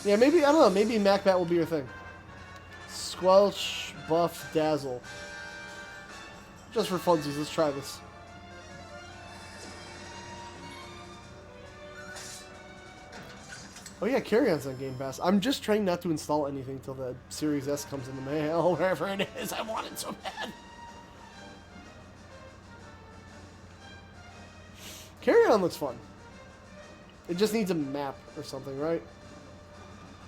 Yeah, maybe, I don't know, maybe MacBat will be your thing. Squelch, Buff, Dazzle. Just for funsies, let's try this. Oh yeah, Carry-On's on Game Pass. I'm just trying not to install anything till the Series S comes in the mail, wherever it is. I want it so bad. Carry-On looks fun. It just needs a map or something, right?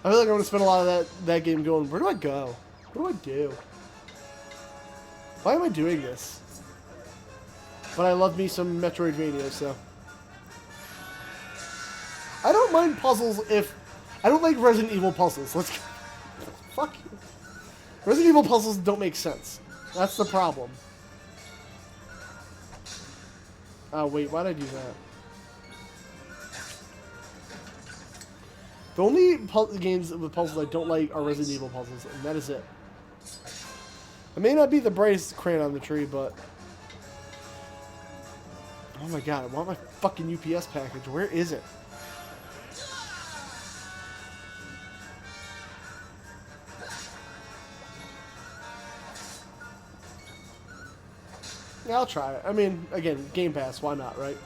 I feel like I'm going to spend a lot of that game going, where do I go? What do I do? Why am I doing this? But I love me some Metroidvania, so... I don't mind puzzles if... I don't like Resident Evil puzzles. Let's... Fuck you. Resident Evil puzzles don't make sense. That's the problem. Oh, wait. Why'd I do that? The only games with puzzles I don't like are Resident Evil puzzles, and that is it. I may not be the brightest crayon on the tree, but... Oh my god, I want my fucking UPS package. Where is it? Yeah, I'll try it. I mean, again, Game Pass, why not, right?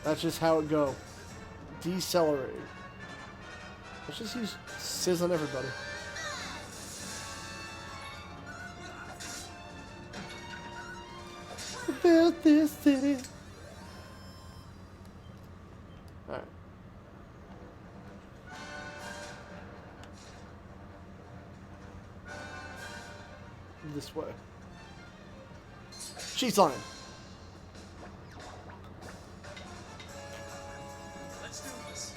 That's just how it go. Decelerate. Let's just use Sizz on everybody. About this city. Alright. This way. She's on. Let's do this.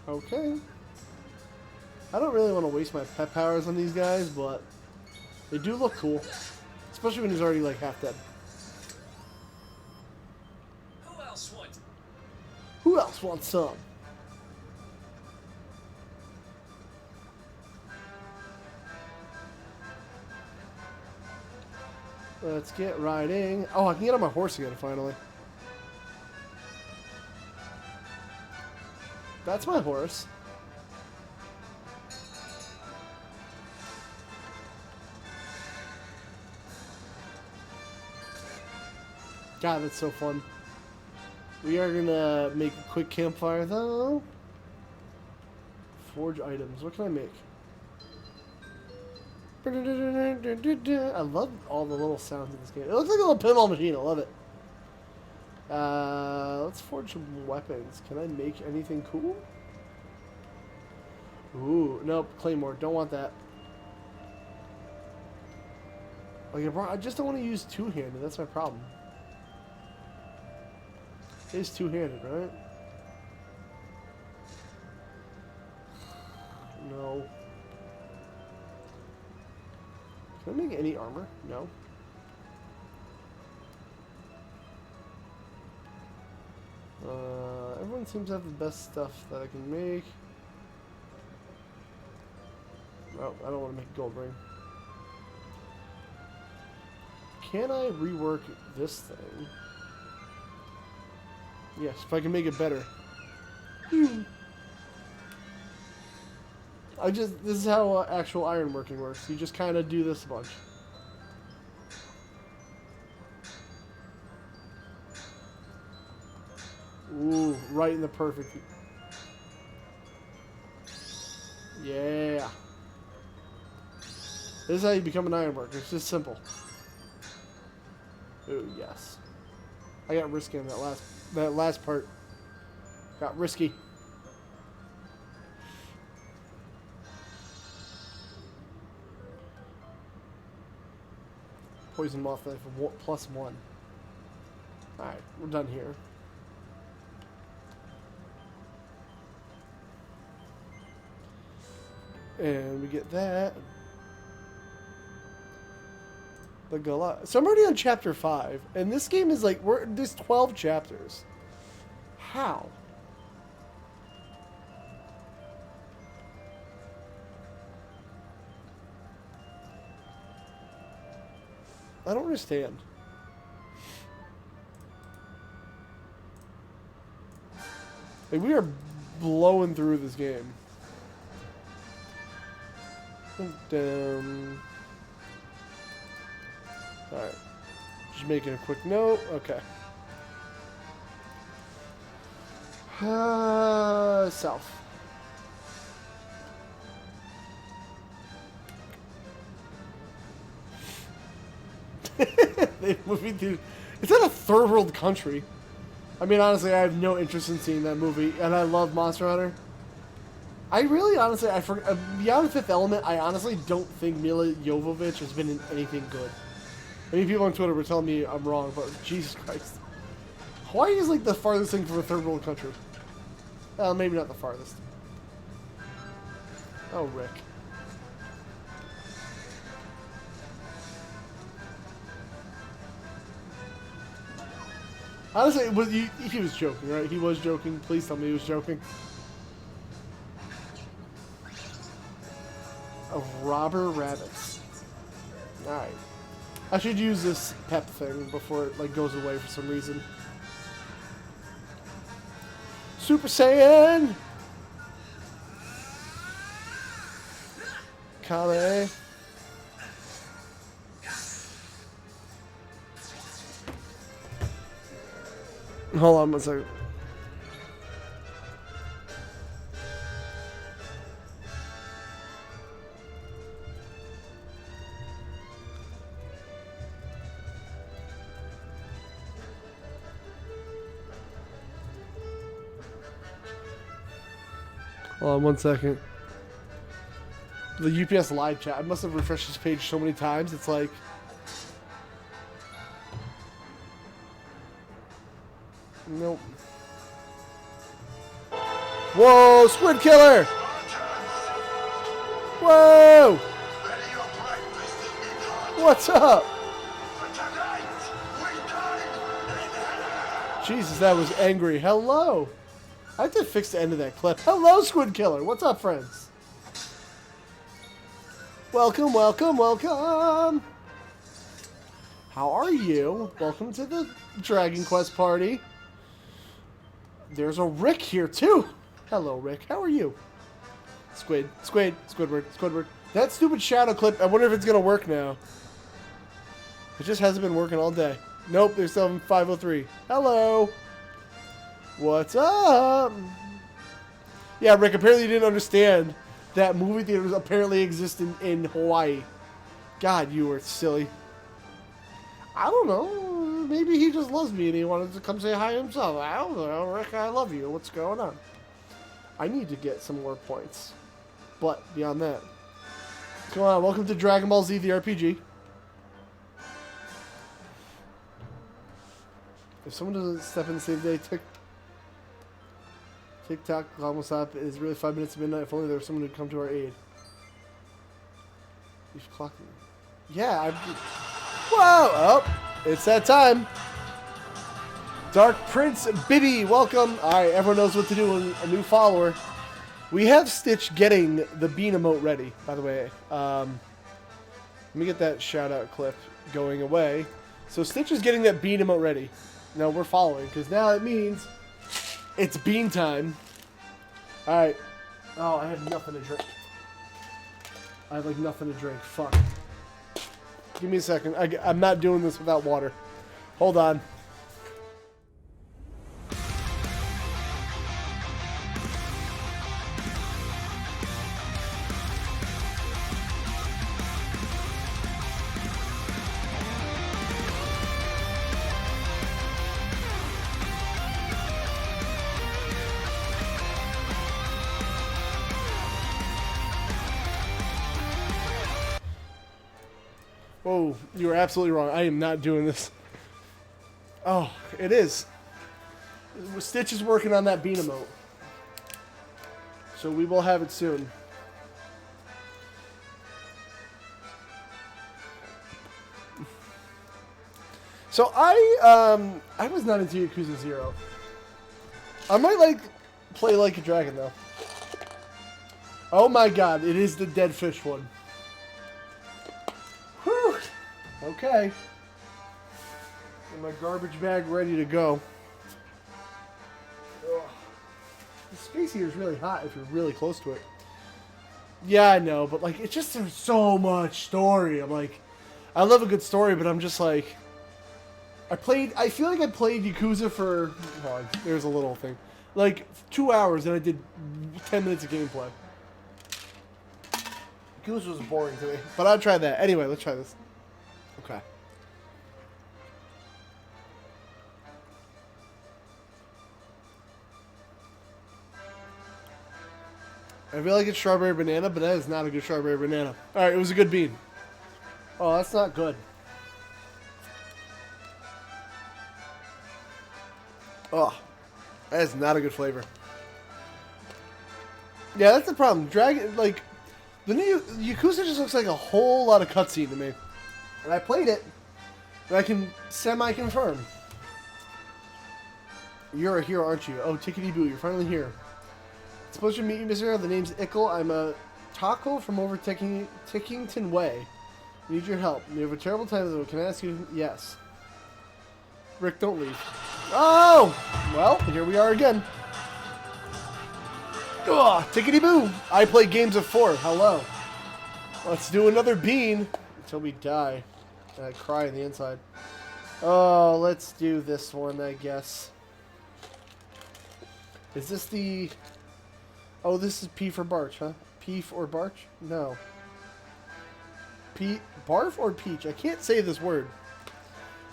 Okay. I don't really want to waste my pet powers on these guys, but they do look cool. Especially when he's already like half dead. Who else would? Who else wants some? Let's get riding. Oh, I can get on my horse again, finally. That's my horse. God, that's so fun. We are gonna make a quick campfire, though. Forge items. What can I make? I love all the little sounds in this game. It looks like a little pinball machine. I love it. Let's forge some weapons. Can I make anything cool? Ooh, nope. Claymore. Don't want that. Like, I just don't want to use two-handed. That's my problem. It is two-handed, right? No. Can I make any armor? No. Everyone seems to have the best stuff that I can make. Oh, I don't want to make a gold ring. Can I rework this thing? Yes, if I can make it better. This is how actual ironworking works. You just kind of do this a bunch. Ooh, right in the perfect. Yeah. This is how you become an ironworker. It's just simple. Ooh, yes. I got risky on that last part. Got risky. Poison moth knife +1. Alright, we're done here. And we get that. The Goliath. So I'm already on chapter 5. And this game is like, there's 12 chapters. How? I don't understand. Like, we are blowing through this game. Down. Alright. Just making a quick note. Okay. South. They movie through. It's in a third world country. I mean, honestly, I have no interest in seeing that movie, and I love Monster Hunter. I really, honestly, beyond Fifth Element, I honestly don't think Mila Jovovich has been in anything good. I mean, people on Twitter were telling me I'm wrong, but Jesus Christ. Hawaii is like the farthest thing from a third world country. Well, maybe not the farthest. Oh, Rick. Honestly, he was joking, right? He was joking. Please tell me he was joking. Of robber rabbits. Alright. I should use this pep thing before it like goes away for some reason. Super Saiyan! Kame. Hold on one second. Hold on one second. The UPS live chat. I must have refreshed this page so many times. It's like... Nope. Whoa, Squid Killer! Whoa! What's up? Jesus, that was angry. Hello! I have to fix the end of that clip. Hello, Squid Killer. What's up, friends? Welcome, welcome, welcome! How are you? Welcome to the Dragon Quest party. There's a Rick here, too. Hello, Rick. How are you? Squidward. That stupid shadow clip, I wonder if it's going to work now. It just hasn't been working all day. Nope, there's still 503. Hello. What's up? Yeah, Rick, apparently you didn't understand that movie theaters apparently exist in Hawaii. God, you were silly. I don't know. Maybe he just loves me and he wanted to come say hi himself. I don't know. Rick, I love you. What's going on? I need to get some more points. But beyond that. Come on. Welcome to Dragon Ball Z, the RPG. If someone doesn't step in the same day, TikTok almost up. It is really 5 minutes to midnight. If only there was someone who'd come to our aid. You should clock me. Yeah, Whoa! Oh, it's that time. Dark Prince Bibby, welcome. Alright, everyone knows what to do when a new follower. We have Stitch getting the bean emote ready, by the way. Let me get that shout out clip going away. So Stitch is getting that bean emote ready. Now we're following, because now it means it's bean time. Alright. Oh, I have nothing to drink. I have like nothing to drink. Fuck. Give me a second. I'm not doing this without water. Hold on. Whoa, you were absolutely wrong. I am not doing this. Oh, it is. Stitch is working on that bean emote. So we will have it soon. So I was not into Yakuza 0. I might play Like a Dragon though. Oh my god, it is the dead fish one. Whew. Okay. And my garbage bag ready to go. Ugh. The space here is really hot if you're really close to it. Yeah, I know, but like it's just there's so much story. I'm like, I love a good story, but I'm just like, I feel like I played Yakuza for, hold on, there's a little thing, like 2 hours, and I did 10 minutes of gameplay. Yakuza was boring to me, but I'll try that. Anyway, let's try this. Okay. I feel like it's strawberry banana, but that is not a good strawberry banana. Alright, it was a good bean. Oh, that's not good. Oh, that is not a good flavor. Yeah, that's the problem. Dragon, like, the new Yakuza just looks like a whole lot of cutscene to me. And I played it, and I can semi-confirm. You're a hero, aren't you? Oh, tickety-boo, you're finally here. It's a pleasure to meet you, Mr. The name's Ickle. I'm a taco from over Tickington Way. I need your help. You have a terrible time, though. Can I ask you? Yes. Rick, don't leave. Oh! Well, here we are again. Ugh, tickety-boo. I play games of 4. Hello. Let's do another bean until we die. And I cry on the inside. Oh, let's do this one, I guess. Is this the... Oh, this is P for Barch, huh? P or Barch? No. Barf or Peach? I can't say this word.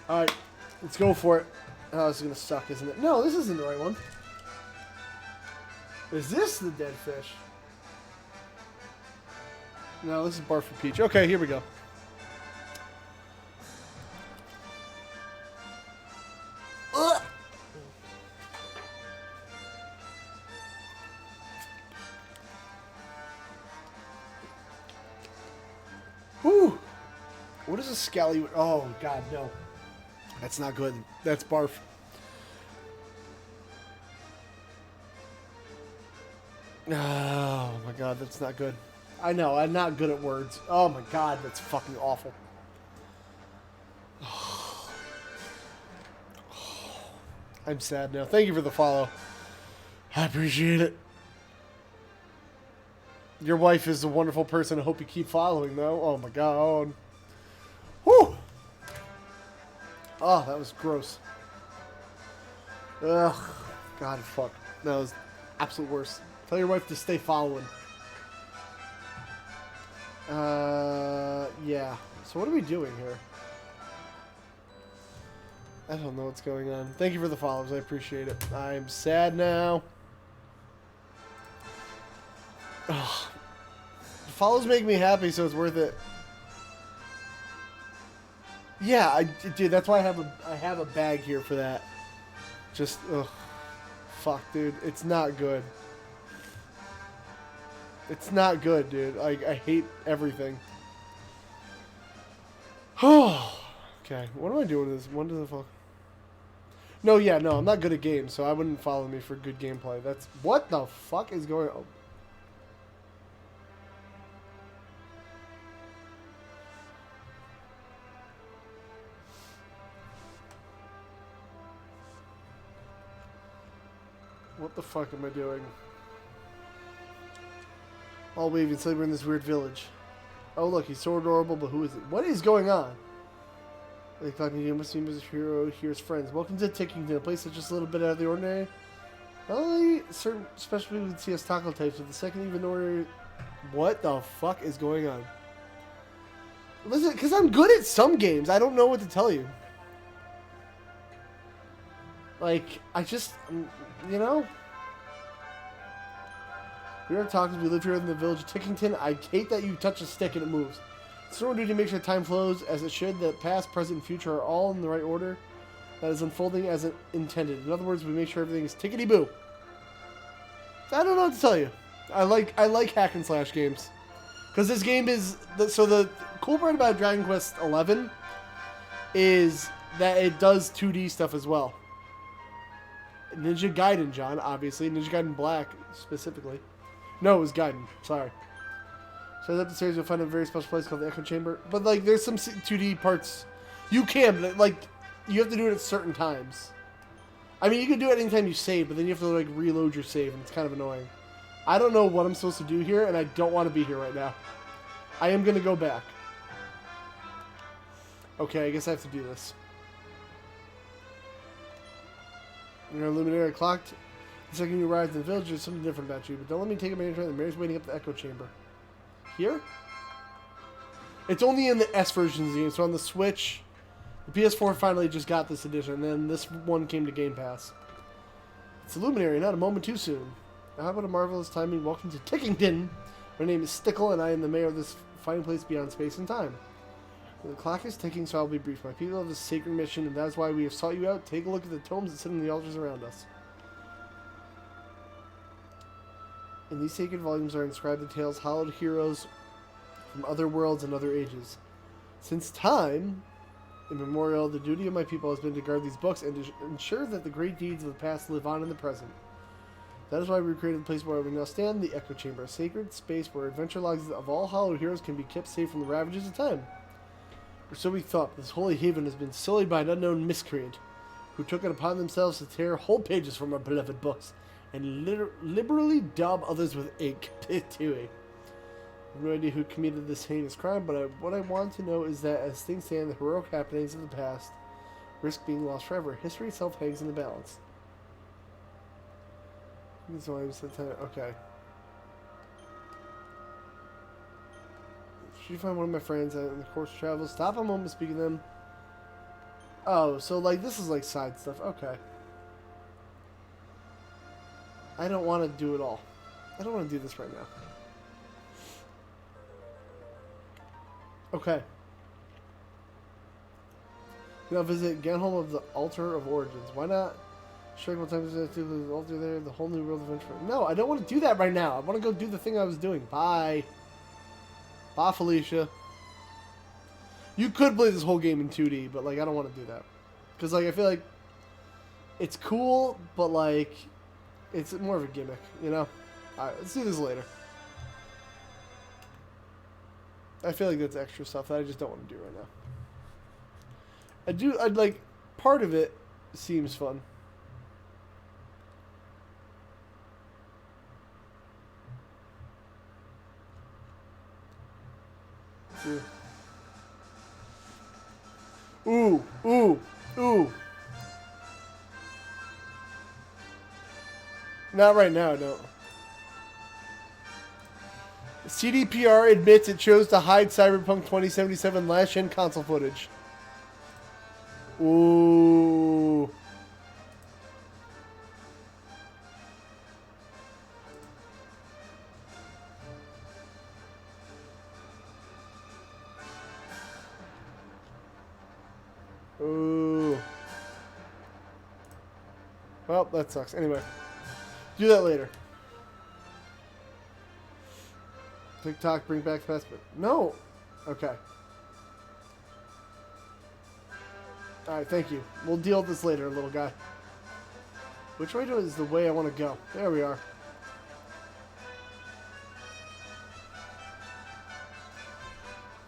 Alright, let's go for it. Oh, this is going to suck, isn't it? No, this isn't the right one. Is this the dead fish? No, this is Barf for Peach. Okay, here we go. Ugh! Whew. What is a scally? Oh, God, no. That's not good. That's barf. Oh, my God, that's not good. I know, I'm not good at words. Oh, my God, that's fucking awful. I'm sad now. Thank you for the follow. I appreciate it. Your wife is a wonderful person. I hope you keep following, though. Oh, my God. Whew. Oh, that was gross. Ugh. God, fuck. That was absolute worst. Tell your wife to stay following. Yeah. So what are we doing here? I don't know what's going on. Thank you for the follows. I appreciate it. I'm sad now. Ugh. Follows make me happy, so it's worth it. Yeah, dude, that's why I have a bag here for that. Just, ugh. Fuck, dude. It's not good. It's not good, dude. I hate everything. Oh. Okay, what am I doing with this? When does the fuck? No, yeah, no, I'm not good at games, so I wouldn't follow me for good gameplay. That's... What the fuck is going on? What the fuck am I doing? All waving, sleeping in this weird village. Oh look, he's so adorable, but who is it? What is going on? Like talking to you must be Mr. Hero, here's friends. Welcome to Tickington, a place that's just a little bit out of the ordinary. Not only certain special people would see us taco types, but the second even ordinary... What the fuck is going on? Listen, because I'm good at some games, I don't know what to tell you. Like, I just... You know? We are talking. We live here in the village of Tickington. I hate that you touch a stick and it moves. So what do to make sure time flows as it should? The past, present, and future are all in the right order. that is unfolding as intended. In other words, we make sure everything is tickety-boo. I don't know what to tell you. I like hack and slash games. Because this game is... So the cool part about Dragon Quest XI is that it does 2D stuff as well. Ninja Gaiden, John, obviously. Ninja Gaiden Black, specifically. No, it was Gaiden. Sorry. So up the stairs, you'll find a very special place called the Echo Chamber. But, like, there's some 2D parts. You can, but, like, you have to do it at certain times. I mean, you can do it anytime you save, but then you have to, like, reload your save, and it's kind of annoying. I don't know what I'm supposed to do here, and I don't want to be here right now. I am going to go back. Okay, I guess I have to do this. Your luminary clocked. The second you arrived in the village, there's something different about you, but don't let me take advantage of it. Mary's waiting up the Echo Chamber. Here? It's only in the S version of the game, so on the Switch... The PS4 finally just got this edition, and then this one came to Game Pass. It's a luminary, not a moment too soon. How about a marvelous timing? Welcome to Tickington. My name is Stickle, and I am the mayor of this fine place beyond space and time. The clock is ticking, so I'll be brief. My people have a sacred mission, and that is why we have sought you out. Take a look at the tomes that sit on the altars around us. In these sacred volumes are inscribed the tales hallowed heroes from other worlds and other ages. Since time immemorial, the duty of my people has been to guard these books and to ensure that the great deeds of the past live on in the present. That is why we created the place where we now stand, the Echo Chamber, a sacred space where adventure logs of all hallowed heroes can be kept safe from the ravages of time. Or so we thought. This holy haven has been sullied by an unknown miscreant, who took it upon themselves to tear whole pages from our beloved books, and liberally daub others with ink. Tooey. I have no idea who committed this heinous crime, but what I want to know is that, as things stand, the heroic happenings of the past risk being lost forever. History itself hangs in the balance. Okay. Should you find one of my friends out in the course of travel? Stop a moment, speak to them. Oh, so like this is like side stuff. Okay. I don't want to do it all. I don't want to do this right now. Okay. Now visit Ganholm of the Altar of Origins. Why not? Sure, what time is it to the altar there? The whole new world of adventure. No, I don't want to do that right now. I want to go do the thing I was doing. Bye. Bye, Felicia. You could play this whole game in 2D, but like I don't want to do that. Because like I feel like it's cool, but like it's more of a gimmick, you know? Alright, let's do this later. I feel like that's extra stuff that I just don't want to do right now. I'd like, part of it seems fun. Ooh, ooh, ooh. Not right now, no. CDPR admits it chose to hide Cyberpunk 2077 last-gen console footage. Ooh. Ooh. Well, that sucks. Anyway. Do that later. TikTok, bring back the past, but no. Okay. Alright, thank you. We'll deal with this later, little guy. Which way is the way I want to go? There we are.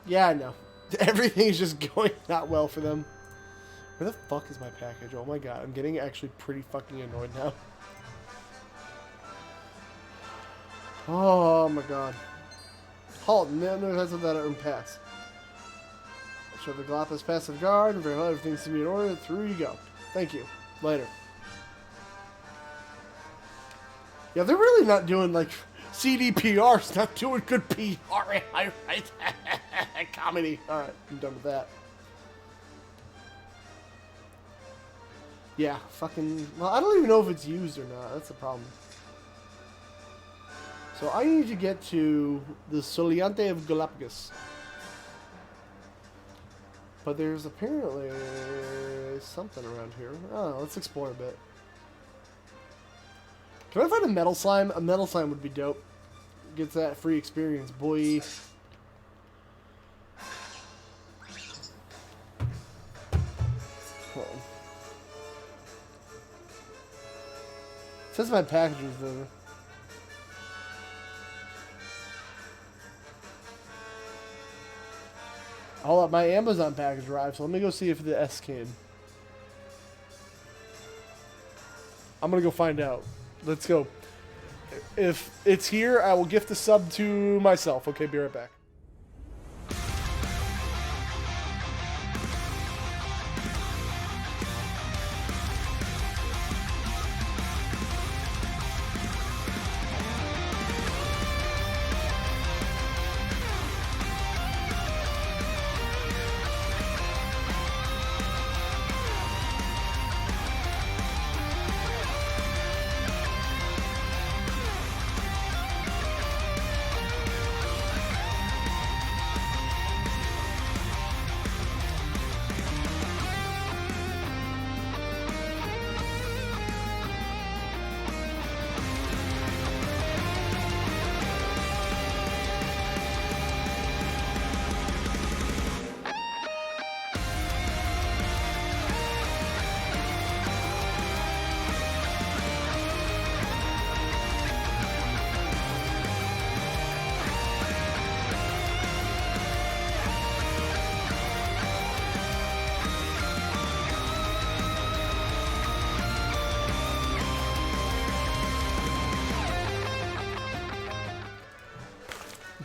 Yeah, I know. Everything's just going not well for them. Where the fuck is my package? Oh my god, I'm getting actually pretty fucking annoyed now. Oh my god. Halt, no has that own pass. Show the Galapagos passive guard and verify everything seems to be in order. Through you go. Thank you. Later. Yeah, they're really not doing like CDPR's not doing good PR. Comedy. Alright, I'm done with that. Yeah, fucking... Well, I don't even know if it's used or not. That's the problem. So I need to get to the Soliante of Galapagos. But there's apparently something around here. Oh, let's explore a bit. Can I find a metal slime? A metal slime would be dope. Gets that free experience, boy. Hold on. It says my package was delivered. Hold up, my Amazon package arrived, so let me go see if the S came. I'm gonna go find out. Let's go. If it's here, I will gift the sub to myself. Okay, be right back.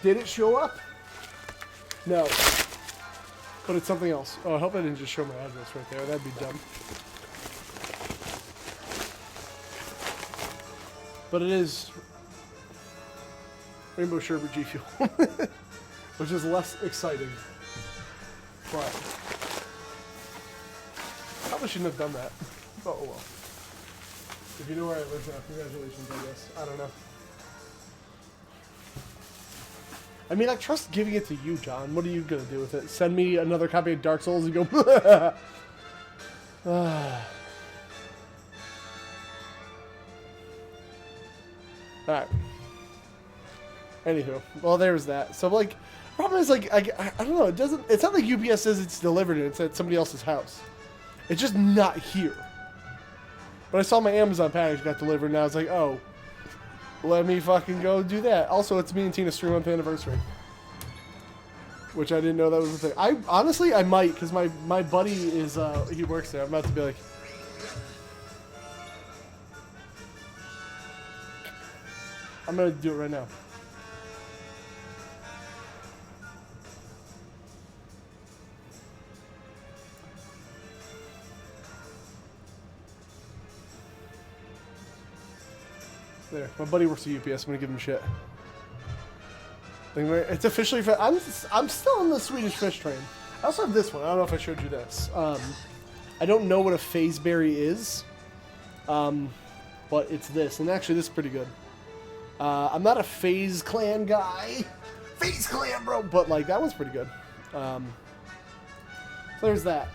Did it show up? No. But it's something else. Oh, I hope I didn't just show my address right there. That'd be dumb. But it is Rainbow Sherbet G Fuel, which is less exciting. But probably shouldn't have done that. Oh well. If you know where I live now, congratulations, I guess. I don't know. I mean, I trust giving it to you, John. What are you going to do with it? Send me another copy of Dark Souls and go... Alright. Anywho. Well, there's that. So, like, problem is, like, I don't know. It's not like UPS says it's delivered and it's at somebody else's house. It's just not here. But I saw my Amazon package got delivered and I was like, oh... Let me fucking go do that. Also, it's me and Tina's 3-month anniversary. Which I didn't know that was a thing. Honestly, I might, because my buddy is, he works there. I'm about to be like... I'm going to do it right now. There, my buddy works at UPS. I'm gonna give him shit. It's officially. I'm still on the Swedish fish train. I also have this one. I don't know if I showed you this. I don't know what a phaseberry is, but it's this, and actually this is pretty good. I'm not a Phase Clan guy, Phase Clan bro, but like that one's pretty good. So there's that.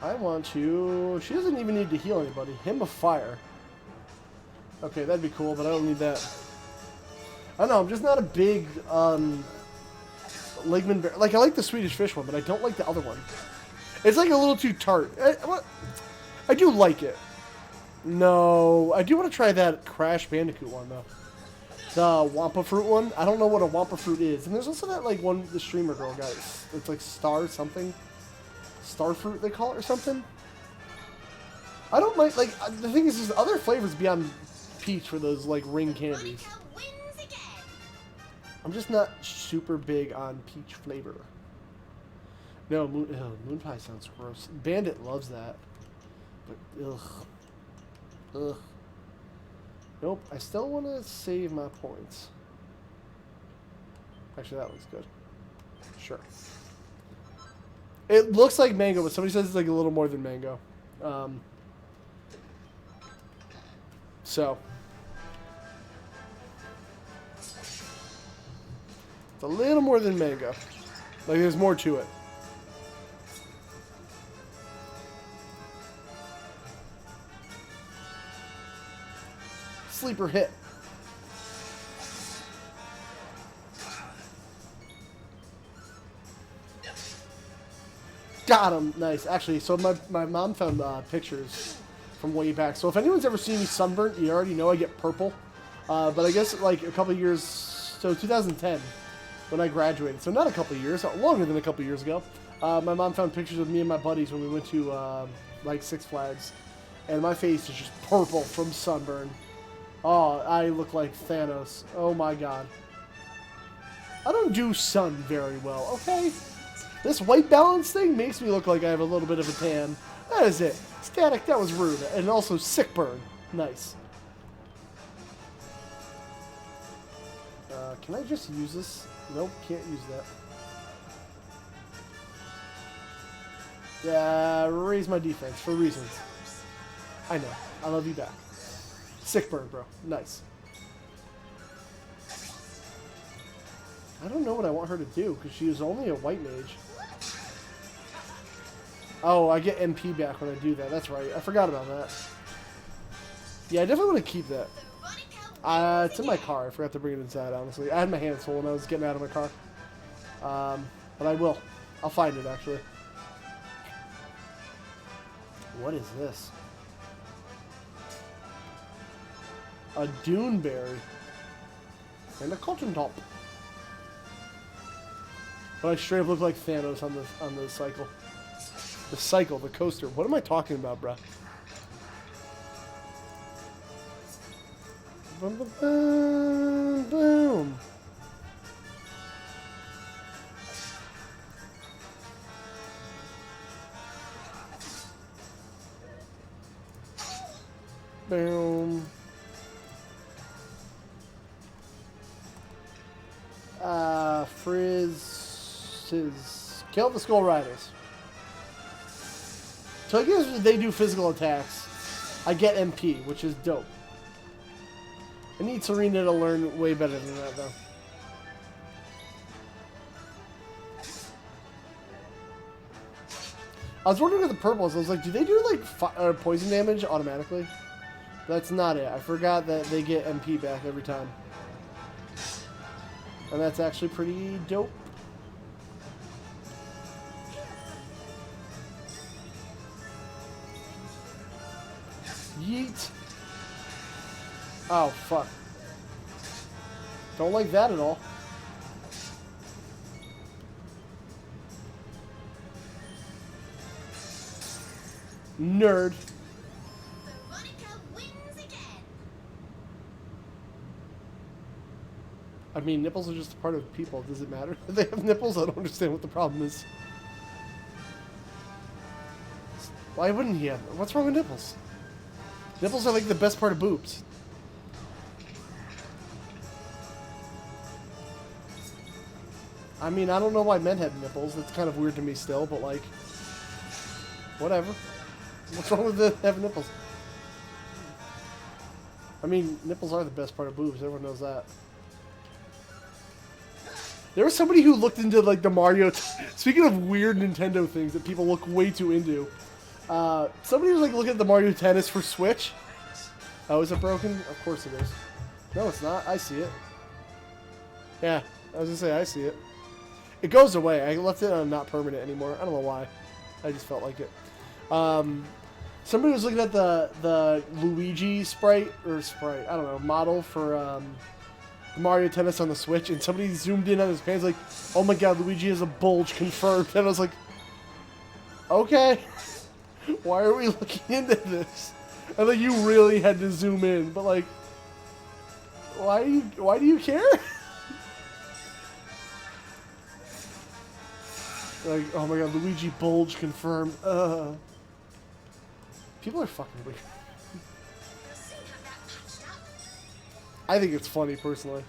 I want to. She doesn't even need to heal anybody. Hymn of Fire. Okay, that'd be cool, but I don't need that. I don't know, I'm just not a big, Legman Bear. Like, I like the Swedish fish one, but I don't like the other one. It's like a little too tart. I do like it. No, I do want to try that Crash Bandicoot one, though. The Wampa Fruit one. I don't know what a Wampa Fruit is. And there's also that, like, one the streamer girl got. It's like Star something. Star Fruit, they call it, or something. I don't like, the thing is, there's other flavors beyond peach for those, like, ring candies. I'm just not super big on peach flavor. No, moon pie sounds gross. Bandit loves that. But, ugh. Ugh. Nope, I still want to save my points. Actually, that looks good. Sure. It looks like mango, but somebody says it's like a little more than mango. So. It's a little more than mango. Like, there's more to it. Sleeper hit. Got him. Nice. Actually, so my mom found pictures from way back. So if anyone's ever seen me sunburnt, you already know I get purple. But I guess like a couple years, so 2010, when I graduated. So not a couple years, longer than a couple years ago. My mom found pictures of me and my buddies when we went to like Six Flags. And my face is just purple from sunburn. Oh, I look like Thanos. Oh my god. I don't do sun very well, okay? This white balance thing makes me look like I have a little bit of a tan. That is it. Static, that was rude. And also sick burn. Nice. Can I just use this? Nope, can't use that. Yeah, raise my defense for reasons. I know. I love you back. Sick burn, bro. Nice. I don't know what I want her to do, because she is only a white mage. Oh, I get MP back when I do that. That's right. I forgot about that. Yeah, I definitely want to keep that. It's in my car. I forgot to bring it inside, honestly. I had my hands full when I was getting out of my car. But I will. I'll find it, actually. What is this? A Duneberry. And a cotton top. But I straight up look like Thanos on the cycle. The cycle, the coaster. What am I talking about, bruh? Boom, boom, boom, boom. Boom. Frizz. Kill the Skull Riders. So I guess they do physical attacks. I get MP, which is dope. I need Serena to learn way better than that, though. I was wondering with the purples, I was like, do they do, like, poison damage automatically? That's not it. I forgot that they get MP back every time. And that's actually pretty dope. Yeet. Oh, fuck. Don't like that at all. Nerd. Veronica wins again. I mean, nipples are just a part of people. Does it matter if they have nipples? I don't understand what the problem is. Why wouldn't he have? What's wrong with nipples? Nipples are like the best part of boobs. I mean, I don't know why men have nipples. That's kind of weird to me still, but like, whatever. What's wrong with having nipples? I mean, nipples are the best part of boobs. Everyone knows that. There was somebody who looked into like the Mario. Speaking of weird Nintendo things that people look way too into, somebody was like looking at the Mario Tennis for Switch. Oh, is it broken? Of course it is. No, it's not. I see it. Yeah, I was gonna say I see it. It goes away. I left it on not permanent anymore. I don't know why. I just felt like it. Somebody was looking at the Luigi sprite I don't know, model for Mario Tennis on the Switch, and somebody zoomed in on his pants like, oh my god, Luigi has a bulge confirmed. And I was like, okay, why are we looking into this? I thought you really had to zoom in, but like, why do you care? Like, oh my god, Luigi bulge confirmed. People are fucking weird. We'll soon have that patched up. I think it's funny, personally.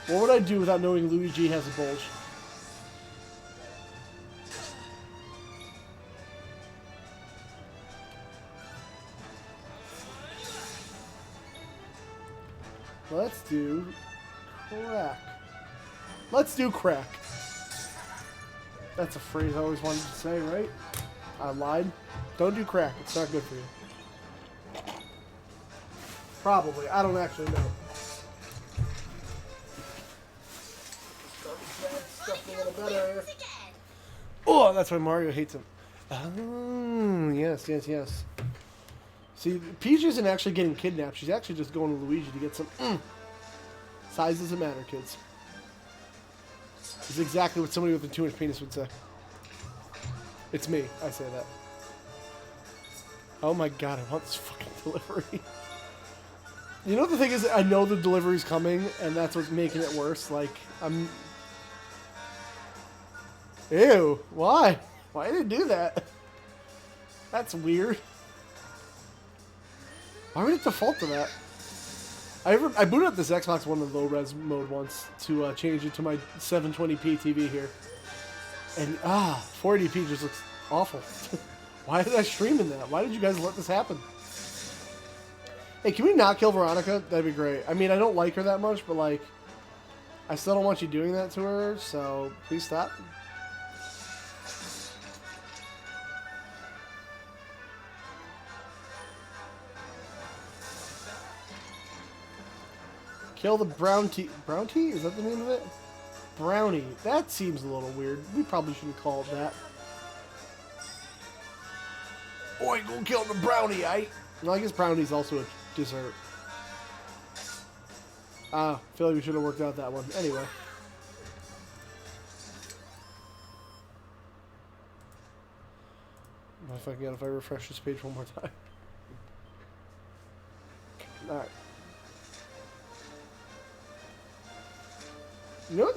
What would I do without knowing Luigi has a bulge? Let's do crack. Let's do crack. That's a phrase I always wanted to say, right? I lied. Don't do crack. It's not good for you. Probably. I don't actually know. Stuff a little better. Oh, that's why Mario hates him. Oh, yes, yes, yes. See, Peach isn't actually getting kidnapped. She's actually just going to Luigi to get some... Size doesn't matter, kids. It's exactly what somebody with a 2-inch penis would say. It's me. I say that. Oh my god, I want this fucking delivery. You know the thing is, I know the delivery's coming, and that's what's making it worse. Like, I'm... Ew, why? Why did it do that? That's weird. Why would it default to that? I booted up this Xbox One in low res mode once to change it to my 720p TV here. And 480p just looks awful. Why did I stream in that? Why did you guys let this happen? Hey, can we not kill Veronica? That'd be great. I mean, I don't like her that much, but like, I still don't want you doing that to her, so please stop. Kill the brown tea. Brown tea? Is that the name of it? Brownie. That seems a little weird. We probably shouldn't call it that. Oi, go kill the brownie, eh? Well, I guess brownie's also a dessert. I feel like we should have worked out that one. Anyway. If I refresh this page one more time. Alright. You know,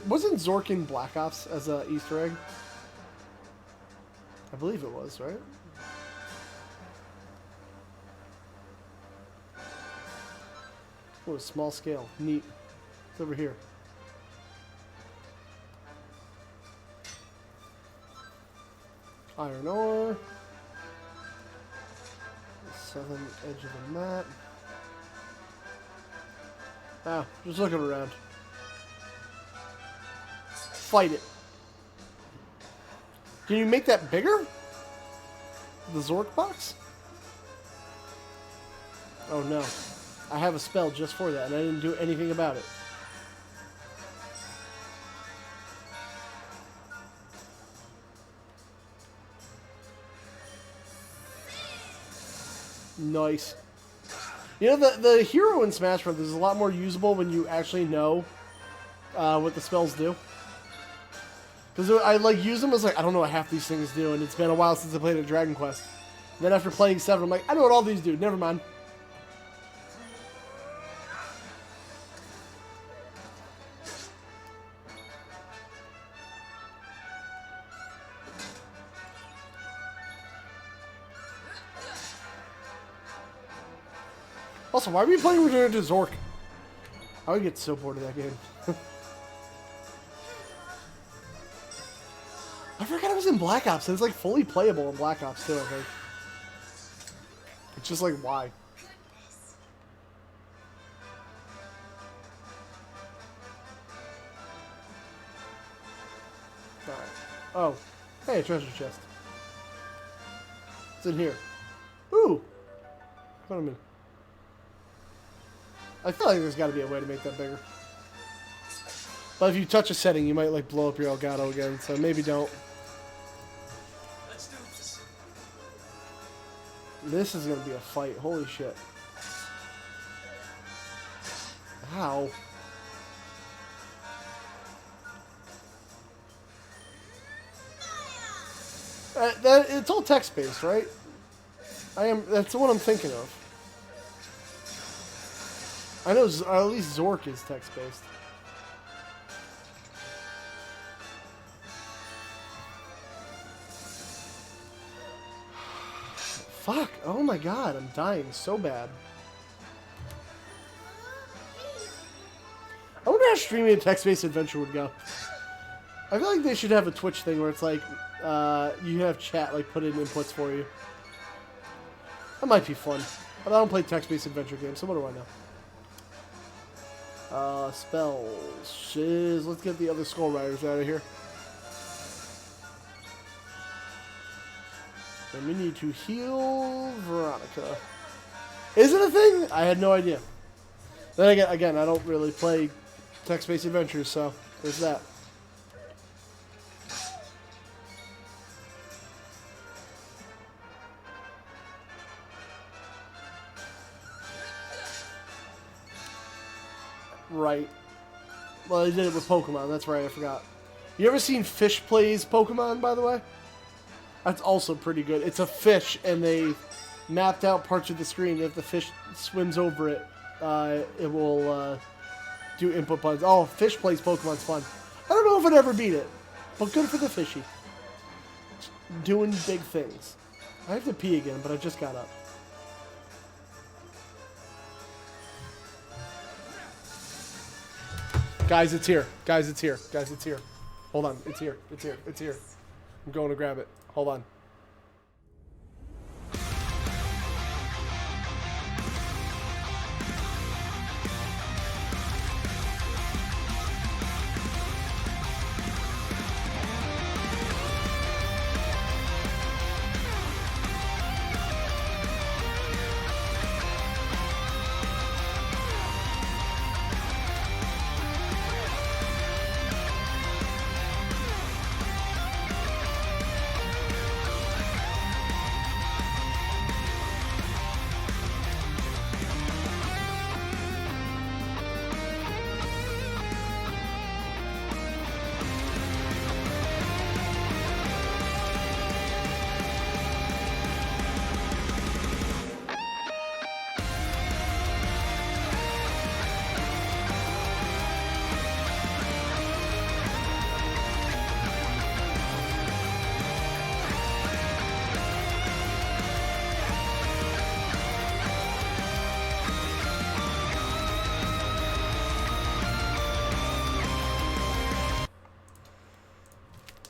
wasn't Zork in Black Ops as a Easter egg? I believe it was, right? Oh, small scale. Neat. It's over here. Iron ore. Southern edge of the map. Just looking around. Fight it. Can you make that bigger? The Zork box? Oh no. I have a spell just for that, and I didn't do anything about it. Nice. You know, the hero in Smash Bros. Is a lot more usable when you actually know what the spells do. Because I like use them as like, I don't know what half these things do, and it's been a while since I played a Dragon Quest. And then after playing 7, I'm like, I know what all these do. Never mind. Also, why are we playing Return to Zork? I would get so bored of that game. I forgot I was in Black Ops, and it's like fully playable in Black Ops too, I think. It's just like, why? Alright. Oh. Hey, treasure chest. It's in here. Ooh! Wait a minute. I feel like there's got to be a way to make that bigger. But if you touch a setting, you might like blow up your Elgato again, so maybe don't. Let's do this. This is gonna be a fight. Holy shit. Ow. It's all text-based, right? That's what I'm thinking of. I know at least Zork is text-based. Fuck. Oh my god, I'm dying so bad. I wonder how streaming a text-based adventure would go. I feel like they should have a Twitch thing where it's like, you have chat, like, put in inputs for you. That might be fun. But I don't play text-based adventure games, so what do I know? Spells. Shiz. Let's get the other Skull Riders out of here. And we need to heal Veronica. Is it a thing? I had no idea. Then again, I don't really play text-based adventures, so there's that. Right. Well, they did it with Pokemon. That's right. I forgot. You ever seen Fish Plays Pokemon, by the way? That's also pretty good. It's a fish, and they mapped out parts of the screen. If the fish swims over it, it will do input buttons. Oh, Fish Plays Pokemon's fun. I don't know if I'd ever beat it, but good for the fishy. Doing big things. I have to pee again, but I just got up. Guys, it's here. Guys, it's here. Guys, it's here. Hold on. It's here. It's here. It's here. I'm going to grab it. Hold on.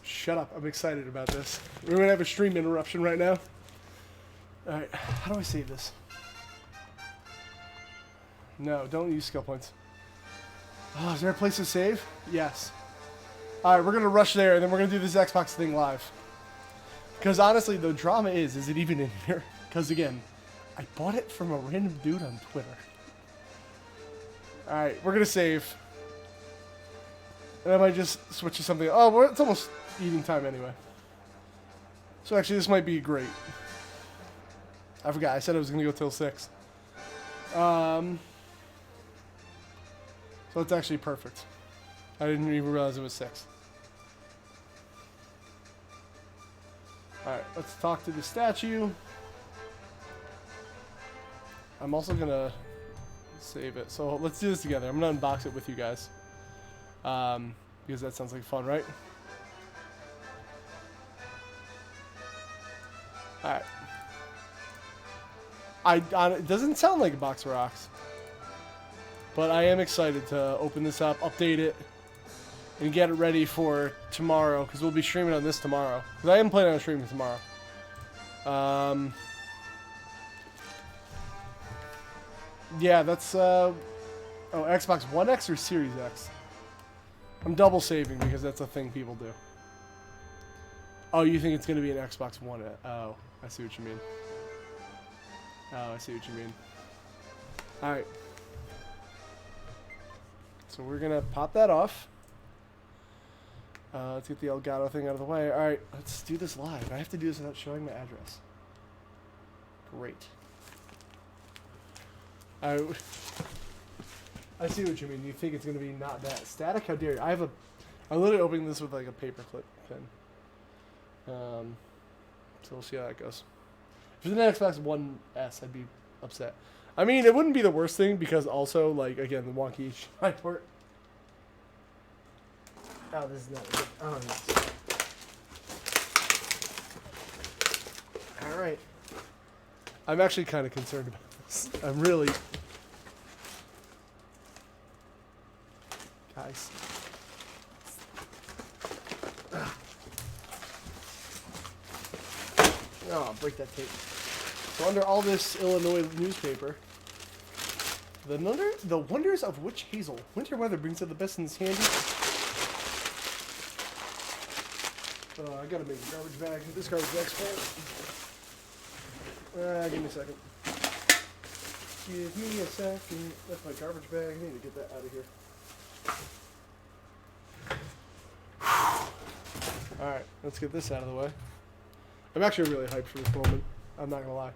Shut up. I'm excited about this. We're going to have a stream interruption right now. Alright, how do I save this? No, don't use skill points. Oh, is there a place to save? Yes. Alright, we're going to rush there, and then we're going to do this Xbox thing live. Because honestly, the drama is it even in here? Because again, I bought it from a random dude on Twitter. Alright, we're going to save. And I might just switch to something. Oh, it's almost eating time anyway. So actually, this might be great. I forgot. I said I was going to go till 6. So it's actually perfect. I didn't even realize it was 6. Alright, let's talk to the statue. I'm also going to save it. So let's do this together. I'm going to unbox it with you guys. Because that sounds like fun, right? Alright. It doesn't sound like a box of rocks. But I am excited to open this up, update it, and get it ready for tomorrow. Because we'll be streaming on this tomorrow. Because I am planning on streaming tomorrow. Yeah, that's... oh, Xbox One X or Series X? I'm double saving because that's a thing people do. Oh, you think it's going to be an Xbox One? Oh, I see what you mean. Oh, I see what you mean. Alright. So we're going to pop that off. Let's get the Elgato thing out of the way. Alright, let's do this live. I have to do this without showing my address. Great. I see what you mean. You think it's going to be not that static? How dare you? I'm literally opening this with like a paperclip pen. So we'll see how that goes. If it's an Xbox One S, I'd be upset. I mean, it wouldn't be the worst thing because also, like, again, the wonky HDMI port. Oh, this is not good. Oh, no. Alright. I'm actually kind of concerned about this. I'm really... Guys. Oh, break that tape. So under all this Illinois newspaper, The wonders of Witch Hazel. Winter weather brings out the best in this handy. I gotta make a garbage bag. This garbage bag's full. Give me a second. Give me a second. That's my garbage bag. I need to get that out of here. Alright, let's get this out of the way. I'm actually really hyped for this moment. I'm not gonna lie.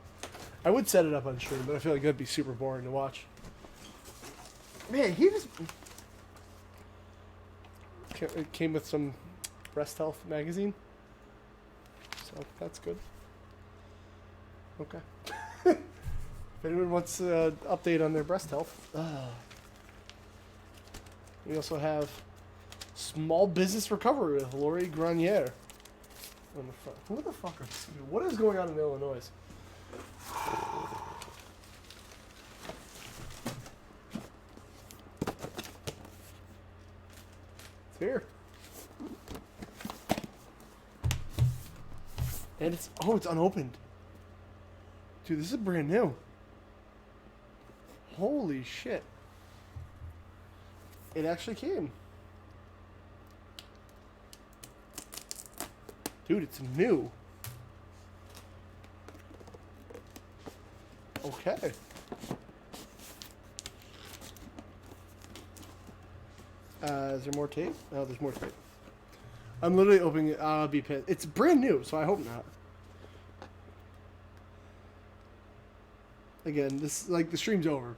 I would set it up on stream, but I feel like that'd be super boring to watch. Man, he just... It came with some breast health magazine. So, that's good. Okay. If anyone wants an update on their breast health. We also have Small Business Recovery with Lori Granier. On the front. Who the fuck are these people? What is going on in Illinois? It's here. And it's, oh, it's unopened. Dude, this is brand new. Holy shit. It actually came. Dude, it's new. Okay. Is there more tape? Oh, there's more tape. I'm literally opening it. I'll be pissed. It's brand new, so I hope not. Again, this like the stream's over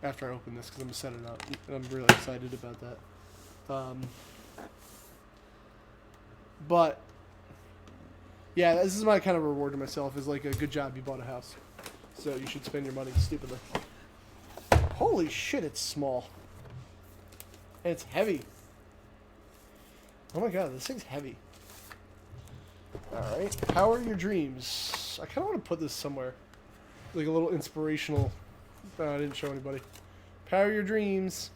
after I open this because I'm gonna set it up. I'm really excited about that. But yeah, this is my kind of reward to myself. Is like a good job. You bought a house, so you should spend your money stupidly. Holy shit! It's small. And it's heavy. Oh my god, this thing's heavy. Alright, power your dreams. I kind of want to put this somewhere. Like a little inspirational. No, I didn't show anybody. Power your dreams.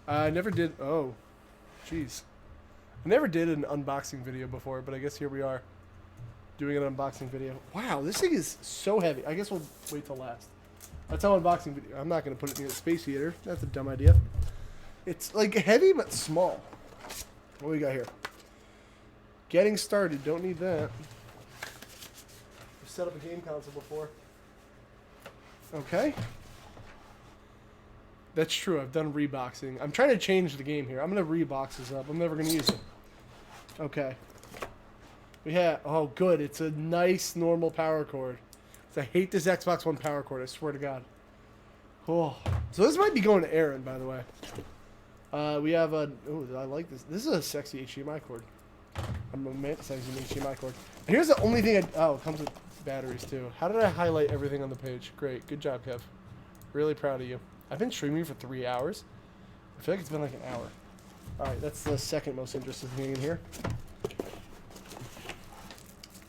I never did. Oh, jeez. I never did an unboxing video before, but I guess here we are. Doing an unboxing video. Wow, this thing is so heavy. I guess we'll wait till last. That's how unboxing video. I'm not going to put it near the space heater. That's a dumb idea. It's like heavy but small. What do we got here? Getting started. Don't need that. I've set up a game console before. Okay. That's true. I've done reboxing. I'm trying to change the game here. I'm going to rebox this up. I'm never going to use it. Okay. We have... Oh, good. It's a nice, normal power cord. I hate this Xbox One power cord. I swear to God. Oh. So this might be going to Aaron, by the way. We have a... Oh, I like this. This is a sexy HDMI cord. I'm romanticizing the HDMI cord. And here's the only thing Oh, it comes with batteries, too. How did I highlight everything on the page? Great. Good job, Kev. Really proud of you. I've been streaming for 3 hours. I feel like it's been like an hour. Alright, that's the second most interesting thing in here.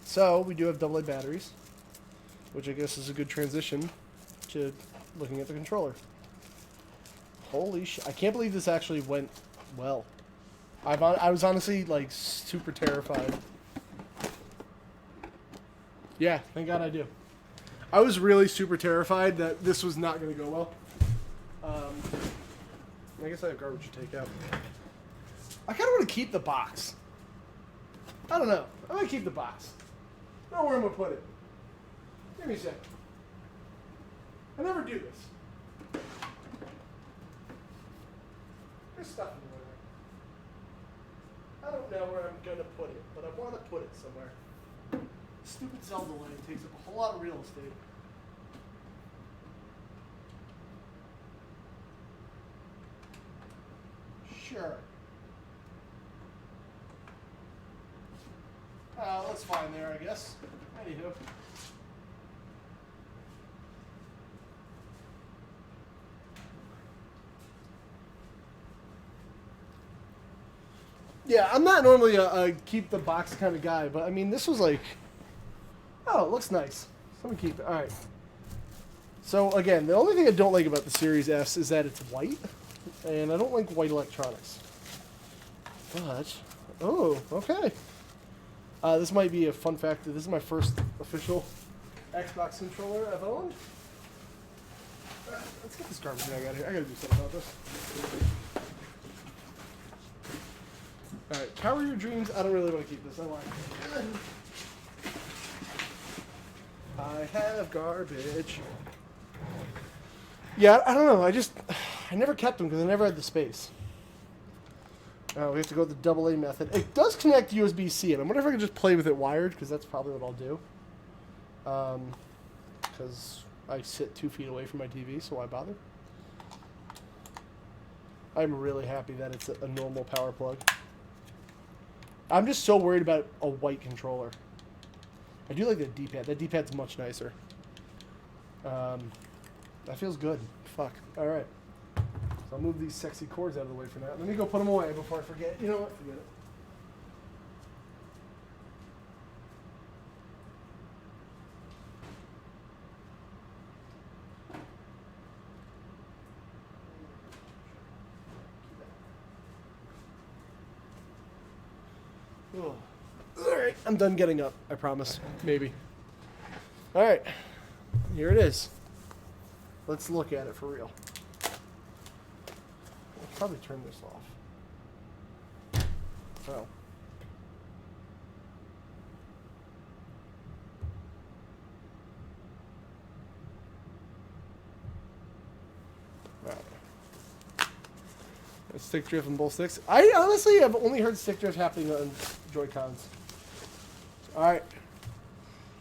So, we do have AA batteries. Which I guess is a good transition to looking at the controller. Holy shit. I can't believe this actually went well. I was honestly, like, super terrified. Yeah, thank God I do. I was really super terrified that this was not going to go well. I guess I have garbage to take out. I kind of want to keep the box. I don't know. I'm going to keep the box. I don't know where I'm going to put it. Give me a second. I never do this. There's stuff in there. I don't know where I'm going to put it, but I want to put it somewhere. Stupid Zelda land takes up a whole lot of real estate. Sure. That's fine there, I guess. Anywho. Yeah, I'm not normally a keep the box kind of guy, but I mean, this was like, oh, it looks nice. So I'm gonna keep it. All right. So again, the only thing I don't like about the Series S is that it's white, and I don't like white electronics. But, oh, okay. This might be a fun fact. This is my first official Xbox controller I've owned. Let's get this garbage bag out of here. I gotta do something about this. Alright, power your dreams. I don't really want to keep this. I like it. I have garbage. Yeah, I don't know. I never kept them because I never had the space. We have to go the AA method. It does connect USB-C, and I wonder if I can just play with it wired, because that's probably what I'll do. Because I sit 2 feet away from my TV, so why bother? I'm really happy that it's a normal power plug. I'm just so worried about a white controller. I do like the D-pad. That D-pad's much nicer. That feels good. Fuck. All right. So I'll move these sexy cords out of the way for now. Let me go put them away before I forget. You know what? Forget it. Oh. All right. I'm done getting up. I promise. Maybe. All right. Here it is. Let's look at it for real. I'll probably turn this off. Oh. Alright. Stick drift on both sticks. I honestly have only heard stick drift happening on Joy-Cons. Alright.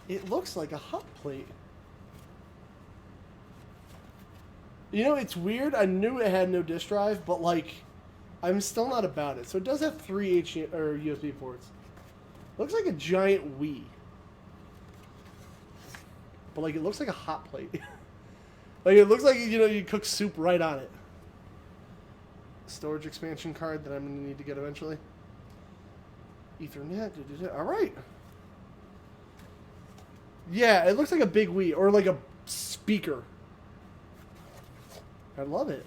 It looks like a hot plate. You know, it's weird. I knew it had no disk drive, but like, I'm still not about it. So it does have 3 USB ports. Looks like a giant Wii. But like, it looks like a hot plate. Like, it looks like, you know, you cook soup right on it. Storage expansion card that I'm going to need to get eventually. Ethernet. All right. Yeah, it looks like a big Wii, or like a speaker. I love it.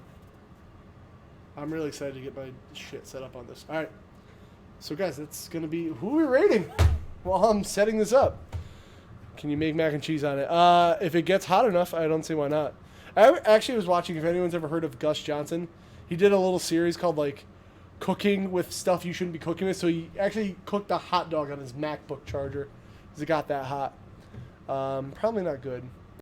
I'm really excited to get my shit set up on this. All right. So, guys, that's going to be who we're rating while I'm setting this up. Can you make mac and cheese on it? If it gets hot enough, I don't see why not. I actually was watching, if anyone's ever heard of Gus Johnson, he did a little series called, like, cooking with stuff you shouldn't be cooking with. So he actually cooked a hot dog on his MacBook charger because it got that hot. Probably not good.